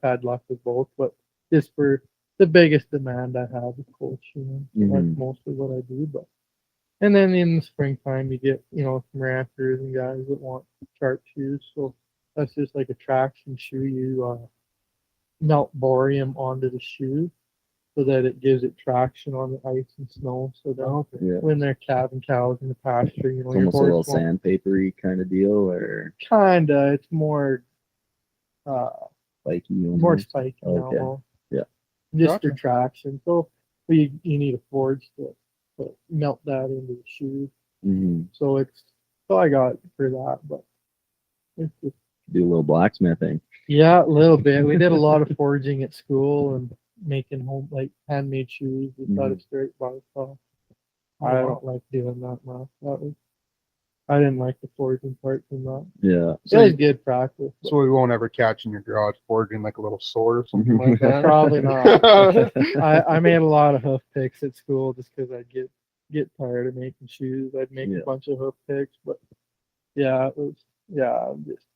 Speaker 5: had luck with both, but just for the biggest demand I have is cold shoeing. So
Speaker 4: Mhm.
Speaker 5: that's mostly what I do. But and then in the springtime you get some ranchers and guys that want sharp shoes. So that's just like a traction shoe. You melt borium onto the shoe so that it gives it traction on the ice and snow. So that
Speaker 4: Yeah.
Speaker 5: when they're calving cows in the pasture,
Speaker 4: It's
Speaker 5: your
Speaker 4: almost a little
Speaker 5: horse won't.
Speaker 4: sandpapery kind of deal, or
Speaker 5: Kinda, it's more
Speaker 4: spiky.
Speaker 5: more
Speaker 4: almost?
Speaker 5: spiky
Speaker 4: Okay.
Speaker 5: almost.
Speaker 4: Yeah.
Speaker 5: Just for
Speaker 1: Gotcha.
Speaker 5: traction. So you need a forge to melt that into the shoe.
Speaker 4: Mhm.
Speaker 5: So I got it for that, but It's just,
Speaker 4: Do a little blacksmithing.
Speaker 5: yeah, a little bit. We did a lot of forging at school and making home like handmade shoes without a straight bar saw. I don't like doing that much. I didn't like the forging part too much.
Speaker 4: Yeah.
Speaker 5: It was good practice. but
Speaker 3: So we won't ever catch in your garage forging like a little sword or something like that.
Speaker 5: Probably not. I made a lot of hoof picks at school just because I'd get tired of making shoes. I'd make
Speaker 4: Yeah.
Speaker 5: a bunch of hoof picks, but yeah, it was I'm just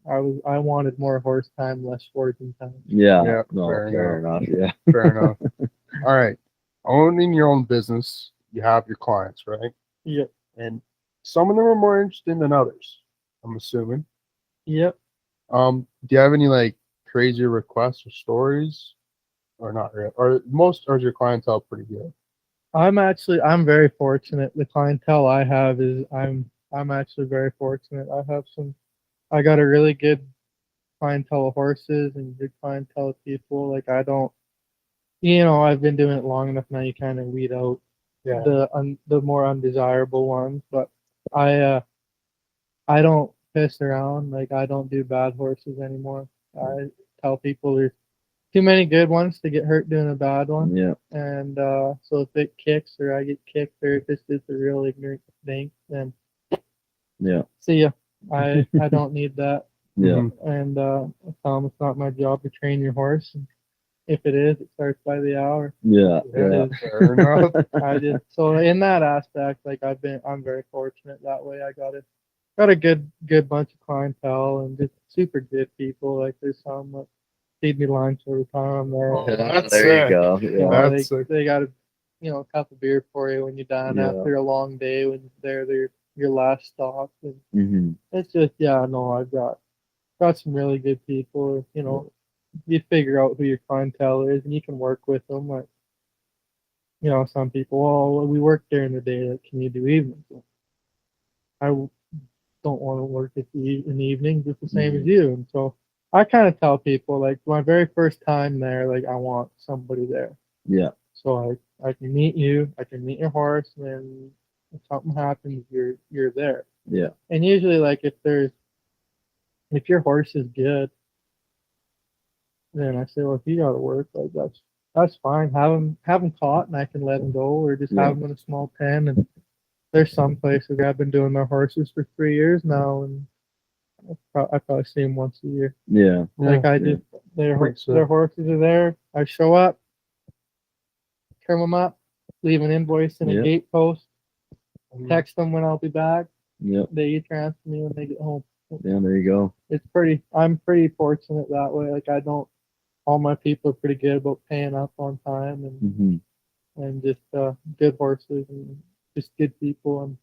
Speaker 5: I wanted more horse time, less forging time.
Speaker 4: Yeah.
Speaker 3: Yeah,
Speaker 4: No,
Speaker 3: fair
Speaker 4: fair enough. Yeah.
Speaker 3: Fair enough. All right. Owning your own business, you have your clients, right?
Speaker 5: Yep.
Speaker 3: And some of them are more interesting than others, I'm assuming.
Speaker 5: Yep.
Speaker 3: Do you have any like crazy requests or stories? Or not really? Or is your clientele pretty good?
Speaker 5: I'm very fortunate. The clientele I have is I'm actually very fortunate. I got a really good clientele of horses and good clientele of people. Like I don't, I've been doing it long enough now. You kind of weed out
Speaker 3: Yeah.
Speaker 5: the more undesirable ones. But I don't piss around. Like I don't do bad horses anymore. I tell people there's too many good ones to get hurt doing a bad one.
Speaker 4: Yeah.
Speaker 5: And so if it kicks or I get kicked or if it's a real ignorant thing, then
Speaker 4: Yeah.
Speaker 5: see ya. I don't need that.
Speaker 4: Yeah.
Speaker 3: Mhm.
Speaker 5: And I tell them it's not my job to train your horse. And if it is, it starts by the hour.
Speaker 4: Yeah.
Speaker 3: Yeah.
Speaker 4: Yeah.
Speaker 3: Fair enough.
Speaker 5: I just so in that aspect, like I'm very fortunate that way. I got a good bunch of clientele and just super good people. Like there's some that feed me lunch every time I'm there.
Speaker 3: Oh, that's
Speaker 4: There
Speaker 3: sick.
Speaker 4: you go.
Speaker 5: You
Speaker 4: Yeah.
Speaker 5: know,
Speaker 3: That's sick.
Speaker 5: they got a cup of beer for you when you're done
Speaker 4: Yeah.
Speaker 5: after a long day when they're your last stop. And
Speaker 4: Mm-hmm.
Speaker 5: it's just I've got some really good people. You figure out who your clientele is and you can work with them. Like some people, oh, we work during the day. Like, can you do evenings? I don't want to work in the evenings. It's the same as you. And so I kind of tell people like my very first time there, like I want somebody there.
Speaker 4: Yeah.
Speaker 5: So I can meet you, I can meet your horse, and then if something happens, you're there.
Speaker 4: Yeah.
Speaker 5: And usually, like if your horse is good, then I say, well, if you got to work, like that's fine. Have him caught, and I can let him go, or just
Speaker 4: Yeah.
Speaker 5: have him in a small pen. And there's some places where I've been doing their horses for 3 years now, and I probably see them once a year.
Speaker 4: Yeah.
Speaker 5: Like I
Speaker 4: Yeah.
Speaker 5: just their
Speaker 3: Pretty sick.
Speaker 5: their horses are there. I show up, trim them up, leave an invoice in a
Speaker 4: Yeah.
Speaker 5: gate post, text them when I'll be back.
Speaker 4: Yep.
Speaker 5: They transfer me when they get home.
Speaker 4: Yeah. There you go.
Speaker 5: I'm pretty fortunate that way. Like all my people are pretty good about paying up on time and just good horses and just good people. And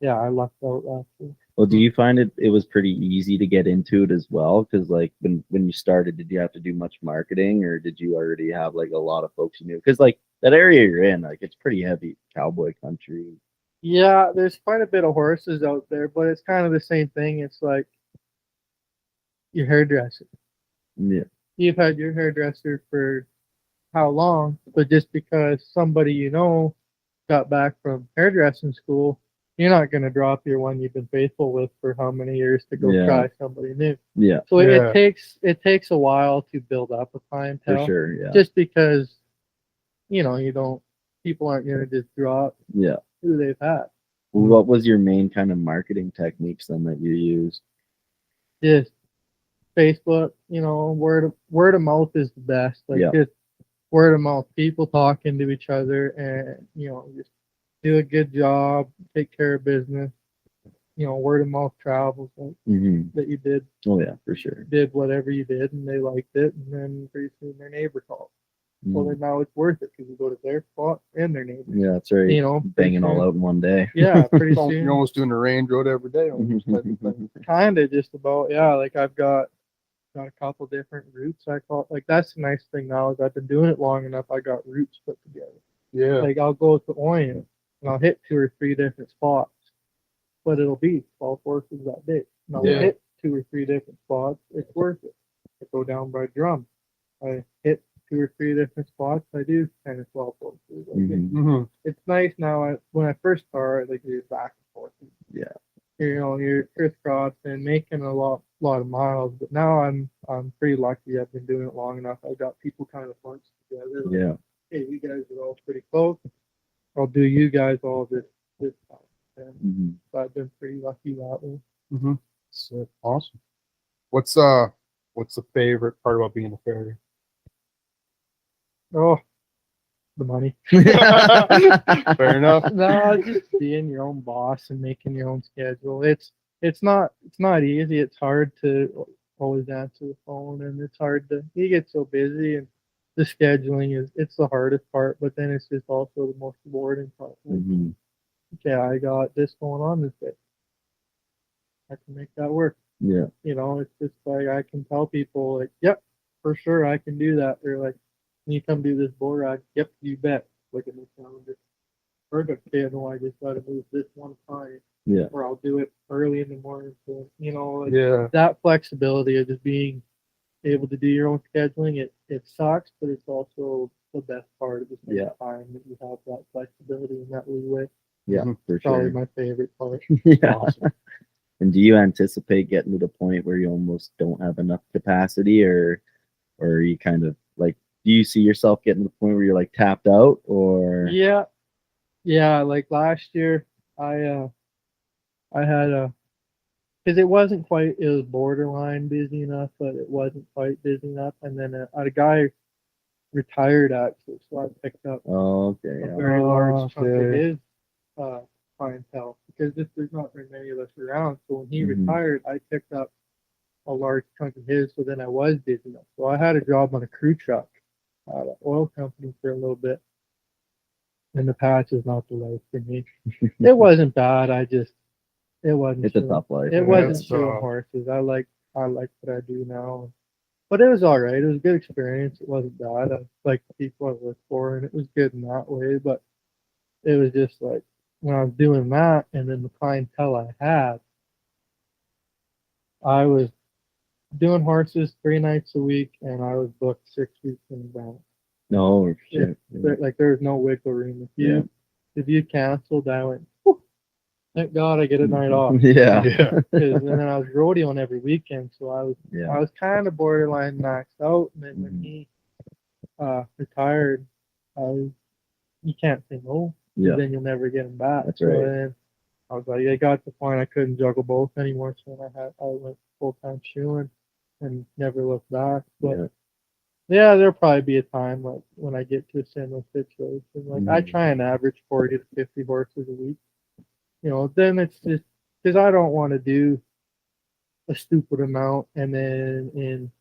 Speaker 5: yeah, I lucked out actually.
Speaker 4: Well, do you find it was pretty easy to get into it as well? Because like when you started, did you have to do much marketing, or did you already have like a lot of folks you knew? Because like that area you're in, like it's pretty heavy cowboy country.
Speaker 5: Yeah, there's quite a bit of horses out there, but it's kind of the same thing. It's like your hairdresser.
Speaker 4: Yeah.
Speaker 5: You've had your hairdresser for how long? But just because somebody got back from hairdressing school, you're not going to drop your one you've been faithful with for how many years to go
Speaker 4: Yeah.
Speaker 5: try somebody new.
Speaker 4: Yeah.
Speaker 5: So
Speaker 3: Yeah.
Speaker 5: it takes a while to build up a
Speaker 4: For
Speaker 5: clientele.
Speaker 4: sure. Yeah.
Speaker 5: Just because people aren't going to just drop
Speaker 4: Yeah.
Speaker 5: who they've had.
Speaker 4: What was your main kind of marketing techniques then that you used?
Speaker 5: Just Facebook, word of mouth is the best. Like
Speaker 4: Yeah.
Speaker 5: just word of mouth, people talking to each other, and just do a good job, take care of business. Word of mouth travels. Like,
Speaker 4: Mm-hmm.
Speaker 5: that you
Speaker 4: Oh yeah, for sure.
Speaker 5: did whatever you did, and they liked it, and then pretty soon their neighbor called. Well,
Speaker 4: Mhm.
Speaker 5: then now it's worth it because you go to their spot and their neighbor.
Speaker 4: Yeah, that's right.
Speaker 5: Pretty
Speaker 4: Banging all
Speaker 5: soon-
Speaker 4: out in one day.
Speaker 5: Yeah, pretty
Speaker 3: You're
Speaker 5: soon.
Speaker 3: almost doing the range road every day. Almost type of thing.
Speaker 5: Kind of just about, yeah. Like I've got a couple different routes. I call like that's the nice thing now is I've been doing it long enough. I got routes put together.
Speaker 3: Yeah.
Speaker 5: Like I'll go to Orient and I'll hit 2 or 3 different spots, but it'll be 12 horses that day. And I'll
Speaker 3: Yeah.
Speaker 5: hit 2 or 3 different spots. It's worth it. I go down by drum. I hit 2 or 3 different spots. I do 10 or 12 horses. Like,
Speaker 4: Mhm.
Speaker 3: Mm-hmm.
Speaker 5: it's nice now. When I first started, like you're back and forth.
Speaker 4: Yeah.
Speaker 5: you're crisscrossing, making a lot of miles. But now I'm pretty lucky. I've been doing it long enough. I've got people kind of bunched together. Like,
Speaker 4: Yeah.
Speaker 5: hey, you guys are all pretty close. I'll do you guys all this time. And
Speaker 4: Mhm.
Speaker 5: so I've been pretty lucky that way.
Speaker 3: Mm-hmm. So awesome. What's the favorite part about being a farrier?
Speaker 5: Oh, the money.
Speaker 3: Fair enough.
Speaker 5: No, just being your own boss and making your own schedule. It's not easy. It's hard to always answer the phone, and it's hard to you get so busy, and the scheduling it's the hardest part. But then it's just also the most rewarding part. Like,
Speaker 4: Mhm.
Speaker 5: okay, I got this going on this day. I can make that work.
Speaker 4: Yeah.
Speaker 5: It's just like I can tell people like, yep, for sure I can do that. Or like, can you come do this bull ride? Yep, you bet. Look at my calendar. Perfect. Okay, no, I just gotta move this one time.
Speaker 4: Yeah.
Speaker 5: Or I'll do it early in the morning. So, like
Speaker 3: Yeah.
Speaker 5: that flexibility of just being able to do your own scheduling, it sucks, but it's also the best part of the same
Speaker 4: Yeah.
Speaker 5: time that you have that flexibility and that leeway.
Speaker 4: Yeah.
Speaker 3: Mhm.
Speaker 4: For
Speaker 5: Probably
Speaker 4: sure.
Speaker 5: my favorite part.
Speaker 4: Yeah.
Speaker 3: Awesome.
Speaker 4: And do you anticipate getting to the point where you almost don't have enough capacity, or are you kind of like, do you see yourself getting to the point where you're like tapped out, or?
Speaker 5: Yeah. Yeah, like last year I had because it wasn't quite, it was borderline busy enough, but it wasn't quite busy enough. And then a guy retired actually, so I picked up
Speaker 4: Oh, okay.
Speaker 5: a
Speaker 4: Yeah.
Speaker 5: very large chunk of
Speaker 3: Okay.
Speaker 5: his clientele because there's not very many of us around. So when he
Speaker 4: Mhm.
Speaker 5: retired, I picked up a large chunk of his. So then I was busy enough. So I had a job on a crew truck at an oil company for a little bit. And the patch is not the life for me. It wasn't bad. It wasn't.
Speaker 4: It's a
Speaker 5: showing-
Speaker 4: tough life.
Speaker 5: It
Speaker 3: Yeah,
Speaker 5: wasn't
Speaker 3: it's
Speaker 5: showing
Speaker 3: tough.
Speaker 5: horses. I like what I do now, but it was all right. It was a good experience. It wasn't bad. I liked the people I worked for, and it was good in that way. But it was just like when I was doing that, and then the clientele I had, I was doing horses 3 nights a week, and I was booked 6 weeks in advance.
Speaker 4: No, shit.
Speaker 5: Like there was no wiggle room.
Speaker 4: Yeah.
Speaker 5: If you canceled, I went. Whew, thank God I get a night off.
Speaker 4: Yeah.
Speaker 3: Yeah.
Speaker 5: 'Cause- and then I was rodeoing every weekend, so I
Speaker 4: Yeah.
Speaker 5: was kind of borderline maxed out. And then when
Speaker 4: Mhm.
Speaker 5: he retired, you can't say no, 'cause
Speaker 4: Yeah.
Speaker 5: then you'll never get him back.
Speaker 4: That's
Speaker 5: So
Speaker 4: right.
Speaker 5: then I was like, I got to the point I couldn't juggle both anymore. So then I went full time shoeing and never looked back. But
Speaker 4: Yeah.
Speaker 5: yeah, there'll probably be a time like when I get to a similar situation. Like I
Speaker 4: Mhm.
Speaker 5: try and average 40 to 50 horses a week. Then it's just because I don't want to do a stupid amount and then in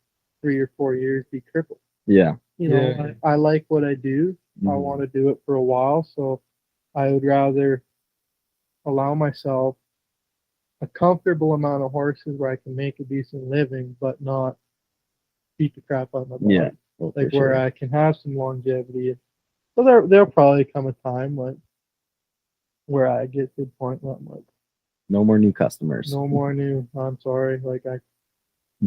Speaker 5: 3 or 4 years be crippled.
Speaker 4: Yeah.
Speaker 3: Yeah.
Speaker 5: I like what I do. I
Speaker 4: Mhm.
Speaker 5: want to do it for a while, so I would rather allow myself a comfortable amount of horses where I can make a decent living, but not beat the crap out of my body.
Speaker 4: Yeah. Well, for
Speaker 5: Like where
Speaker 4: sure.
Speaker 5: I can have some longevity. So there'll probably come a time like where I get to the point where I'm like,
Speaker 4: No more new customers.
Speaker 5: no more new. I'm sorry. Like
Speaker 4: Mhm.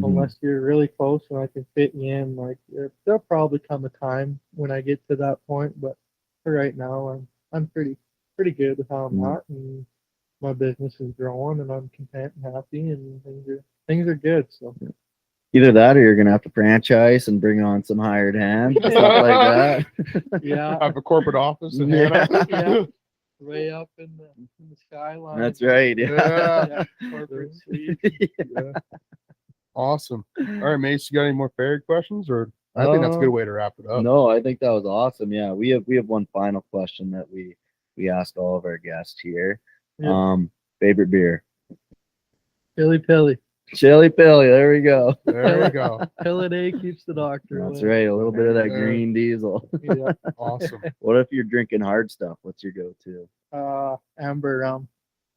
Speaker 5: unless you're really close and I can fit you in, like there'll probably come a time when I get to that point. But for right now, I'm pretty good with how I'm
Speaker 4: Mhm.
Speaker 5: at, and my business is growing, and I'm content and happy, and things are good. So
Speaker 4: Either that, or you're gonna have to franchise and bring on some hired hands and stuff like that.
Speaker 5: yeah,
Speaker 3: Have a corporate office in
Speaker 4: Yeah.
Speaker 3: Hanna.
Speaker 5: yeah, way up in the skyline.
Speaker 4: That's right.
Speaker 3: Yeah.
Speaker 5: Yeah, corporate suite.
Speaker 3: Yeah. Awesome. All right, Mace, you got any more fair questions, or I think that's a good way to wrap it up.
Speaker 4: No, I think that was awesome. Yeah, we have one final question that we ask all of our guests here.
Speaker 5: Yeah.
Speaker 4: Favorite beer?
Speaker 5: Pilly pilly.
Speaker 4: Chili Pilly. There we go.
Speaker 3: There we go.
Speaker 5: Pill a day keeps the doctor
Speaker 4: That's
Speaker 5: away.
Speaker 4: right. A little bit of that
Speaker 3: Yeah.
Speaker 4: green diesel.
Speaker 5: Yeah.
Speaker 3: Awesome.
Speaker 4: What if you're drinking hard stuff? What's your go-to?
Speaker 5: Amber rum.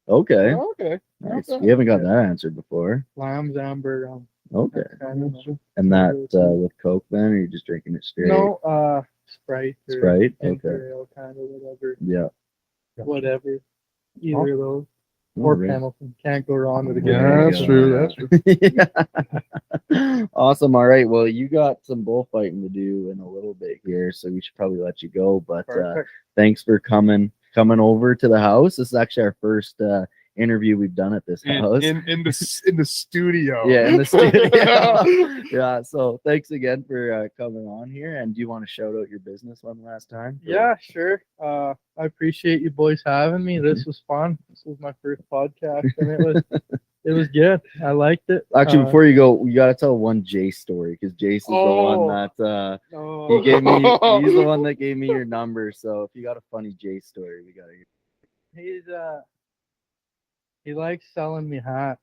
Speaker 4: Okay.
Speaker 3: Okay.
Speaker 4: Nice.
Speaker 3: Okay.
Speaker 4: We haven't got that answered before.
Speaker 5: Lamb's amber rum.
Speaker 4: Okay.
Speaker 5: That's kind of
Speaker 4: And that with Coke then, or are you just drinking it straight?
Speaker 5: no, Sprite or
Speaker 4: Sprite?
Speaker 5: ginger
Speaker 4: Okay.
Speaker 5: ale, kind of whatever.
Speaker 4: Yeah.
Speaker 5: Whatever. Either of those.
Speaker 4: All
Speaker 5: Or
Speaker 4: right.
Speaker 5: Pendleton. Can't go wrong with a
Speaker 4: There
Speaker 5: good
Speaker 3: Yeah,
Speaker 4: you
Speaker 5: one.
Speaker 3: that's
Speaker 4: go.
Speaker 3: true. That's true.
Speaker 4: Yeah. Awesome. All right. Well, you got some bullfighting to do in a little bit here, so we should probably let you go. But
Speaker 5: Perfect.
Speaker 4: thanks for coming over to the house. This is actually our first interview we've done at this house.
Speaker 3: in the studio.
Speaker 4: Yeah, in the studio. Yeah, so thanks again for coming on here. And do you want to shout out your business one last time?
Speaker 5: Yeah, sure. I appreciate you boys having me. This was fun. This was my first podcast, and it was good. I liked it.
Speaker 4: Actually, before you go, you gotta tell one Jace story because Jace is the one that he gave me. He's the one that gave me your number. So if you got a funny Jace story, we gotta hear.
Speaker 5: He's he likes selling me hats.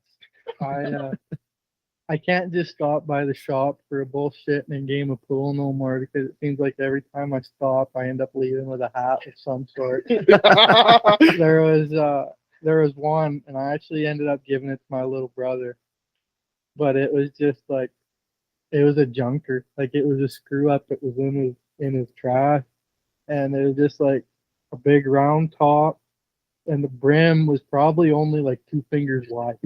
Speaker 5: I can't just stop by the shop for a bullshit and game of pool no more because it seems like every time I stop, I end up leaving with a hat of some sort. There was one, and I actually ended up giving it to my little brother, but it was just like it was a junker, like it was a screw up that was in his trash, and it was just like a big round top, and the brim was probably only like 2 fingers wide.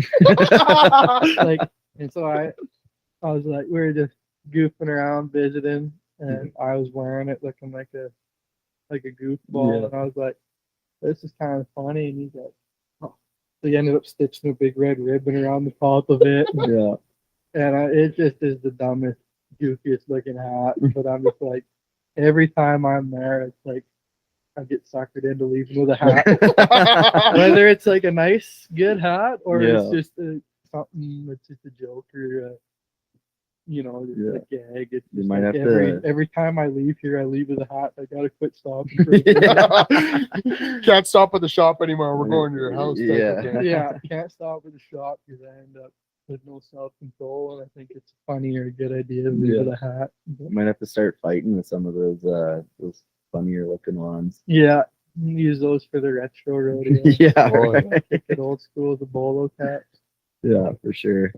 Speaker 5: Like, and so I was like, we were just goofing around visiting, and I was wearing it looking like a goofball, and I was like, this is kind of funny, and he's like, oh. So he ended up stitching a big red ribbon around the top of it.
Speaker 4: Yeah.
Speaker 5: And it just is the dumbest, goofiest looking hat. But I'm just like, every time I'm there, it's like I get suckered into leaving with a hat. Whether it's like a nice, good hat or it's just something that's just a joke or, just a gag. It's
Speaker 4: You
Speaker 5: just
Speaker 4: might
Speaker 5: like
Speaker 4: have
Speaker 5: every time I leave here, I leave with a hat. I gotta quit stopping.
Speaker 3: Can't stop at the shop anymore. We're going to your house.
Speaker 5: Yeah, can't stop at the shop because I end up with no self-control, and I think it's funny or a good idea to leave with a hat.
Speaker 4: You might have to start fighting with some of those funnier looking ones.
Speaker 5: Yeah, use those for the retro rodeo.
Speaker 4: Yeah,
Speaker 5: Kick it old school, the bolo caps.
Speaker 4: Yeah, for sure.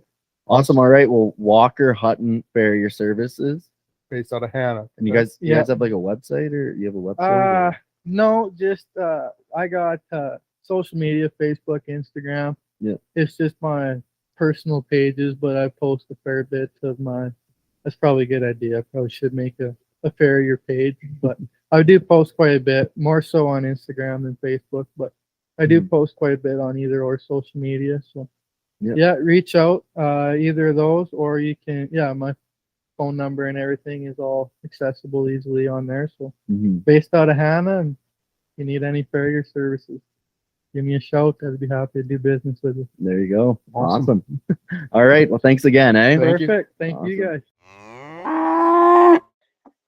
Speaker 4: Awesome. All right. Well, Walker Hutton Farrier Services.
Speaker 3: Based out of Hanna.
Speaker 4: And you guys have like a website, or you have a website?
Speaker 5: No, just I got social media, Facebook, Instagram.
Speaker 4: Yeah.
Speaker 5: It's just my personal pages, but I post a fair bit of my. That's probably a good idea. I probably should make a Farrier page, but I do post quite a bit, more so on Instagram than Facebook, but I do post quite a bit on either or social media. So reach out either of those, or you can my phone number and everything is all accessible easily on there. So based out of Hanna, and you need any Farrier services, give me a shout. I'd be happy to do business with you.
Speaker 4: There you go. Awesome. All right. Well, thanks again, eh?
Speaker 5: Perfect. Thank you guys.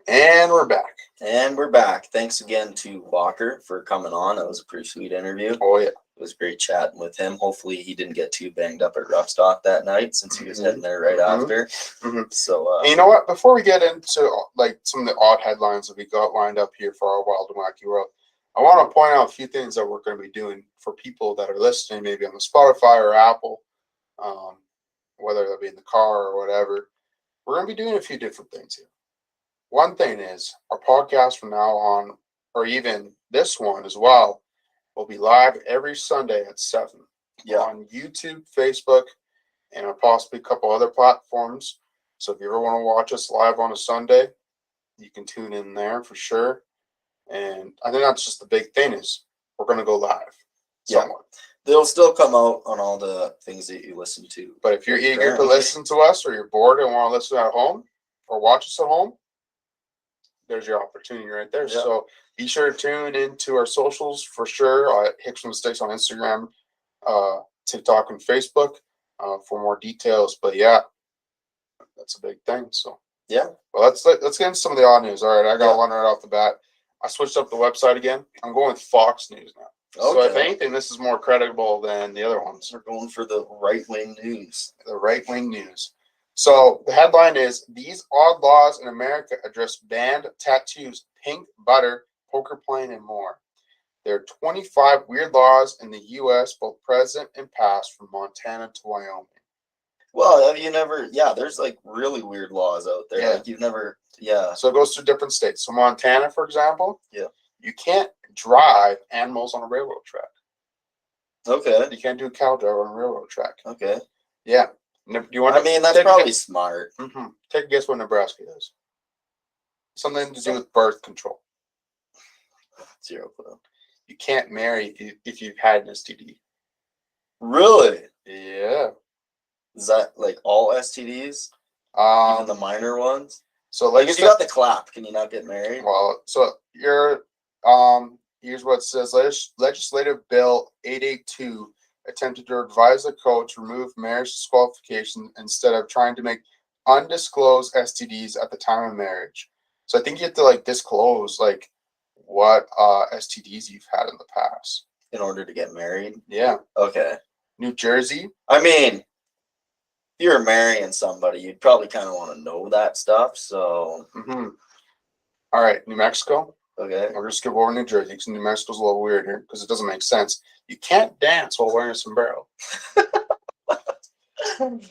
Speaker 1: And we're back.
Speaker 2: Thanks again to Walker for coming on. That was a pretty sweet interview.
Speaker 1: Oh, yeah.
Speaker 2: It was great chatting with him. Hopefully he didn't get too banged up at Rough Stock that night since he was heading there right after. So,
Speaker 1: and you know what? Before we get into like some of the odd headlines that we got lined up here for our Wild and Wacky World, I want to point out a few things that we're going to be doing for people that are listening, maybe on the Spotify or Apple, whether that be in the car or whatever. We're going to be doing a few different things here. One thing is our podcast from now on, or even this one as well, will be live every Sunday at 7 on YouTube, Facebook, and possibly a couple other platforms. So if you ever want to watch us live on a Sunday, you can tune in there for sure. And I think that's just the big thing is we're going to go live. Somewhat.
Speaker 2: They'll still come out on all the things that you listen to.
Speaker 1: But if you're eager to listen to us, or you're bored and want to listen at home or watch us at home, there's your opportunity right there. Yeah. So be sure to tune into our socials for sure. Hicks from the Sticks on Instagram, TikTok, and Facebook for more details. But yeah, that's a big thing. So well, let's get into some of the odd news. All right, I got one right off the bat. I switched up the website again. I'm going with Fox News now. Okay. So if anything, this is more credible than the other ones.
Speaker 2: We're going for the right-wing news.
Speaker 1: The right-wing news. So the headline is, these odd laws in America address banned tattoos, pink butter, poker playing, and more. There are 25 weird laws in the U.S., both present and past, from Montana to Wyoming.
Speaker 2: Well, have you never, there's like really weird laws out there. Yeah. Like you've never,
Speaker 1: So it goes through different states. So Montana, for example, you can't drive animals on a railroad track.
Speaker 2: Okay.
Speaker 1: You can't do a cow drive on a railroad track.
Speaker 2: Okay.
Speaker 1: Yeah. Do you want
Speaker 2: that's probably smart.
Speaker 1: Take a guess what Nebraska is. Something to do with birth control.
Speaker 2: 0 clue.
Speaker 1: You can't marry if you've had an STD.
Speaker 2: Really?
Speaker 1: Yeah.
Speaker 2: Is that like all STDs? Even the
Speaker 1: Um.
Speaker 2: minor ones?
Speaker 1: So
Speaker 2: Like if you got the clap, can you not get married?
Speaker 1: well, so here's what it says. Legislative Bill 882 attempted to revise the code to remove marriage disqualification instead of trying to make undisclosed STDs at the time of marriage. So I think you have to like disclose like what STDs you've had in the past.
Speaker 2: In order to get married?
Speaker 1: Yeah.
Speaker 2: Okay.
Speaker 1: New Jersey.
Speaker 2: I mean, if you're marrying somebody, you'd probably kind of want to know that stuff. So,
Speaker 1: Mm-hmm. All right, New Mexico.
Speaker 2: okay.
Speaker 1: We're just skip over New Jersey because New Mexico's a little weird here because it doesn't make sense. You can't dance while wearing a sombrero.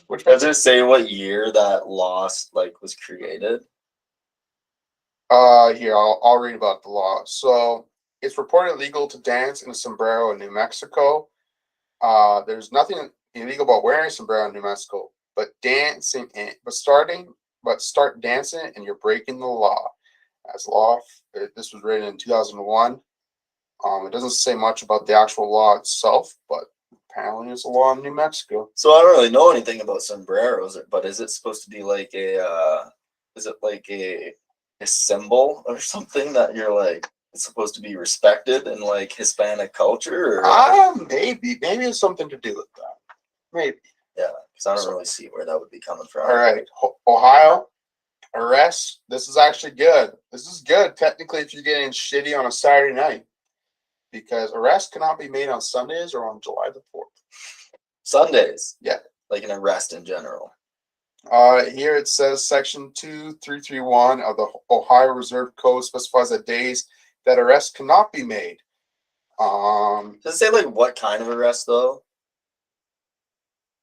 Speaker 1: Which
Speaker 2: Does it say what year that law like was created?
Speaker 1: Here I'll read about the law. So it's reported illegal to dance in a sombrero in New Mexico. There's nothing illegal about wearing a sombrero in New Mexico, but start dancing and you're breaking the law. This was written in 2001. It doesn't say much about the actual law itself, but apparently it's a law in New Mexico.
Speaker 2: So I don't really know anything about sombreros, but is it supposed to be like is it like a symbol or something that you're like, it's supposed to be respected in like Hispanic culture? Or
Speaker 1: Maybe it's something to do with that. Maybe.
Speaker 2: yeah, because I don't really see where that would be coming from.
Speaker 1: All right, Ohio. Arrest. This is actually good. This is good technically if you're getting shitty on a Saturday night, because arrest cannot be made on Sundays or on July the 4th.
Speaker 2: Sundays.
Speaker 1: Yeah.
Speaker 2: Like an arrest in general.
Speaker 1: Here it says section 2331 of the Ohio Reserve Code specifies that days that arrest cannot be made.
Speaker 2: Does it say like what kind of arrest though?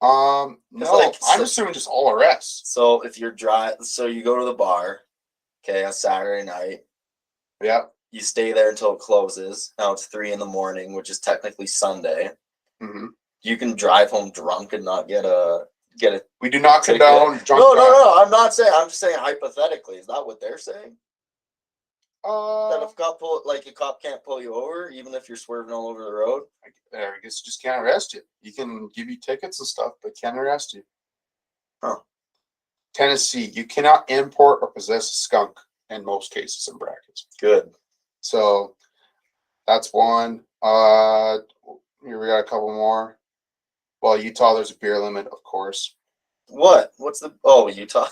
Speaker 1: No,
Speaker 2: like,
Speaker 1: I'm
Speaker 2: so-
Speaker 1: assuming just all arrests.
Speaker 2: So if you're so you go to the bar, okay, on Saturday night,
Speaker 1: Yeah.
Speaker 2: you stay there until it closes. Now it's 3 a.m, which is technically Sunday.
Speaker 1: Hmm.
Speaker 2: You can drive home drunk and not get a.
Speaker 1: We do not
Speaker 2: Ticket.
Speaker 1: condone drunk
Speaker 2: No.
Speaker 1: driving.
Speaker 2: I'm not saying. I'm just saying hypothetically. Is that what they're saying? That if a cop can't pull you over, even if you're swerving all over the road.
Speaker 1: I guess just can't arrest you. You can give you tickets and stuff, but can't arrest you.
Speaker 2: Huh.
Speaker 1: Tennessee, you cannot import or possess a skunk in most cases in brackets.
Speaker 2: Good.
Speaker 1: So that's one. Here we got a couple more. Well, Utah, there's a beer limit, of course.
Speaker 2: What? What's the? Oh, Utah.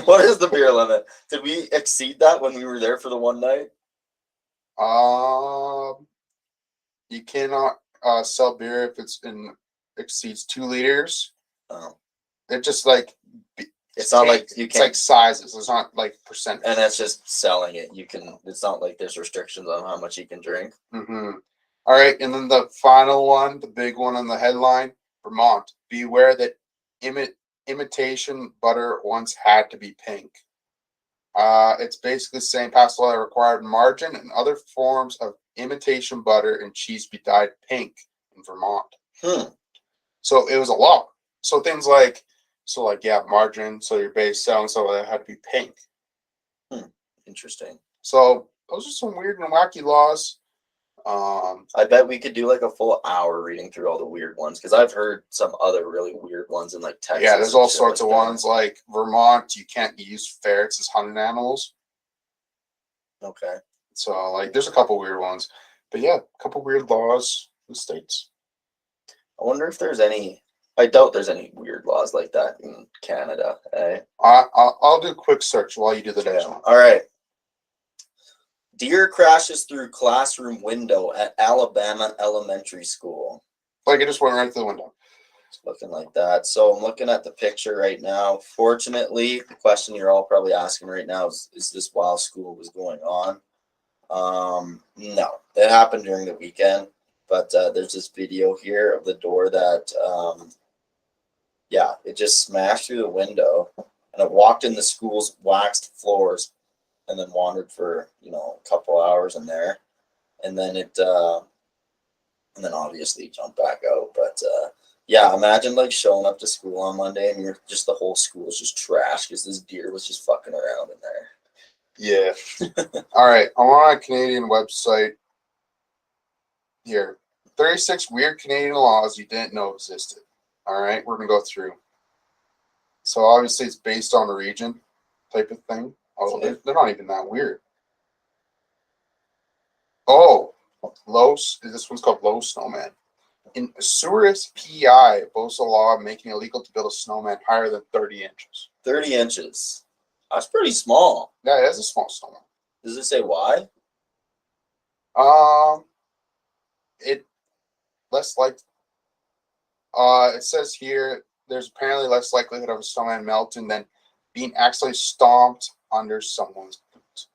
Speaker 2: What is the beer limit? Did we exceed that when we were there for the one night?
Speaker 1: You cannot sell beer if exceeds 2 liters.
Speaker 2: Oh.
Speaker 1: It just like
Speaker 2: It's not like you
Speaker 1: it's
Speaker 2: can't.
Speaker 1: like sizes. It's not like percent.
Speaker 2: And that's just selling it. You can. It's not like there's restrictions on how much you can drink.
Speaker 1: Mm-hmm. All right, and then the final one, the big one on the headline: Vermont, beware that imitation butter once had to be pink. It's basically saying pass a law that required margarine and other forms of imitation butter and cheese be dyed pink in Vermont. So it was a law. So things like, margarine, so your base selling, so that had to be pink.
Speaker 2: Interesting.
Speaker 1: So those are some weird and wacky laws.
Speaker 2: I bet we could do like a full hour reading through all the weird ones because I've heard some other really weird ones in like Texas.
Speaker 1: Yeah, there's
Speaker 2: and
Speaker 1: all
Speaker 2: shit
Speaker 1: sorts
Speaker 2: like
Speaker 1: of
Speaker 2: that.
Speaker 1: ones like Vermont. You can't use ferrets as hunting animals.
Speaker 2: Okay.
Speaker 1: So like, there's a couple weird ones, but yeah, a couple weird laws in the states.
Speaker 2: I wonder if there's any. I doubt there's any weird laws like that in Canada. Eh?
Speaker 1: I'll do a quick search while you do the next one.
Speaker 2: All right. Deer crashes through classroom window at Alabama elementary school.
Speaker 1: Like, it just went right through the window.
Speaker 2: It's looking like that. So I'm looking at the picture right now. Fortunately, the question you're all probably asking right now is this while school was going on? No, it happened during the weekend. But there's this video here of the door that, it just smashed through the window, and it walked in the school's waxed floors, and then wandered for a couple hours in there, and then obviously jumped back out. But imagine like showing up to school on Monday and you're just the whole school's just trash because this deer was just fucking around in there.
Speaker 1: Yeah. All right. I'm on a Canadian website here. 36 weird Canadian laws you didn't know existed. All right, we're gonna go through. So obviously it's based on the region type of thing. Oh, they're not even that weird. Oh, this one's called low snowman. In Souris PI, boasts a law making it illegal to build a snowman higher than 30 inches.
Speaker 2: 30 inches. That's pretty small.
Speaker 1: Yeah, it is a small snowman.
Speaker 2: Does it say why?
Speaker 1: It less like it says here there's apparently less likelihood of a snowman melting than being actually stomped under someone's boot.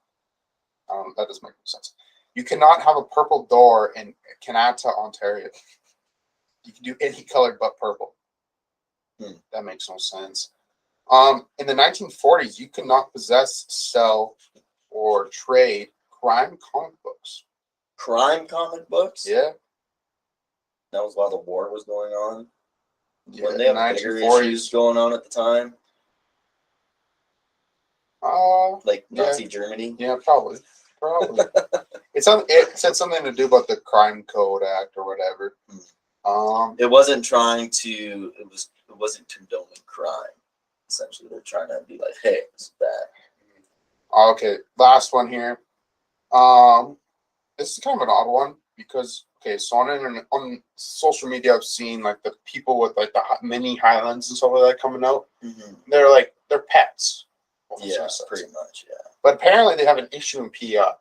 Speaker 1: That doesn't make sense. You cannot have a purple door in Canada, Ontario. You can do any color but purple. That makes no sense. In the 1940s, you could not possess, sell, or trade crime comic books.
Speaker 2: Crime comic books?
Speaker 1: Yeah.
Speaker 2: That was while the war was going on.
Speaker 1: Yeah,
Speaker 2: When they have bigger issues going on at the time, like Nazi Germany.
Speaker 1: Yeah, probably. It said something to do about the Crime Code Act or whatever.
Speaker 2: It wasn't trying to. It wasn't condoning crime. Essentially, they're trying to be like, "Hey, this is bad."
Speaker 1: Okay, last one here. This is kind of an odd one because so on social media, I've seen like the people with like the mini Highlands and stuff like that coming out.
Speaker 2: Mm-hmm.
Speaker 1: They're pets.
Speaker 2: Yeah, pretty much. Yeah.
Speaker 1: But apparently they have an issue in PI.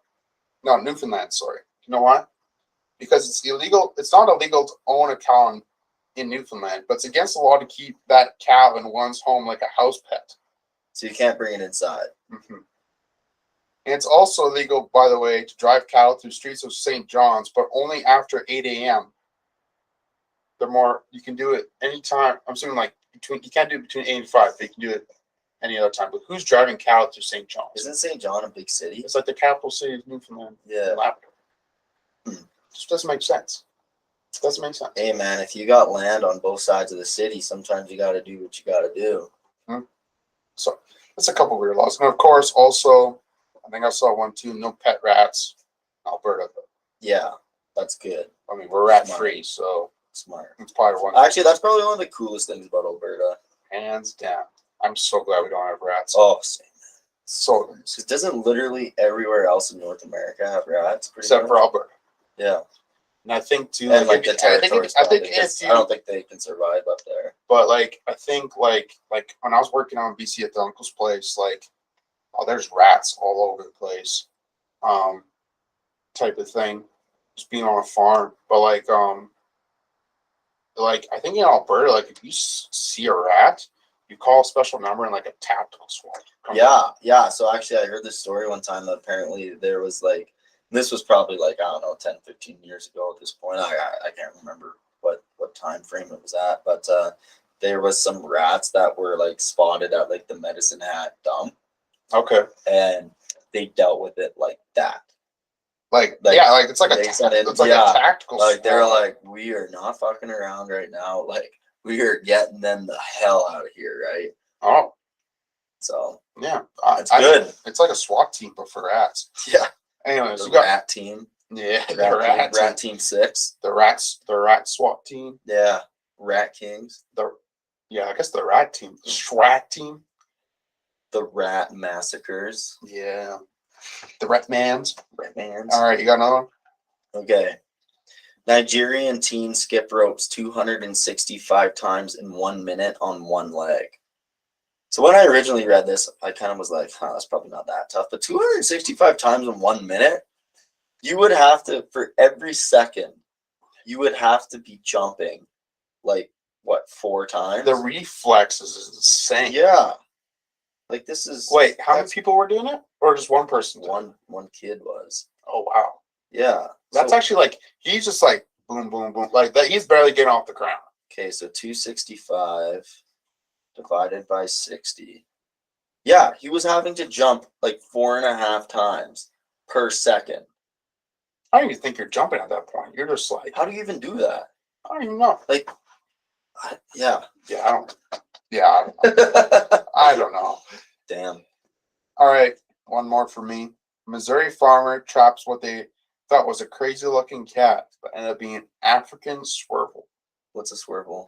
Speaker 1: No, Newfoundland. Sorry. You know why? Because it's illegal. It's not illegal to own a cow in Newfoundland, but it's against the law to keep that cow in one's home like a house pet.
Speaker 2: So you can't bring it inside.
Speaker 1: Mm-hmm. And it's also illegal, by the way, to drive cattle through streets of St. John's, but only after 8 a.m. You can do it anytime. I'm assuming you can't do it between 8 and 5, but you can do it any other time. But who's driving cattle through St. John's?
Speaker 2: Isn't St. John a big city?
Speaker 1: It's like the capital city of Newfoundland.
Speaker 2: Yeah.
Speaker 1: Labrador. Just doesn't make sense. Doesn't make sense.
Speaker 2: Hey man, if you got land on both sides of the city, sometimes you got to do what you got to do.
Speaker 1: So that's a couple weird laws, and of course, also, I think I saw one too. No pet rats, in Alberta.
Speaker 2: Yeah, that's good.
Speaker 1: I mean, we're rat free, so
Speaker 2: Smart.
Speaker 1: it's probably one.
Speaker 2: Actually, that's probably one of the coolest things about Alberta.
Speaker 1: Hands down. I'm so glad we don't have rats.
Speaker 2: Oh, same.
Speaker 1: So nice.
Speaker 2: It doesn't literally everywhere else in North America have rats,
Speaker 1: Except for Alberta.
Speaker 2: Yeah.
Speaker 1: And I think too,
Speaker 2: And like the territories.
Speaker 1: I think if
Speaker 2: I don't think they can survive up there.
Speaker 1: But I think like when I was working on BC at the uncle's place, there's rats all over the place, type of thing, just being on a farm. But I think in Alberta, if you see a rat, you call a special number and a tactical SWAT.
Speaker 2: Yeah. So actually, I heard this story one time that apparently there was this was probably I don't know, 10, 15 years ago at this point. I can't remember what time frame it was at, but there was some rats that were spotted at the Medicine Hat dump.
Speaker 1: Okay.
Speaker 2: And they dealt with it like that.
Speaker 1: It's like a tactical SWAT.
Speaker 2: They're like, we are not fucking around right now. We are getting them the hell out of here, right?
Speaker 1: Oh.
Speaker 2: So
Speaker 1: yeah,
Speaker 2: it's good.
Speaker 1: It's like a SWAT team, but for rats.
Speaker 2: Yeah.
Speaker 1: Anyways,
Speaker 2: the rat team.
Speaker 1: Yeah,
Speaker 2: rat team 6.
Speaker 1: The rat SWAT team.
Speaker 2: Yeah, rat kings.
Speaker 1: I guess the rat team. The SWAT team.
Speaker 2: The rat massacres.
Speaker 1: Yeah. The rat mans.
Speaker 2: All
Speaker 1: right, you got another one?
Speaker 2: Okay. Nigerian teen skip ropes 265 times in 1 minute on one leg. So when I originally read this, I kind of was like, that's probably not that tough. But 265 times in 1 minute, you would have to, for every second, you would have to be jumping 4 times?
Speaker 1: The reflex is insane.
Speaker 2: Yeah. This is...
Speaker 1: Wait, how many people were doing it? Or just one person?
Speaker 2: One kid was.
Speaker 1: Oh, wow.
Speaker 2: Yeah.
Speaker 1: That's actually he's just boom, boom, boom. That. He's barely getting off the ground.
Speaker 2: Okay, so 265 divided by 60. Yeah, he was having to jump 4.5 times per second.
Speaker 1: I don't even think you're jumping at that point. You're just
Speaker 2: how do you even do that?
Speaker 1: I don't even know.
Speaker 2: Yeah.
Speaker 1: Yeah, I don't. Yeah, I don't know.
Speaker 2: Damn.
Speaker 1: All right, one more for me. Missouri farmer traps what they thought was a crazy looking cat, but ended up being an African swervel.
Speaker 2: What's a swervel?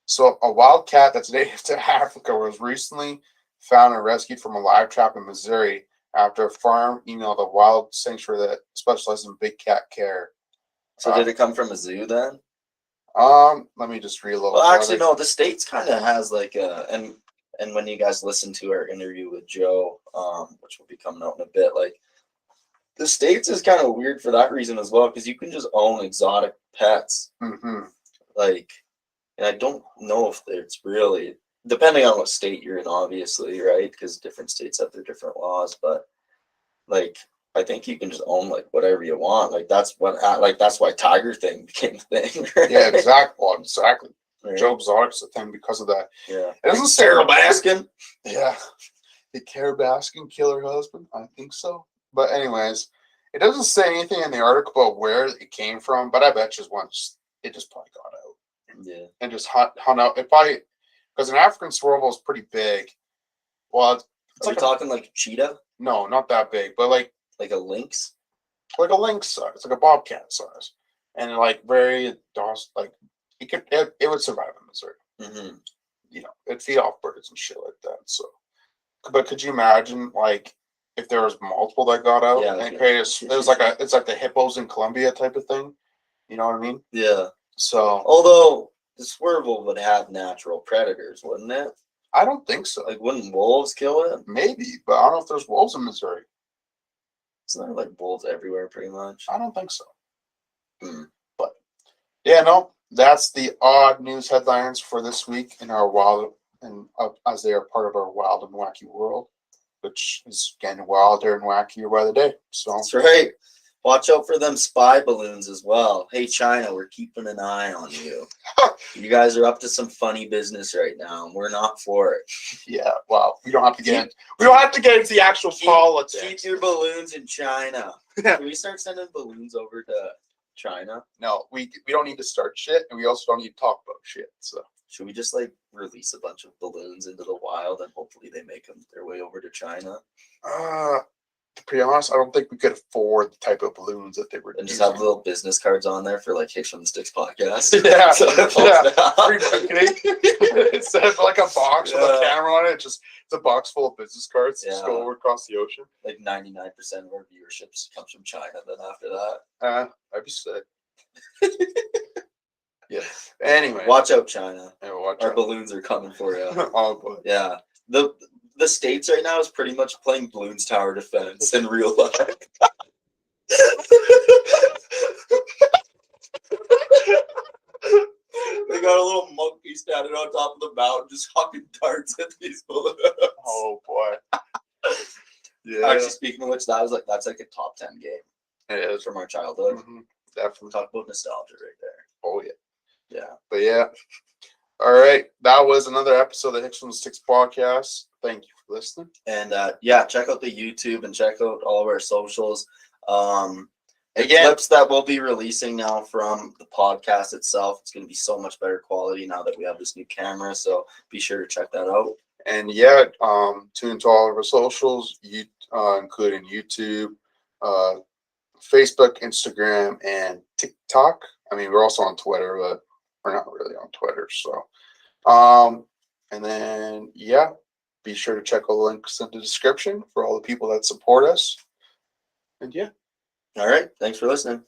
Speaker 1: So a wild cat that's native to Africa was recently found and rescued from a live trap in Missouri after a farm emailed a wild sanctuary that specializes in big cat care.
Speaker 2: So did it come from a zoo then?
Speaker 1: Let me just read a little.
Speaker 2: Well, actually,
Speaker 1: further.
Speaker 2: no. The States kind of has like a and when you guys listen to our interview with Joe, which will be coming out in a bit, like the States is kind of weird for that reason as well, because you can just own exotic pets.
Speaker 1: Mm-hmm.
Speaker 2: Like, and I don't know if it's really depending on what state you're in, obviously, right? Because different states have their different laws, but like I think you can just own like whatever you want. Like that's why Tiger thing became a thing. Right?
Speaker 1: Yeah, exactly. Well, exactly.
Speaker 2: Right.
Speaker 1: Joe Exotic's a thing because of that.
Speaker 2: Yeah.
Speaker 1: It doesn't say
Speaker 2: Sarah Baskin.
Speaker 1: Yeah. Did Carol Baskin kill her husband? I think so. But anyways, it doesn't say anything in the article about where it came from, but I bet just once it just probably got out.
Speaker 2: Yeah.
Speaker 1: And just hung out. It probably because an African swervel is pretty big. Well, it's
Speaker 2: Are we talking like a cheetah?
Speaker 1: no, not that big, but like
Speaker 2: Like a lynx?
Speaker 1: a lynx size, like a bobcat size, and like very docile. Like it would survive in Missouri.
Speaker 2: Mm-hmm.
Speaker 1: You know, it'd feed off birds and shit like that. So, but could you imagine like if there was multiple that got out
Speaker 2: Yeah,
Speaker 1: and created? It was like it's like the hippos in Colombia type of thing. You know what I mean?
Speaker 2: Yeah.
Speaker 1: So
Speaker 2: Although the swervel would have natural predators, wouldn't it?
Speaker 1: I don't think so.
Speaker 2: Like, wouldn't wolves kill it?
Speaker 1: Maybe, but I don't know if there's wolves in Missouri.
Speaker 2: Isn't there like wolves everywhere, pretty much?
Speaker 1: I don't think so.
Speaker 2: Hmm.
Speaker 1: But yeah, no, that's the odd news headlines for this week in our wild and as they are part of our wild and wacky world, which is getting wilder and wackier by the day. So
Speaker 2: That's right. Watch out for them spy balloons as well. Hey, China, we're keeping an eye on you. You guys are up to some funny business right now, and we're not for it.
Speaker 1: yeah, well, we don't have to get into the actual politics.
Speaker 2: Keep your balloons in China. Can we start sending balloons over to China?
Speaker 1: No, we don't need to start shit, and we also don't need to talk about shit. So
Speaker 2: Should we just like release a bunch of balloons into the wild and hopefully they make them their way over to China?
Speaker 1: to be honest, I don't think we could afford the type of balloons that they were
Speaker 2: And just
Speaker 1: using.
Speaker 2: have little business cards on there for like Hitch from the Sticks podcast.
Speaker 1: Yeah,
Speaker 2: So it
Speaker 1: free
Speaker 2: pops
Speaker 1: marketing. Instead of like a box with a
Speaker 2: Yeah.
Speaker 1: camera on it, it's a box full of business cards. Just
Speaker 2: Yeah.
Speaker 1: go over across the ocean.
Speaker 2: like 99% of our viewership comes from China. Then after that,
Speaker 1: I'd be sick. Yeah. Anyway,
Speaker 2: watch out, China.
Speaker 1: Yeah, watch
Speaker 2: Our
Speaker 1: out.
Speaker 2: balloons are coming for you.
Speaker 1: Oh boy.
Speaker 2: Yeah. The States right now is pretty much playing Balloons Tower Defense in real life. They got a little monkey standing on top of the mountain just hucking darts at these balloons.
Speaker 1: Oh boy. Yeah.
Speaker 2: Actually, speaking of which, that's like a top 10 game.
Speaker 1: It is.
Speaker 2: From our childhood.
Speaker 1: Mhm. Definitely.
Speaker 2: Talk about nostalgia right there.
Speaker 1: Oh yeah.
Speaker 2: Yeah.
Speaker 1: But yeah. All right. That was another episode of the Hitch from the Sticks podcast. Thank you for listening.
Speaker 2: And yeah, check out the YouTube and check out all of our socials. The
Speaker 1: Again,
Speaker 2: clips that we'll be releasing now from the podcast itself, it's going to be so much better quality now that we have this new camera. So be sure to check that out.
Speaker 1: and yeah, tune into all of our socials, including YouTube, Facebook, Instagram, and TikTok. I mean, we're also on Twitter, but we're not really on Twitter. So, and then yeah, be sure to check all the links in the description for all the people that support us. And yeah.
Speaker 2: All right. Thanks for listening.